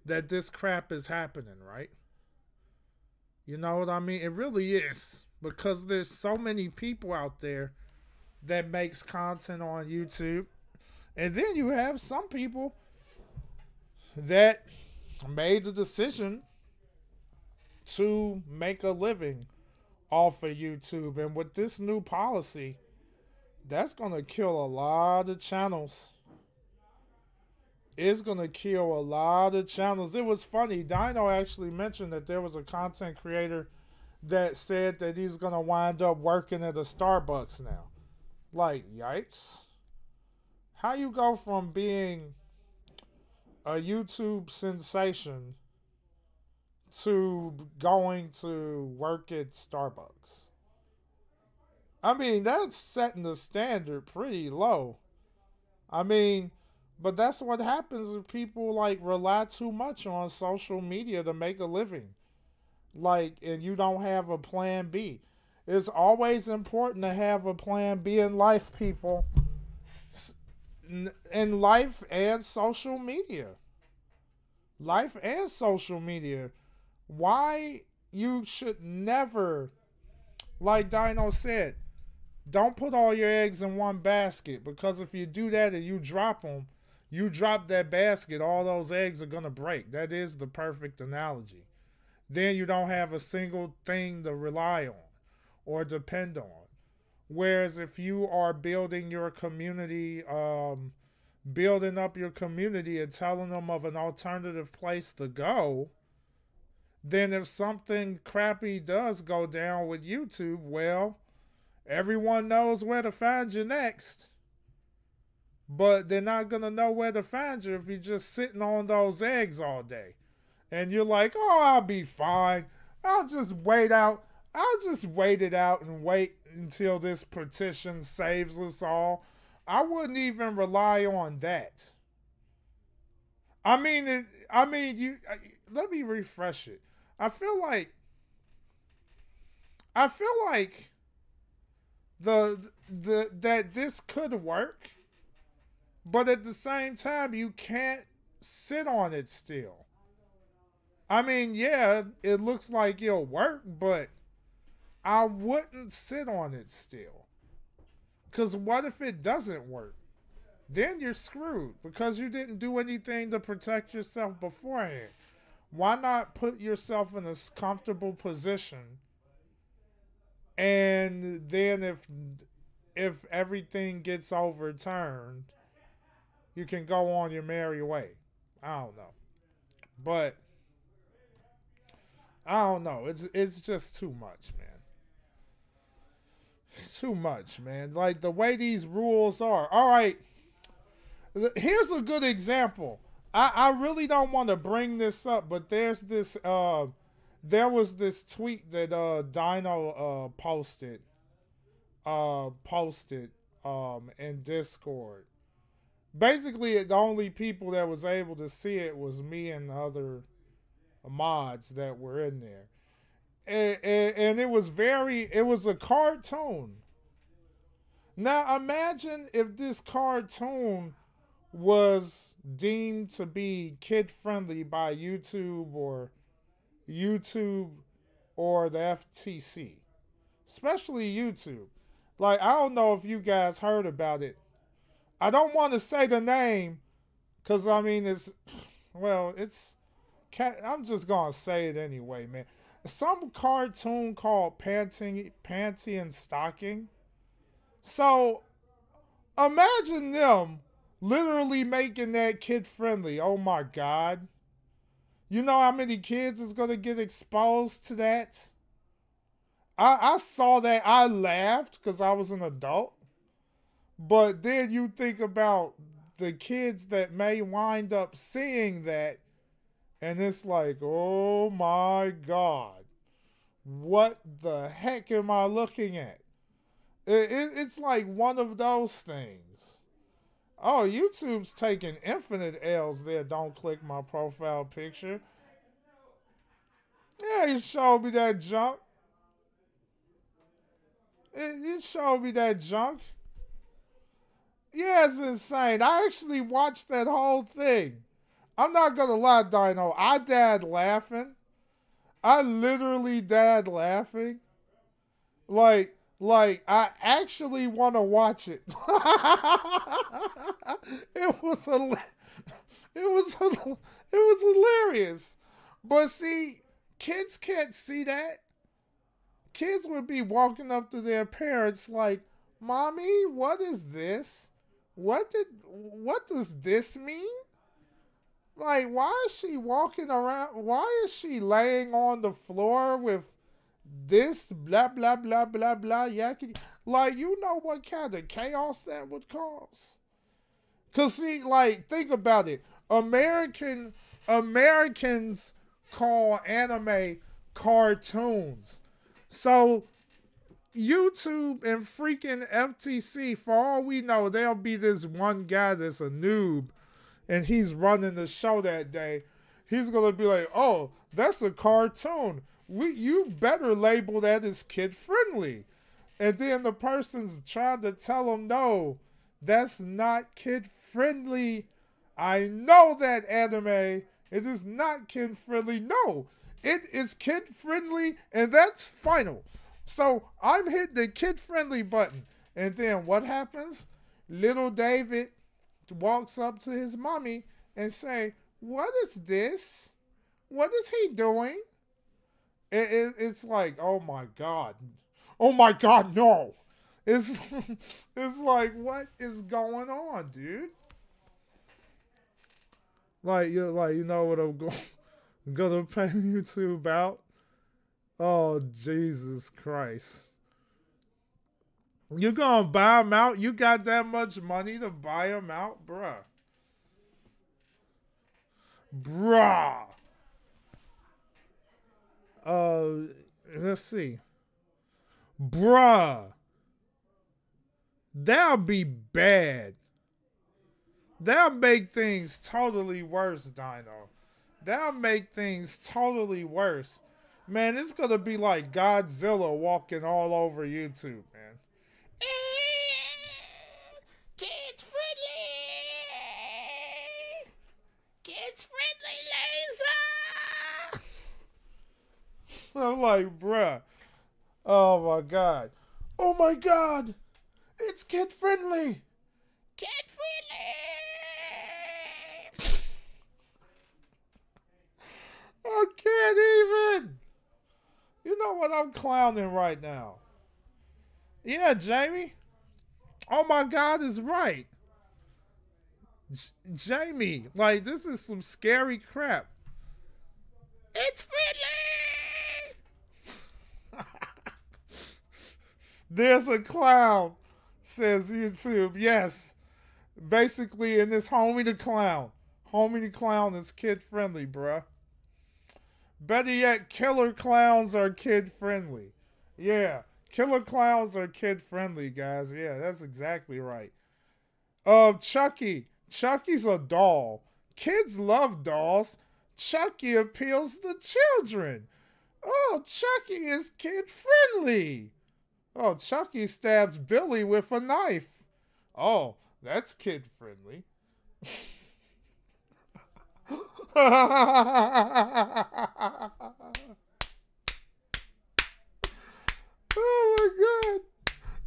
that this crap is happening, right? You know what I mean? It really is. Because there's so many people out there that makes content on YouTube. And then you have some people that made the decision to make a living off of YouTube. And with this new policy, that's going to kill a lot of channels. It's going to kill a lot of channels. It was funny. Dino actually mentioned that there was a content creator that said that he's going to wind up working at a Starbucks now. Like, yikes. How you go from being a YouTube sensation to going to work at Starbucks? I mean, that's setting the standard pretty low. I mean, but that's what happens if people like rely too much on social media to make a living. Like, and you don't have a plan B. It's always important to have a plan B in life, people. In life and social media. Life and social media. Why you should never, like Dino said, don't put all your eggs in one basket, because if you do that and you drop them, you drop that basket, all those eggs are going to break. That is the perfect analogy. Then you don't have a single thing to rely on. or depend on. Whereas if you are building your community, building up your community and telling them of an alternative place to go, then if something crappy does go down with YouTube, well, everyone knows where to find you next. But they're not going to know where to find you if you're just sitting on those eggs all day. And you're like, oh, I'll be fine. I'll just wait out. I'll just wait it out and wait until this petition saves us all. I wouldn't even rely on that. Let me refresh it. I feel like that this could work, but at the same time, you can't sit on it still. I mean, yeah, it looks like it'll work, but I wouldn't sit on it still. Because what if it doesn't work? Then you're screwed because you didn't do anything to protect yourself beforehand. Why not put yourself in a comfortable position, and then if everything gets overturned, you can go on your merry way. I don't know. But I don't know. It's just too much, man. It's too much, man. Like the way these rules are. All right. Here's a good example. I really don't want to bring this up, but there's this there was this tweet that Dino posted in Discord. Basically, the only people that was able to see it was me and the other mods that were in there. And it was a cartoon. Now imagine if this cartoon was deemed to be kid friendly by YouTube or the FTC, especially YouTube. Like, I don't know if you guys heard about it. I don't want to say the name because I mean I'm just gonna say it anyway, man. Some cartoon called Panty and Stocking. So imagine them literally making that kid friendly. Oh my God. You know how many kids is going to get exposed to that? I saw that. I laughed because I was an adult. But then you think about the kids that may wind up seeing that. And it's like, oh my God. What the heck am I looking at? It's like one of those things. Oh, YouTube's taking infinite L's there. Don't click my profile picture. Yeah, you showed me that junk. You showed me that junk. Yeah, it's insane. I actually watched that whole thing. I'm not going to lie, Dino. I died laughing. I literally died laughing. Like I actually want to watch it. It was hilarious. But see, kids can't see that. Kids would be walking up to their parents like, "Mommy, what is this? What does this mean? Like, why is she walking around? Why is she laying on the floor with this blah blah blah blah blah yakety?" Like, you know what kind of chaos that would cause? Cause see, like, think about it. Americans call anime cartoons. So YouTube and freaking FTC, for all we know, there'll be this one guy that's a noob and he's running the show that day. He's gonna be like, "Oh, that's a cartoon. You better label that as kid friendly." And then the person's trying to tell him, "No, that's not kid friendly. I know that anime. It is not kid friendly. No, it is kid friendly, and that's final." So I'm hitting the kid friendly button. And then what happens? Little David walks up to his mommy and say, "What is this? What is he doing?" It's like, oh my God. Oh my God, no. It's it's like, what is going on, dude? You know what I'm gonna pay YouTube about? Oh, Jesus Christ. You gonna buy them out? You got that much money to buy them out? Bruh. Bruh. Let's see. Bruh. That'll be bad. That'll make things totally worse, Dino. That'll make things totally worse. Man, it's gonna be like Godzilla walking all over YouTube, man. Kids friendly! Kids friendly laser! I'm like, bruh. Oh my God. Oh my God! It's kid friendly! Kid friendly! I can't even! You know what? I'm clowning right now. Yeah, Jamie. Oh my God is right. Jamie, like, this is some scary crap. It's friendly! There's a clown, says YouTube. Yes. Basically, in this Homie the Clown. Homie the Clown is kid friendly, bruh. Better yet, killer clowns are kid friendly. Yeah. Killer clowns are kid friendly, guys. Yeah, that's exactly right. Chucky. Chucky's a doll. Kids love dolls. Chucky appeals to children. Oh, Chucky is kid friendly. Oh, Chucky stabs Billy with a knife. Oh, that's kid friendly. Oh my God.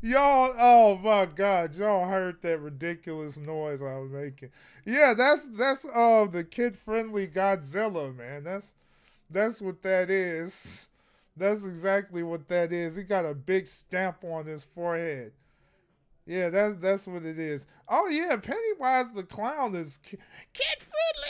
Y'all, oh my God, y'all heard that ridiculous noise I was making. Yeah, that's the kid-friendly Godzilla, man. That's what that is. That's exactly what that is. He got a big stamp on his forehead. Yeah, that's what it is. Oh yeah, Pennywise the Clown is kid-friendly.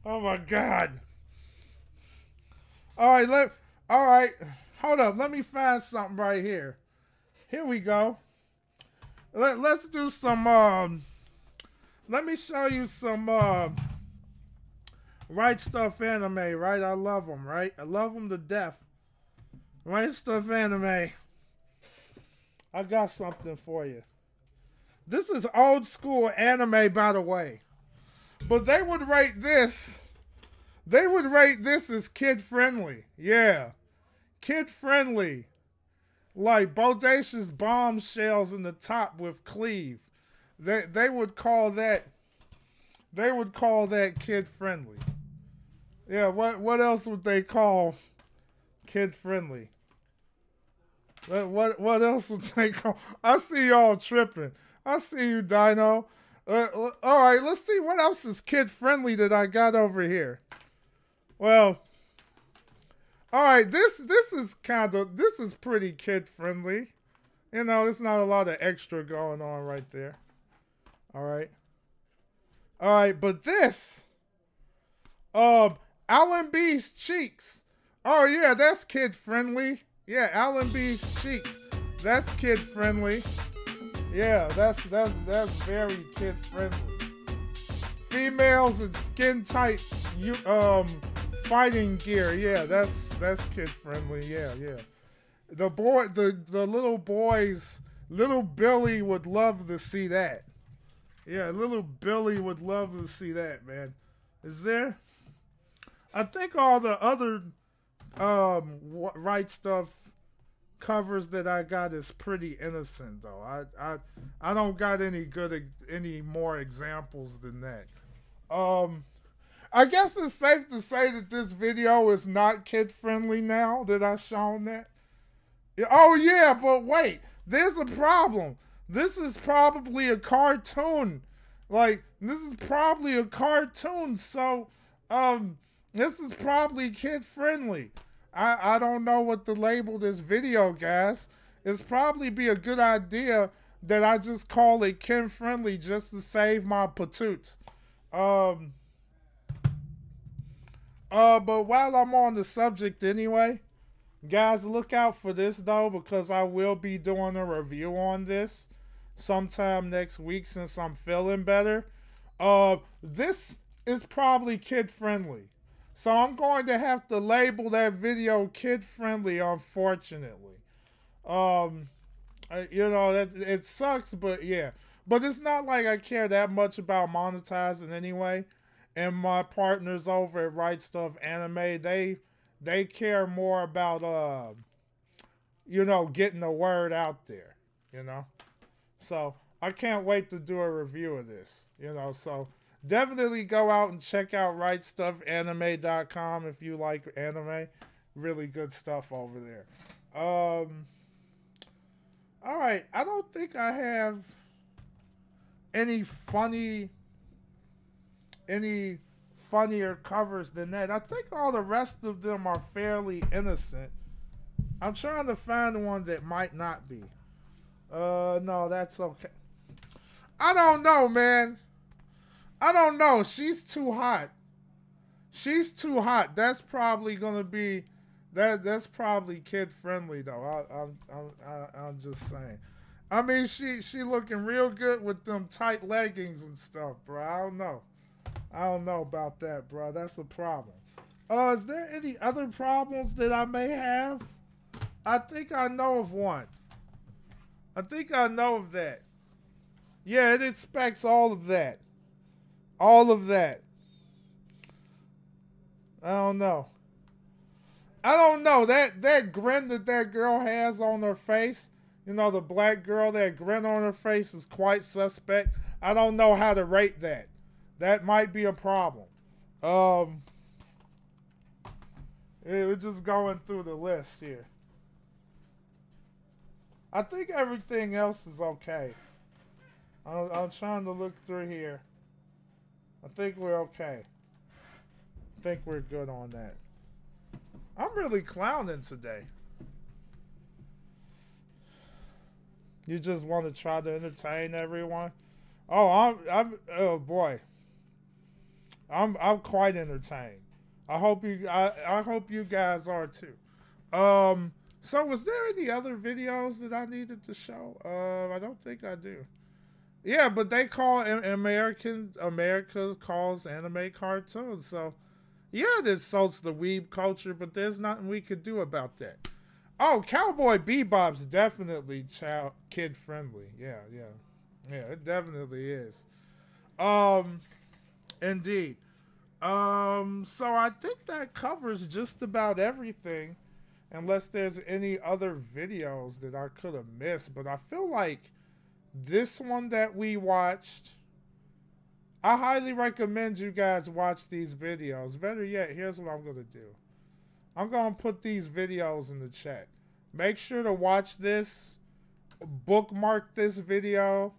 Oh my God. All right, hold up. Let me find something right here. Here we go. Let's do some let me show you some Right Stuff anime, right? I love them, right? I love them to death. Right Stuff anime. I got something for you. This is old school anime, by the way. But they would rate this. They would rate this as kid friendly. Yeah. Kid friendly. Like bodacious bombshells in the top with cleave. They would call that kid friendly. Yeah, what else would they call kid friendly? What else would they call? I see y'all tripping. I see you, Dino. All right, let's see what else is kid friendly that I got over here. Well, all right, this is pretty kid friendly. You know, there's not a lot of extra going on right there. All right, but this, Alan B's cheeks. Oh yeah, that's kid friendly. Yeah, Alan B's cheeks. That's kid friendly. Yeah, that's very kid friendly. Females in skin tight fighting gear. Yeah, that's kid friendly. Yeah. The little boys, little Billy would love to see that. Yeah, little Billy would love to see that, man. Is there? I think all the other Right Stuff covers that I got is pretty innocent though. I don't got any more examples than that. I guess it's safe to say that this video is not kid friendly now that I've shown that. Oh yeah, but wait, there's a problem. This is probably a cartoon. Like this is probably a cartoon, so um this is probably kid friendly. I don't know what to label this video, guys. It's probably be a good idea that I just call it kid friendly just to save my patoots. Um but while I'm on the subject anyway, guys, look out for this though, because I will be doing a review on this sometime next week since I'm feeling better. This is probably kid friendly. So I'm going to have to label that video kid friendly, unfortunately. You know, it sucks, but yeah. But it's not like I care that much about monetizing anyway. And my partners over at Right Stuff Anime, they care more about you know, getting the word out there, you know. So I can't wait to do a review of this, you know. So definitely go out and check out rightstuffanime.com if you like anime. Really good stuff over there. All right, I don't think I have any funnier covers than that. I think all the rest of them are fairly innocent. I'm trying to find one that might not be. No, that's okay. I don't know, man. I don't know. She's too hot. She's too hot. That's probably gonna be that's probably kid friendly though. I'm just saying. I mean, she looking real good with them tight leggings and stuff, bro. I don't know. I don't know about that, bro. That's a problem. Is there any other problems that I may have? I think I know of one. I think I know of that. Yeah, it inspects all of that. All of that. I don't know. I don't know. That grin that girl has on her face, you know, the black girl, that grin on her face is quite suspect. I don't know how to rate that. That might be a problem. We're just going through the list here. I think everything else is okay. I'm trying to look through here. I think we're okay. I think we're good on that. I'm really clowning today. You just want to try to entertain everyone? Oh, oh boy. I'm quite entertained. I hope you guys are too. So was there any other videos that I needed to show? I don't think I do. Yeah, but they call America calls anime cartoons. So yeah, it insults the weeb culture, but there's nothing we could do about that. Oh, Cowboy Bebop's definitely kid friendly. Yeah, it definitely is. Indeed. So I think that covers just about everything, unless there's any other videos that I could have missed. But I feel like this one that we watched, I highly recommend you guys watch these videos. Better yet, here's what I'm going to do. I'm going to put these videos in the chat. Make sure to watch this. Bookmark this video.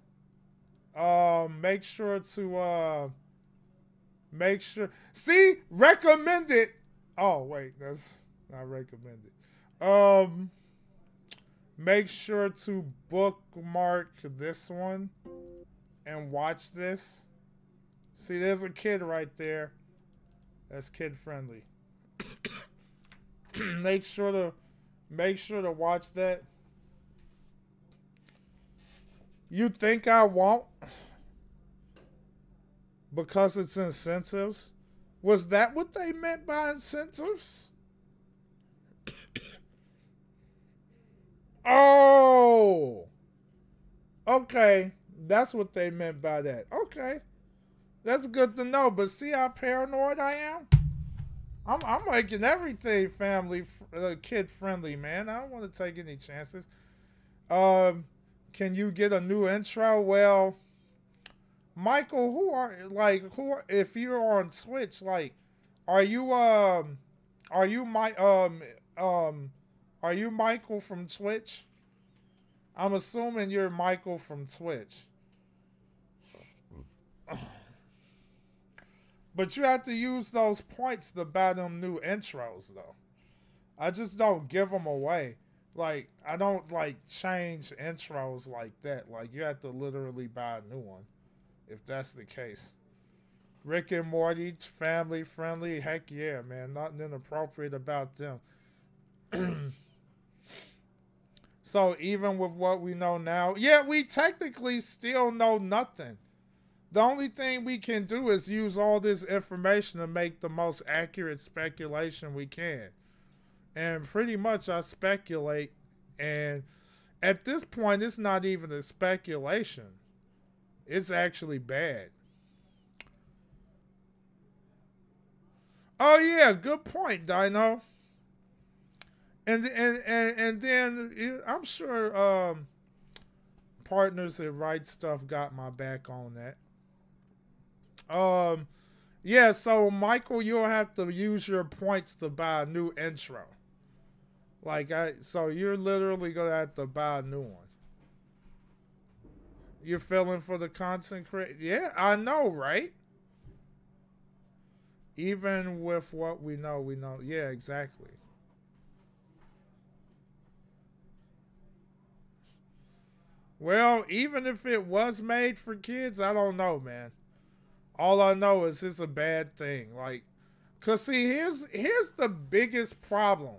Make sure to see, recommended. Oh wait, that's not recommended. Make sure to bookmark this one and watch this. See, there's a kid right there. That's kid friendly. Make sure to watch that. You think I won't? Because it's incentives? Was that what they meant by incentives? Oh! Okay. That's what they meant by that. Okay. That's good to know. But see how paranoid I am? I'm making everything kid friendly, man. I don't want to take any chances. Can you get a new intro? Well, Michael, if you're on Twitch, like, are you Are you Michael from Twitch? I'm assuming you're Michael from Twitch. But you have to use those points to buy them new intros, though. I just don't give them away. Like, I don't, like, change intros like that. Like, you have to literally buy a new one, if that's the case. Rick and Morty, family friendly. Heck yeah, man. Nothing inappropriate about them. So even with what we know now, yeah, we technically still know nothing. The only thing we can do is use all this information to make the most accurate speculation we can. And pretty much I speculate, and at this point it's not even a speculation. It's actually bad. Oh yeah, good point, Dino. And then I'm sure partners that write stuff got my back on that. Yeah, so Michael, you'll have to use your points to buy a new intro. So you're literally gonna have to buy a new one. You're feeling for the content creator? Yeah, I know, right? Even with what we know. Yeah, exactly. Well, even if it was made for kids, I don't know, man. All I know is it's a bad thing. Like, cause see, here's the biggest problem.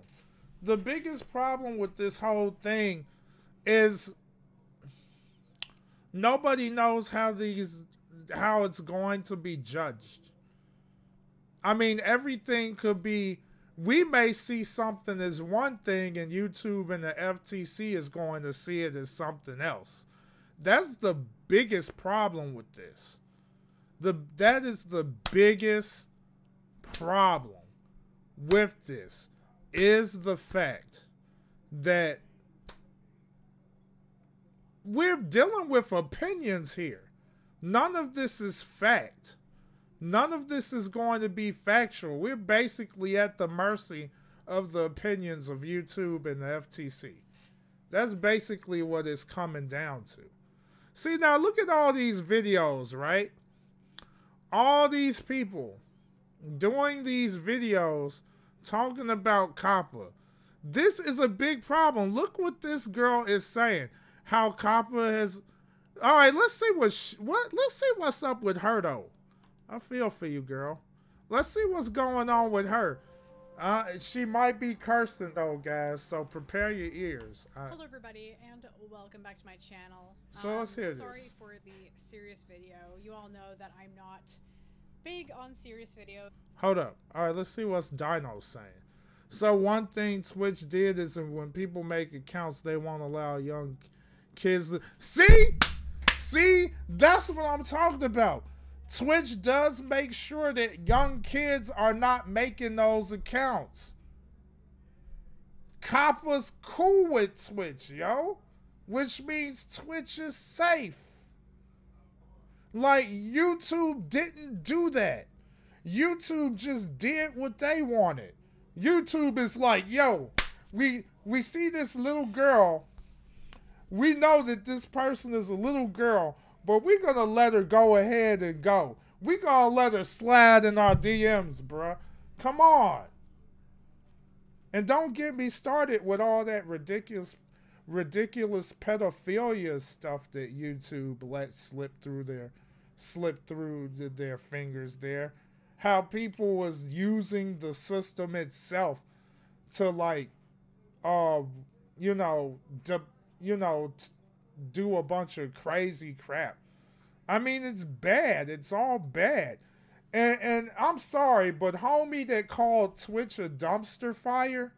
The biggest problem with this whole thing is nobody knows how it's going to be judged. I mean, everything could be, we may see something as one thing and YouTube and the FTC is going to see it as something else. That's the biggest problem with this. That is the biggest problem with this, is the fact that we're dealing with opinions here. None of this is fact. None of this is going to be factual. We're basically at the mercy of the opinions of YouTube and the FTC. That's basically what it's coming down to. See, now look at all these videos, right? All these people doing these videos talking about Coppa. This is a big problem. Look what this girl is saying. How Coppa has... All right, let's see let's see what's up with her, though. I feel for you, girl. Let's see what's going on with her. She might be cursing, though, guys, so prepare your ears. Hello, everybody, and welcome back to my channel. So let's hear this. Sorry for the serious video. You all know that I'm not big on serious videos. Hold up. All right, let's see what's Dino's saying. So one thing Twitch did is when people make accounts, they won't allow young kids to... See? That's what I'm talking about. Twitch does make sure that young kids are not making those accounts. Coppa's cool with Twitch, yo. Which means Twitch is safe. Like, YouTube didn't do that. YouTube just did what they wanted. YouTube is like, yo, we see this little girl. We know that this person is a little girl, but we're going to let her go ahead and go. We're going to let her slide in our DMs, bruh. Come on. And don't get me started with all that ridiculous pedophilia stuff that YouTube let slip through their fingers there. How people was using the system itself to, like, do a bunch of crazy crap. I mean, it's bad. It's all bad. And I'm sorry, but homie that called Twitch a dumpster fire,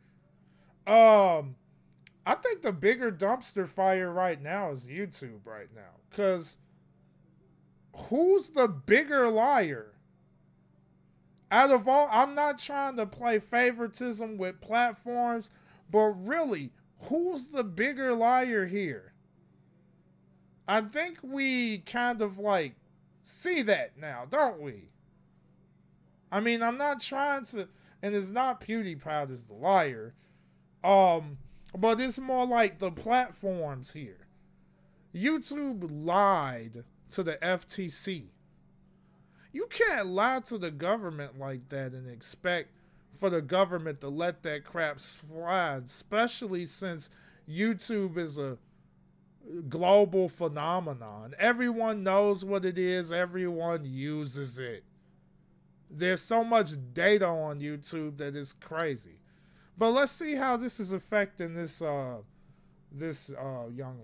I think the bigger dumpster fire right now is YouTube right now. Because who's the bigger liar? Out of all, I'm not trying to play favoritism with platforms, but really, who's the bigger liar here? I think we kind of like see that now, don't we? I mean, I'm not trying to, and it's not PewDiePie that's the liar. But it's more like the platforms here. YouTube lied to the FTC. You can't lie to the government like that and expect for the government to let that crap slide, especially since YouTube is a global phenomenon. Everyone knows what it is. Everyone uses it. There's so much data on YouTube that is crazy. But let's see how this is affecting this young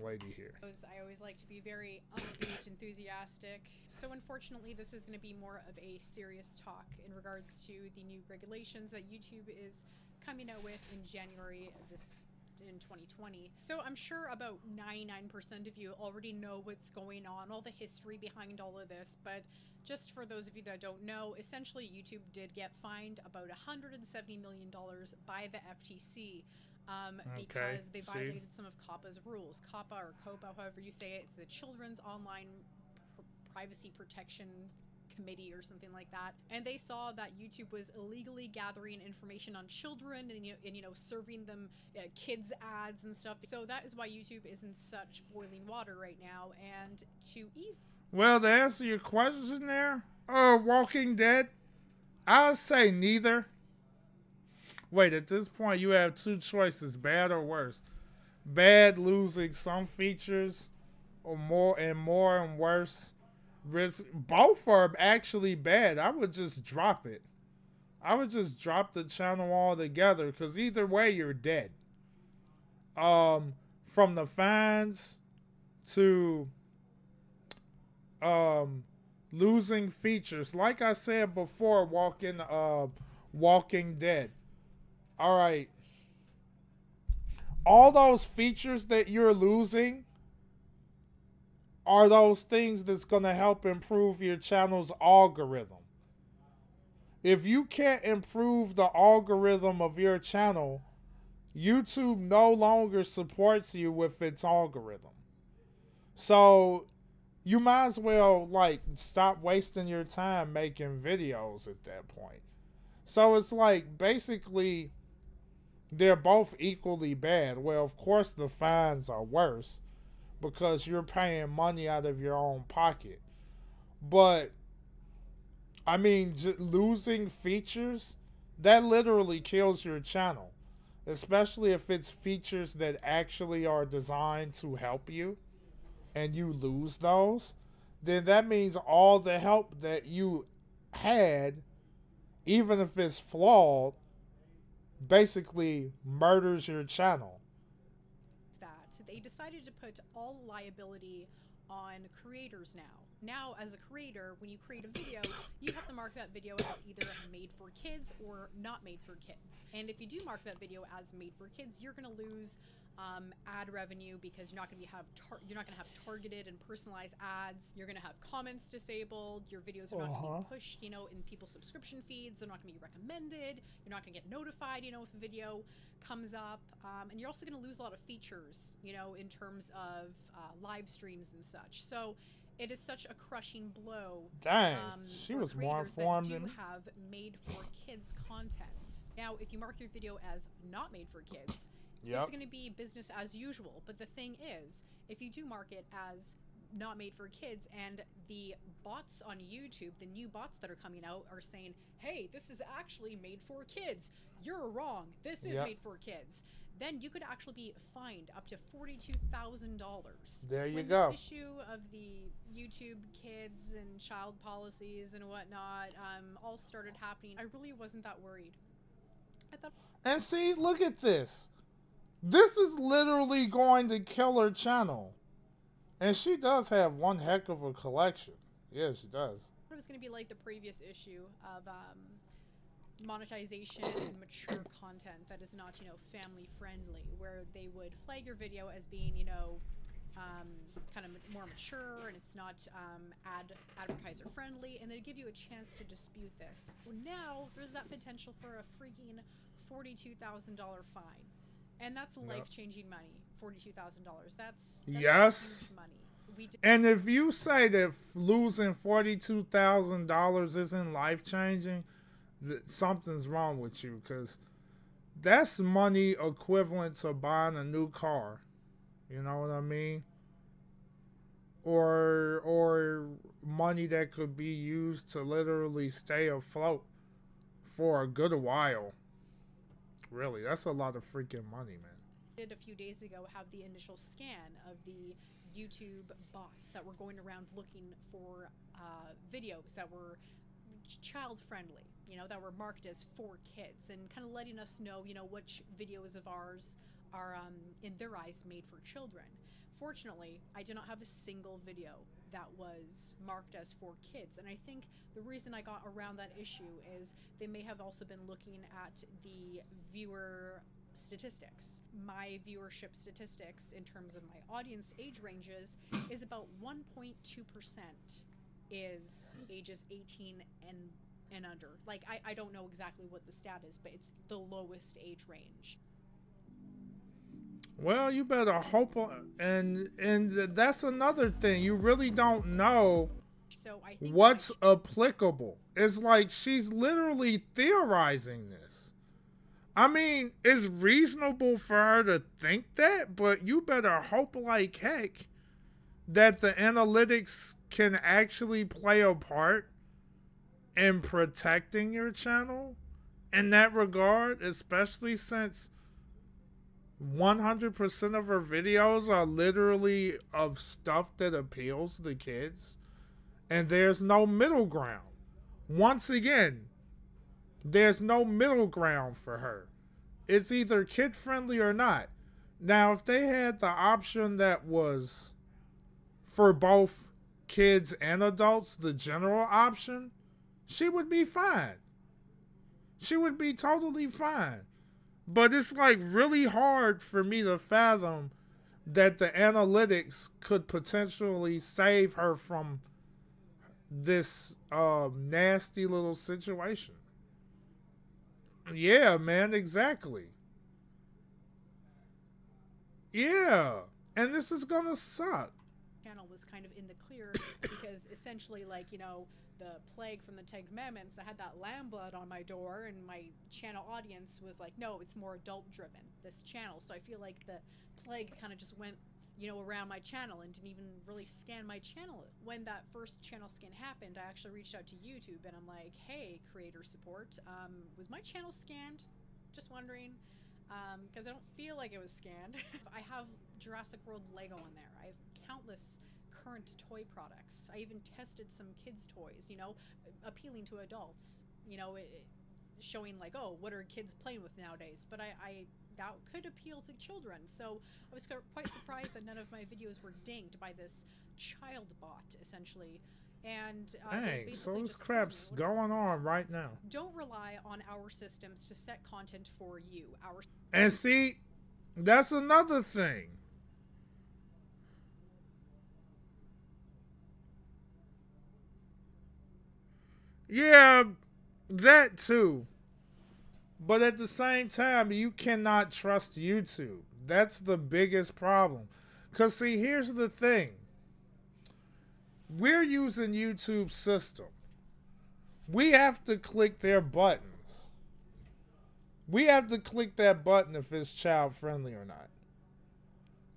lady here. I always like to be very upbeat, enthusiastic. So unfortunately, this is going to be more of a serious talk in regards to the new regulations that YouTube is coming out with in January of in 2020. So I'm sure about 99% of you already know what's going on, all the history behind all of this, but just for those of you that don't know, essentially YouTube did get fined about $170 million by the FTC because they violated some of Coppa's rules. Coppa or Coppa, however you say it, it's the Children's Online Privacy Protection Committee or something like that, and they saw that YouTube was illegally gathering information on children and you know serving them kids ads and stuff. So that is why YouTube is in such boiling water right now. And to ease, well, to answer your question there, Walking Dead, I'll say neither. Wait, at this point you have two choices, bad or worse. Bad, losing some features, or more and worse. Both are actually bad. I would just drop it. I would just drop the channel altogether, because either way you're dead. From the fines to losing features, like I said before, Walking Dead. All right, all those features that you're losing are those things that's going to help improve your channel's algorithm. If you can't improve the algorithm of your channel, YouTube no longer supports you with its algorithm. So you might as well like stop wasting your time making videos at that point. So it's like basically they're both equally bad. Well, of course the fines are worse, because you're paying money out of your own pocket. But, I mean, losing features, that literally kills your channel. Especially if it's features that actually are designed to help you, and you lose those, then that means all the help that you had, even if it's flawed, basically murders your channel. They decided to put all liability on creators now. Now, as a creator, when you create a video, you have to mark that video as either made for kids or not made for kids. And if you do mark that video as made for kids, you're going to lose ad revenue, because you're not going to have targeted and personalized ads. You're going to have comments disabled. Your videos are not going to be pushed, you know, in people's subscription feeds. They're not going to be recommended. You're not going to get notified, you know, if a video comes up. And you're also going to lose a lot of features, you know, in terms of live streams and such. So it is such a crushing blow. Dang, she was more informed than have made for kids content. Now, if you mark your video as not made for kids, it's going to be business as usual. But the thing is, if you do mark it as not made for kids, and the bots on YouTube, the new bots that are coming out, are saying, hey, this is actually made for kids, you're wrong, this is made for kids, then you could actually be fined up to $42,000. There you when go. This issue of the YouTube kids and child policies and whatnot all started happening, I really wasn't that worried. I thought, and see, look at this. This is literally going to kill her channel. And she does have one heck of a collection. Yeah, she does. It was going to be like the previous issue of monetization and mature content that is not, you know, family friendly, where they would flag your video as being, you know, kind of more mature, and it's not advertiser friendly, and they give you a chance to dispute this. Well, now there's that potential for a freaking $42,000 fine. And that's life-changing money, $42,000. That's yes. huge money. And if you say that losing $42,000 isn't life-changing, something's wrong with you, because that's money equivalent to buying a new car. You know what I mean? Or money that could be used to literally stay afloat for a good while. Really, that's a lot of freaking money, man. Did a few days ago have the initial scan of the YouTube bots that were going around looking for videos that were child friendly, you know, that were marked as for kids, and kind of letting us know, you know, which videos of ours are in their eyes made for children. Fortunately, I did not have a single video that was marked as for kids, and I think the reason I got around that issue is they may have also been looking at the viewer statistics. My viewership statistics in terms of my audience age ranges is about 1.2% is ages 18 and under. Like, I don't know exactly what the stat is, but it's the lowest age range. Well, you better hope, and that's another thing. You really don't know So I think what's applicable. It's like she's literally theorizing this. I mean, it's reasonable for her to think that, but you better hope like heck that the analytics can actually play a part in protecting your channel in that regard, especially since 100% of her videos are literally of stuff that appeals to kids, and there's no middle ground. Once again, there's no middle ground for her. It's either kid friendly or not. Now, if they had the option that was for both kids and adults, the general option, she would be fine. She would be totally fine. But it's like really hard for me to fathom that the analytics could potentially save her from this nasty little situation. Yeah, man, exactly. Yeah, and this is gonna suck. Channel was kind of in the clear because essentially, like, you know, the plague from the Ten Commandments, I had that lamb blood on my door, and my channel audience was like, no, it's more adult driven, this channel. So I feel like the plague kind of just went, you know, around my channel and didn't even really scan my channel. When that first channel scan happened, I actually reached out to YouTube and I'm like, hey, creator support, was my channel scanned? Just wondering, because I don't feel like it was scanned. I have Jurassic World Lego on there. I have countless current toy products. I even tested some kids' toys, you know, appealing to adults, you know, showing like, oh, what are kids playing with nowadays? But I that could appeal to children. So I was quite surprised that none of my videos were dinged by this child bot, essentially. And dang, so this crap's going on right now. Don't rely on our systems to set content for you. And see, that's another thing. Yeah, that too. But at the same time, you cannot trust YouTube. That's the biggest problem. Because, see, here's the thing. We're using YouTube's system. We have to click their buttons. We have to click that button if it's child friendly or not.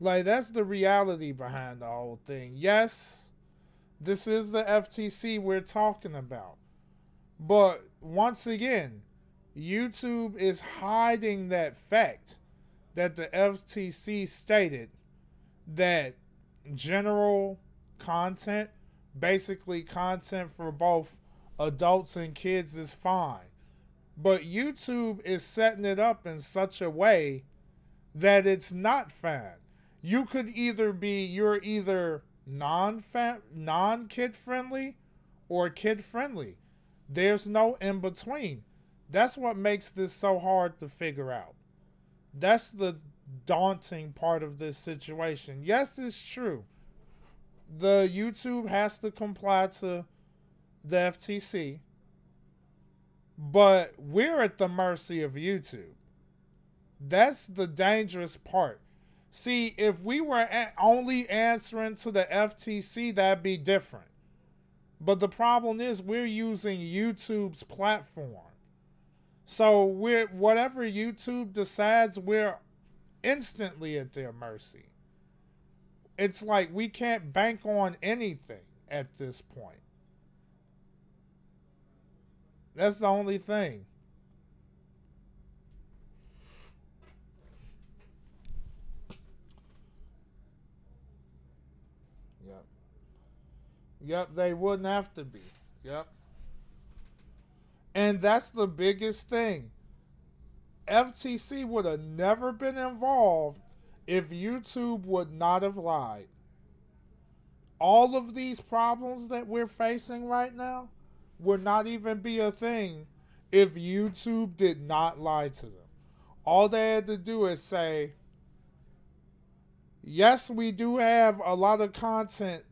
Like, that's the reality behind the whole thing. Yes, this is the FTC we're talking about. But once again, YouTube is hiding that fact that the FTC stated that general content, basically content for both adults and kids, is fine. But YouTube is setting it up in such a way that it's not fine. You could either be, you're either non-kid friendly or kid friendly. There's no in between. That's what makes this so hard to figure out. That's the daunting part of this situation. Yes, it's true. The YouTube has to comply to the FTC, but we're at the mercy of YouTube. That's the dangerous part. See, if we were only answering to the FTC, that'd be different. But the problem is we're using YouTube's platform. So we're whatever YouTube decides, we're instantly at their mercy. It's like we can't bank on anything at this point. That's the only thing. Yep. Yep, they wouldn't have to be. Yep. And that's the biggest thing. FTC would have never been involved if YouTube would not have lied. All of these problems that we're facing right now would not even be a thing if YouTube did not lie to them. All they had to do is say, yes, we do have a lot of content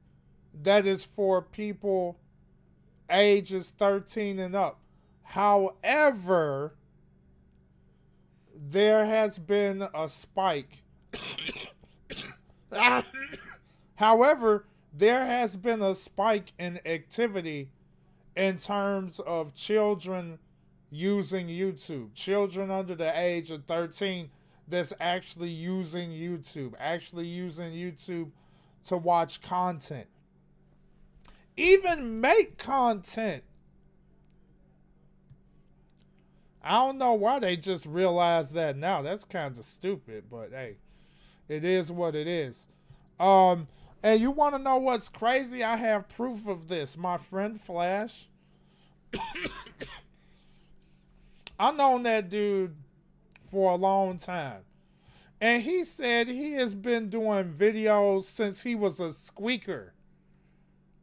that is for people ages 13 and up. However, there has been a spike. However, there has been a spike in activity in terms of children using YouTube. Children under the age of 13 that's actually using YouTube to watch content. Even make content. I don't know why they just realized that now. That's kind of stupid, but hey, it is what it is. And you want to know what's crazy? I have proof of this. My friend Flash. I've known that dude for a long time. And he said he has been doing videos since he was a squeaker.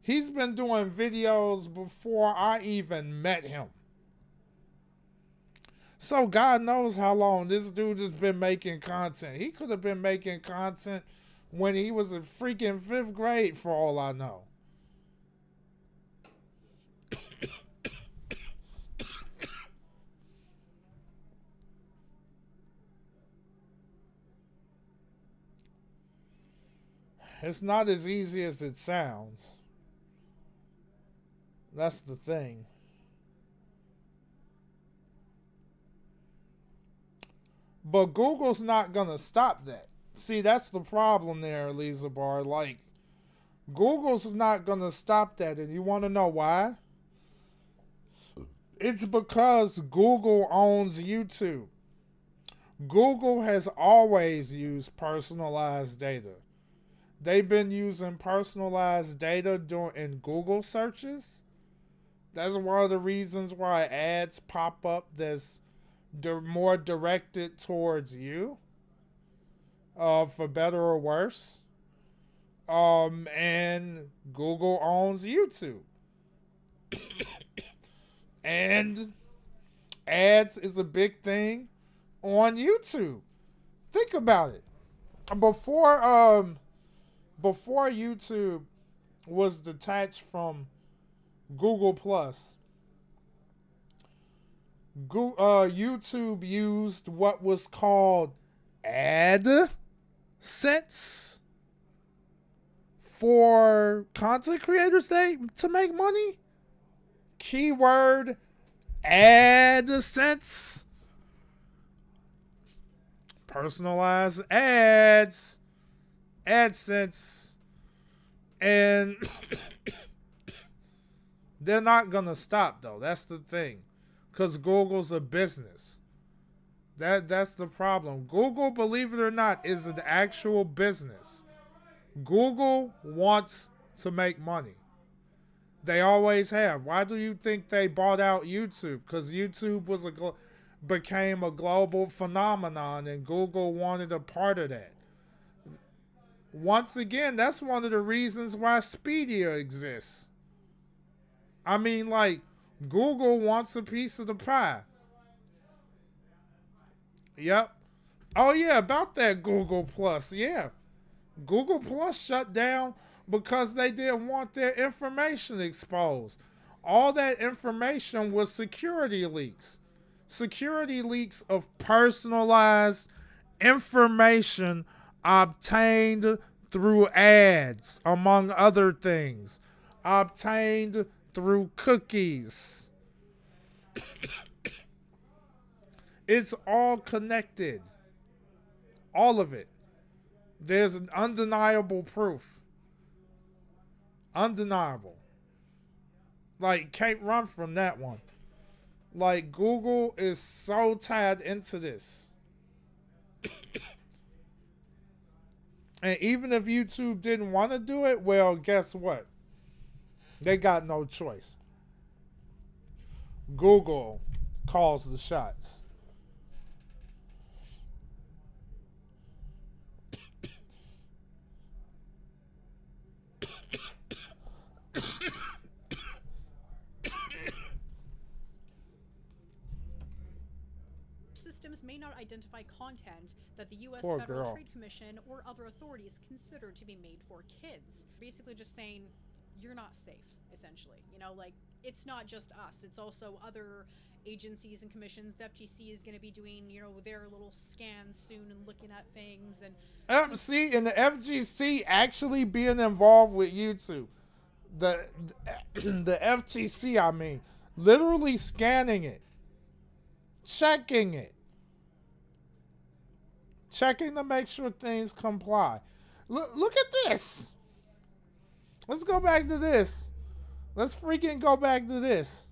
He's been doing videos before I even met him. So God knows how long this dude has been making content. He could have been making content when he was in freaking 5th grade for all I know. It's not as easy as it sounds. That's the thing. But Google's not going to stop that. See, that's the problem there, Lisa Bar. Like, Google's not going to stop that. And you want to know why? It's because Google owns YouTube. Google has always used personalized data. They've been using personalized data in Google searches. That's one of the reasons why ads pop up that's more directed towards you, for better or worse. And Google owns YouTube. And ads is a big thing on YouTube. Think about it. Before YouTube was detached from Google Plus, YouTube used what was called AdSense for content creators to make money. Keyword AdSense. Personalized ads. AdSense. And they're not going to stop, though. That's the thing. Because Google's a business. That's the problem. Google, believe it or not, is an actual business. Google wants to make money. They always have. Why do you think they bought out YouTube? Because YouTube was became a global phenomenon, and Google wanted a part of that. Once again, that's one of the reasons why Expedia exists. I mean, like, Google wants a piece of the pie. Yep. Oh, yeah, about that Google Plus. Yeah. Google Plus shut down because they didn't want their information exposed. All that information was security leaks. Security leaks of personalized information obtained through ads, among other things. Obtained through cookies. It's all connected. All of it. There's an undeniable proof. Undeniable. Like, can't run from that one. Like, Google is so tied into this. And even if YouTube didn't want to do it, well, guess what? They got no choice. Google calls the shots. Systems may not identify content that the U.S. Poor Federal girl. Trade Commission or other authorities consider to be made for kids. Basically just saying, you're not safe, essentially. You know, like, it's not just us. It's also other agencies and commissions. The FTC is going to be doing, you know, their little scans soon and looking at things. And See, and the FGC actually being involved with YouTube. The FTC, I mean, literally scanning it. Checking it. Checking to make sure things comply. Look at this. Let's go back to this. Let's freaking go back to this.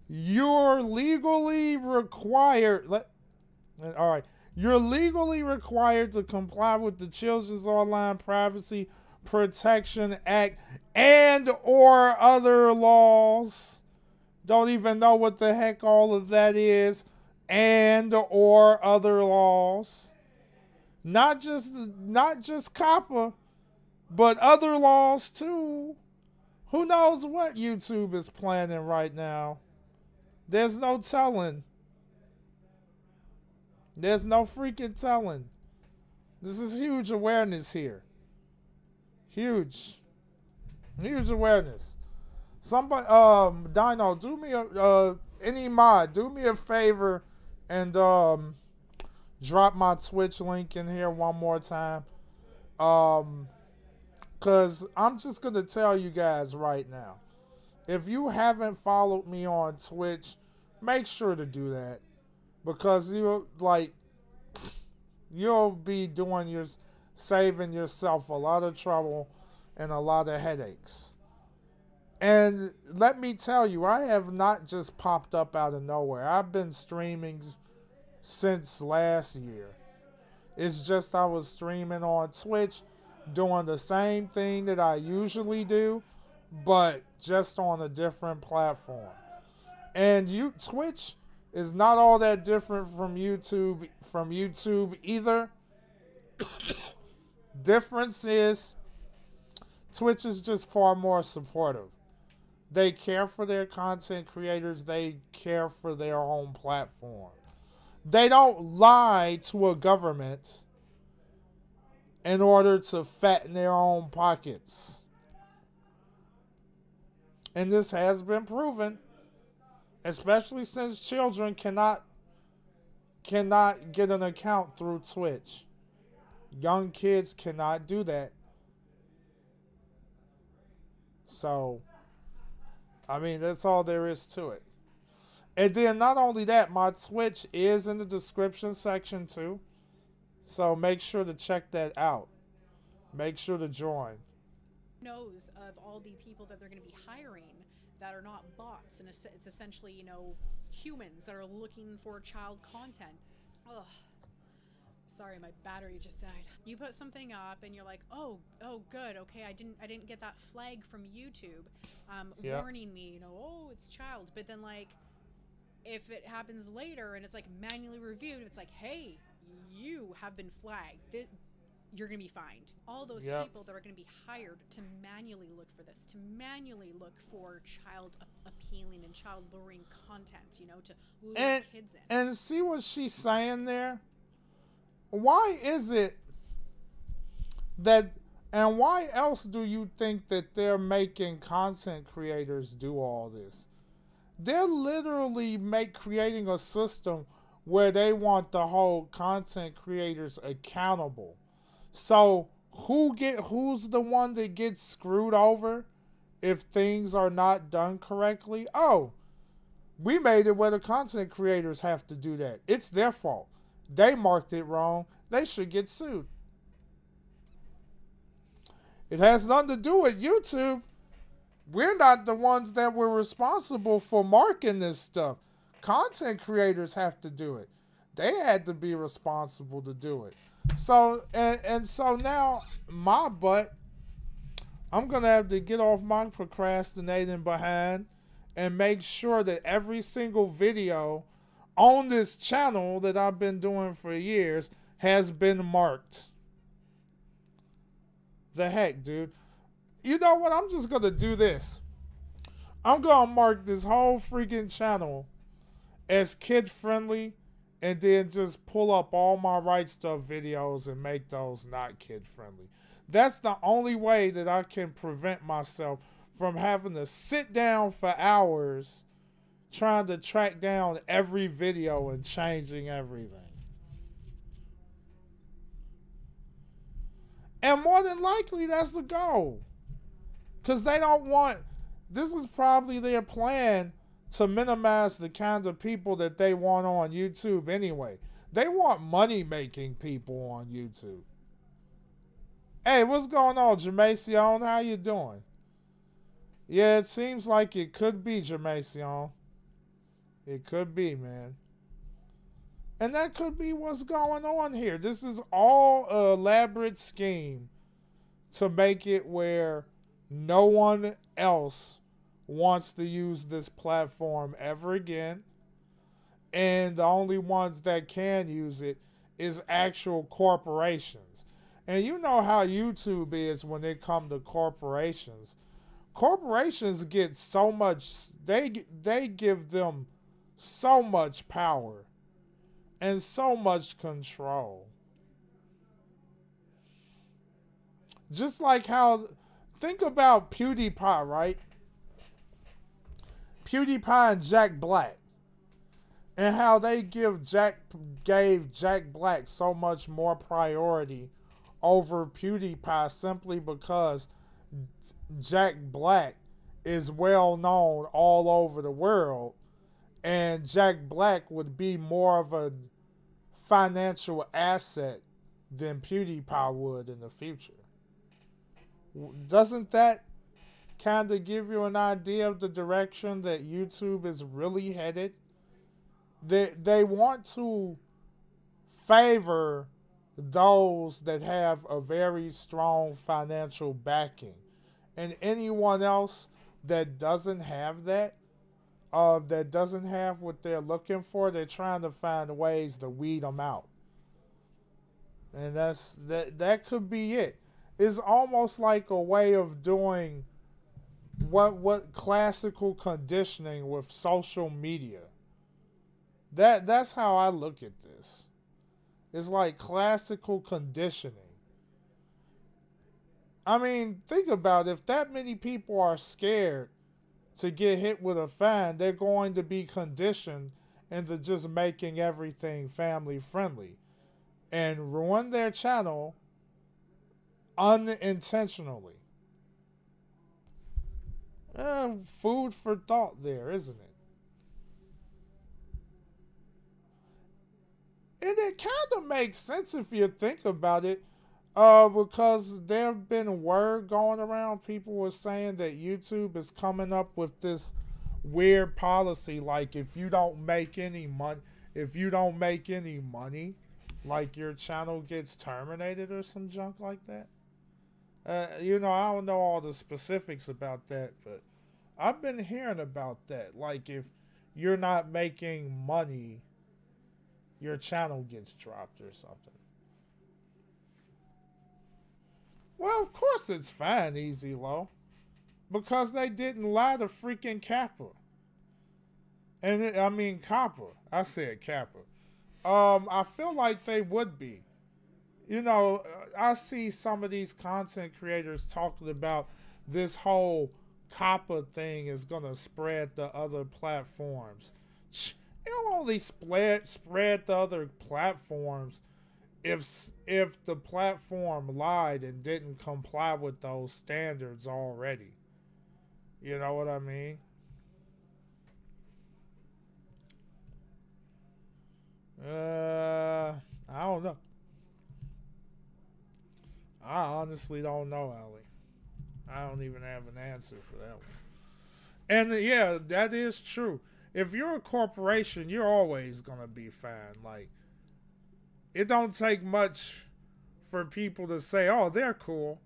You're legally required. All right. You're legally required to comply with the Children's Online Privacy Protection Act and or other laws. Don't even know what the heck all of that is. And or other laws. Not just Coppa, but other laws too. Who knows what YouTube is planning right now? There's no telling. There's no freaking telling. This is huge awareness here. Huge. Huge awareness. Somebody, Dino, do me any mod, do me a favor and drop my Twitch link in here one more time. Because I'm just going to tell you guys right now. If you haven't followed me on Twitch, make sure to do that. Because you'll be saving yourself a lot of trouble and a lot of headaches. And let me tell you, I have not just popped up out of nowhere. I've been streaming since last year. It's just I was streaming on Twitch, doing the same thing that I usually do, but just on a different platform. And Twitch is not all that different from YouTube either. Difference is Twitch is just far more supportive. They care for their content creators. They care for their own platform. They don't lie to a government in order to fatten their own pockets. And this has been proven, especially since children cannot get an account through Twitch. Young kids cannot do that. So, I mean, that's all there is to it. And then not only that, my Twitch is in the description section too. So make sure to check that out. Make sure to join. knows of all the people that they're going to be hiring that are not bots, and it's essentially, you know, humans that are looking for child content. Ugh. Sorry, my battery just died. You put something up and you're like, oh good, okay, I didn't get that flag from YouTube warning me, you know, oh, it's child. But then, like, if it happens later and it's like manually reviewed, it's like, hey, you have been flagged. You're gonna be fined. All those people that are gonna be hired to manually look for this, to manually look for child appealing and child luring content, you know, to lure kids in. And see what she's saying there? Why is it that, and why else do you think that they're making content creators do all this? They're literally creating a system where they want the whole content creators accountable. So who's the one that gets screwed over if things are not done correctly? Oh, We made it where the content creators have to do that. It's their fault. They marked it wrong. They should get sued. It has nothing to do with YouTube. We're not the ones that were responsible for marking this stuff. Content creators have to do it. They had to be responsible to do it. So, and so now my butt, I'm going to have to get off my procrastinating behind and make sure that every single video on this channel that I've been doing for years has been marked. The heck, dude. You know what? I'm just going to do this. I'm going to mark this whole freaking channel as kid-friendly and then just pull up all my Right Stuff videos and make those not kid-friendly. That's the only way that I can prevent myself from having to sit down for hours trying to track down every video and changing everything. And more than likely, that's the goal. Because they don't want... This is probably their plan to minimize the kind of people that they want on YouTube anyway. They want money-making people on YouTube. Hey, what's going on, Jermacion? How you doing? Yeah, it seems like it could be, Jermacion. It could be, man. And that could be what's going on here. This is all an elaborate scheme to make it where no one else wants to use this platform ever again. And the only ones that can use it is actual corporations. And you know how YouTube is when it comes to corporations. Corporations get so much, they give them so much power and so much control. Just like how, think about PewDiePie, right? PewDiePie and Jack Black. And how they gave Jack Black so much more priority over PewDiePie simply because Jack Black is well known all over the world. And Jack Black would be more of a financial asset than PewDiePie would in the future. Doesn't that kind of give you an idea of the direction that YouTube is really headed? They want to favor those that have a very strong financial backing. And anyone else that doesn't have that, that doesn't have what they're looking for, they're trying to find ways to weed them out. And that could be it. It's almost like a way of doing what classical conditioning with social media. That's how I look at this. It's like classical conditioning. I mean, think about it. If that many people are scared to get hit with a fine, they're going to be conditioned into just making everything family friendly and ruin their channel unintentionally. Food for thought there, isn't it? And it kind of makes sense if you think about it, because there have been word going around. People were saying that YouTube is coming up with this weird policy, like if you don't make any money, like your channel gets terminated or some junk like that. You know, I don't know all the specifics about that, but I've been hearing about that. Like if you're not making money, your channel gets dropped or something. Well, of course it's fine, Easy Low. Because they didn't lie to freaking Coppa. And I mean Coppa. I said Coppa. I feel like they would be. You know, I see some of these content creators talking about this whole Coppa thing is going to spread to other platforms. It'll only spread to other platforms if the platform lied and didn't comply with those standards already. You know what I mean? I don't know. I honestly don't know, Ali. I don't even have an answer for that one. And yeah, that is true. If you're a corporation, you're always gonna be fine. Like, it don't take much for people to say, "Oh, they're cool."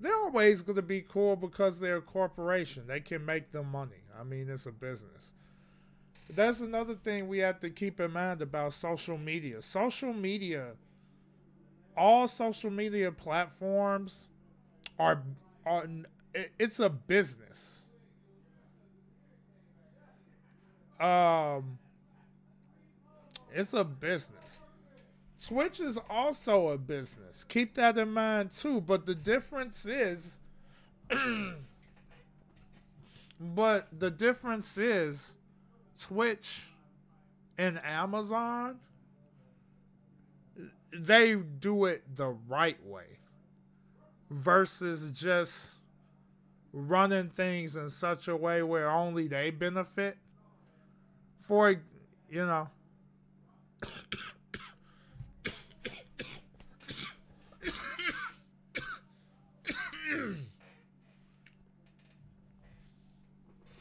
They're always gonna be cool because they're a corporation. They can make them money. I mean, it's a business. That's another thing we have to keep in mind about social media. Social media, all social media platforms are it's a business. It's a business. Twitch is also a business. Keep that in mind too. But the difference is, Twitch and Amazon, they do it the right way versus just running things in such a way where only they benefit. For, you know,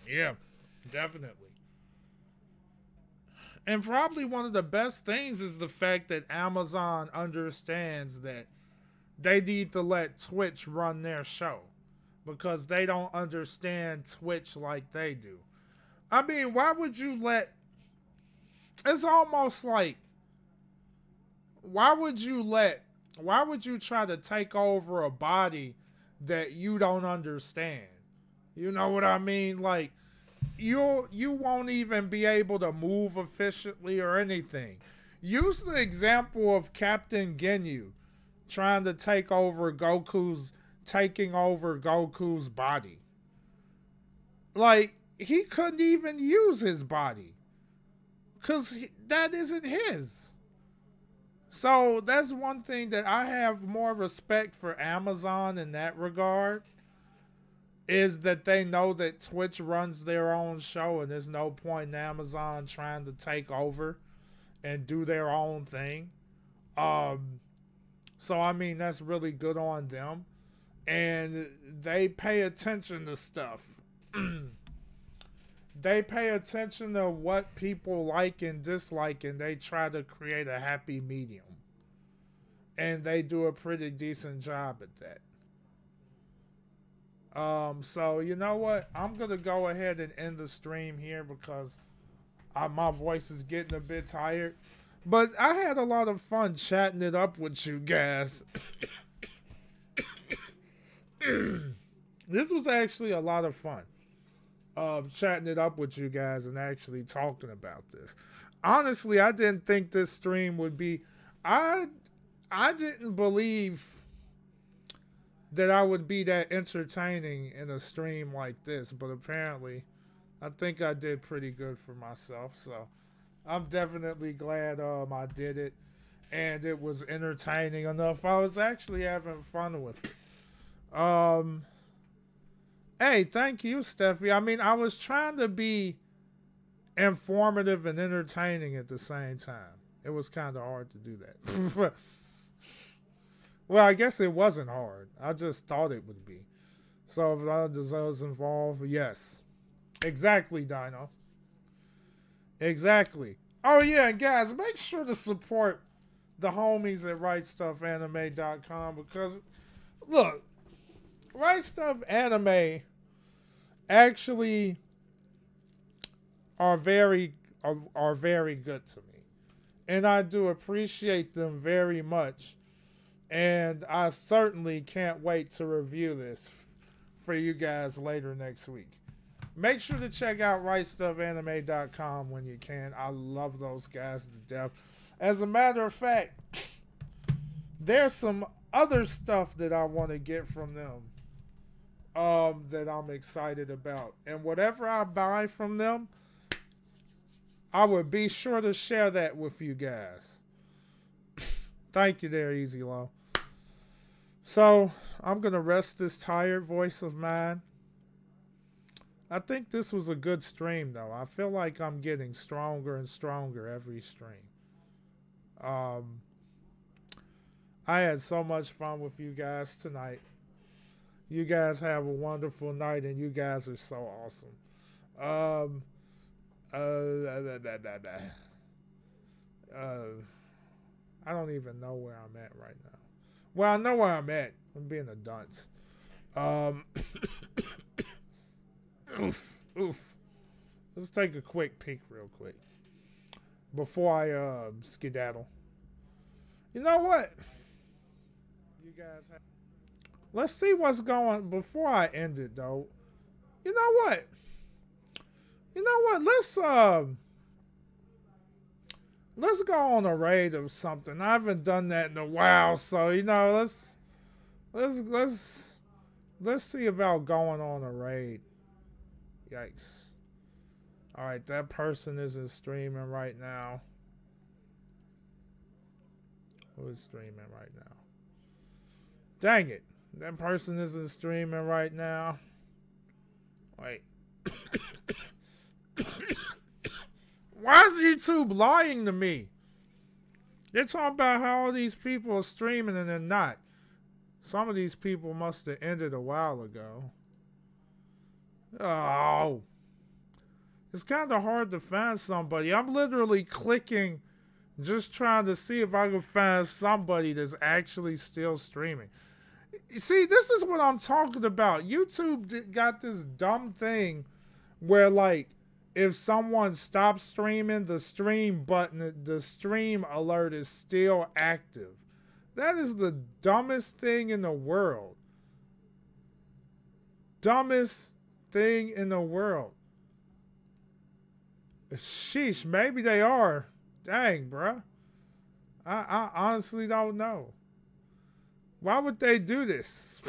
yeah, definitely. And probably one of the best things is the fact that Amazon understands that they need to let Twitch run their show because they don't understand Twitch like they do. I mean, why would you let... It's almost like, why would you try to take over a body that you don't understand? You know what I mean? Like, you won't even be able to move efficiently or anything. Use the example of Captain Ginyu trying to taking over Goku's body. Like, he couldn't even use his body because that isn't his. So that's one thing that I have more respect for Amazon in that regard, is that they know that Twitch runs their own show and there's no point in Amazon trying to take over and do their own thing. So I mean, that's really good on them. And they pay attention to stuff. They pay attention to what people like and dislike, and they try to create a happy medium. And they do a pretty decent job at that. So you know what? I'm gonna go ahead and end the stream here because my voice is getting a bit tired. But I had a lot of fun chatting it up with you guys. This was actually a lot of fun. Chatting it up with you guys and actually talking about this. Honestly, I didn't think this stream would be... I didn't believe that I would be that entertaining in a stream like this, but apparently I think I did pretty good for myself, so I'm definitely glad I did it and it was entertaining enough. I was actually having fun with it. Hey, thank you, Steffi. I mean, I was trying to be informative and entertaining at the same time. It was kind of hard to do that. Well, I guess it wasn't hard. I just thought it would be. So if others was involved, yes. Exactly, Dino. Exactly. Oh, yeah, and guys, make sure to support the homies at RightStuffAnime.com because, look, Right Stuff Anime actually are very good to me. And I do appreciate them very much. And I certainly can't wait to review this for you guys later next week. Make sure to check out RightStuffAnime.com when you can. I love those guys to death. As a matter of fact, there's some other stuff that I want to get from them that I'm excited about. And whatever I buy from them, I will be sure to share that with you guys. Thank you there, Easy Low. So, I'm going to rest this tired voice of mine. I think this was a good stream, though. I feel like I'm getting stronger and stronger every stream. Um, I had so much fun with you guys tonight. You guys have a wonderful night, and you guys are so awesome. I don't even know where I'm at right now. Well, I know where I'm at. I'm being a dunce. Oof. Let's take a quick peek real quick before I skedaddle. You know what? You guys have... Let's see what's going before I end it though. You know what? Let's go on a raid of something. I haven't done that in a while, so let's see about going on a raid. Yikes. Alright, that person isn't streaming right now. Who is streaming right now? Dang it. That person isn't streaming right now. Wait. Why is YouTube lying to me? They're talking about how all these people are streaming and they're not. Some of these people must have ended a while ago. Oh. It's kind of hard to find somebody. I'm literally clicking just trying to see if I can find somebody that's actually still streaming. You see, this is what I'm talking about. YouTube got this dumb thing where, like, if someone stops streaming, the stream button, the stream alert is still active. That is the dumbest thing in the world. Dumbest thing in the world. Sheesh, maybe they are. Dang, bruh. I honestly don't know. Why would they do this?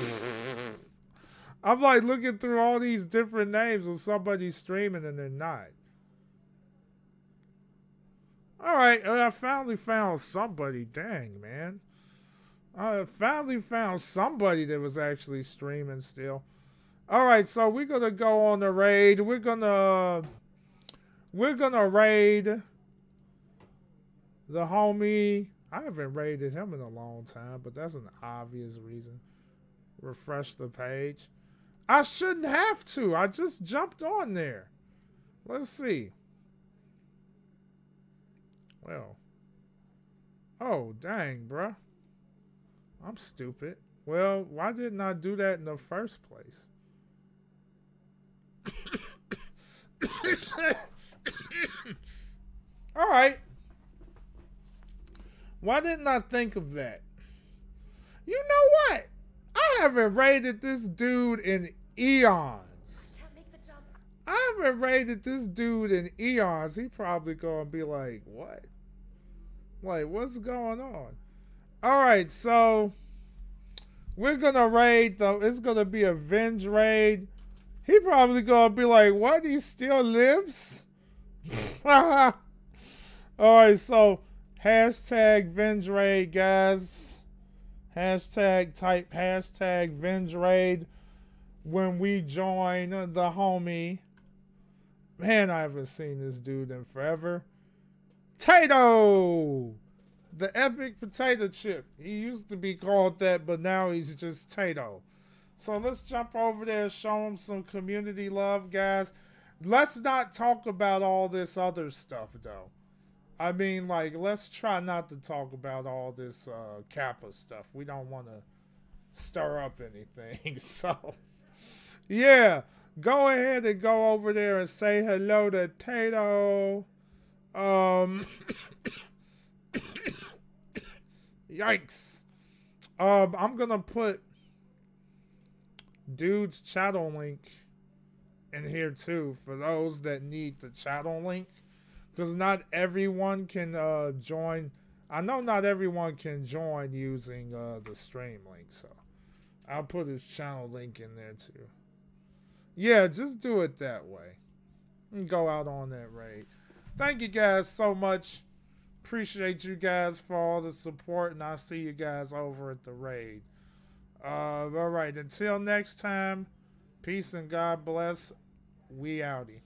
I'm like looking through all these different names of somebody streaming and they're not. Alright, I finally found somebody. Dang, man. I finally found somebody that was actually streaming still. Alright, so we're gonna go on the raid. We're gonna raid the homie. I haven't raided him in a long time, but that's an obvious reason. Refresh the page. I shouldn't have to. I just jumped on there. Let's see. Well. Oh, dang, bruh. I'm stupid. Well, why didn't I do that in the first place? All right. Why didn't I think of that? You know what? I haven't raided this dude in eons. I haven't raided this dude in eons. He probably gonna be like, what? Like, what's going on? Alright, so we're gonna raid though. It's gonna be a Venge raid. He probably gonna be like, what? He still lives? Alright, so hashtag Venge raid, guys. Hashtag type hashtag Venge raid when we join the homie. Man, I haven't seen this dude in forever. Tato! The epic potato chip. He used to be called that, but now he's just Tato. So let's jump over there and show him some community love, guys. Let's not talk about all this other stuff, though. I mean, like, let's try not to talk about all this Coppa stuff. We don't want to stir up anything. So, yeah. Go ahead and go over there and say hello to Tato. Yikes. I'm going to put dude's channel link in here too for those that need the channel link. Because not everyone can join. I know not everyone can join using the stream link. So I'll put his channel link in there too. Yeah, just do it that way. And go out on that raid. Thank you guys so much. Appreciate you guys for all the support. And I'll see you guys over at the raid. Alright, until next time. Peace and God bless. We outie.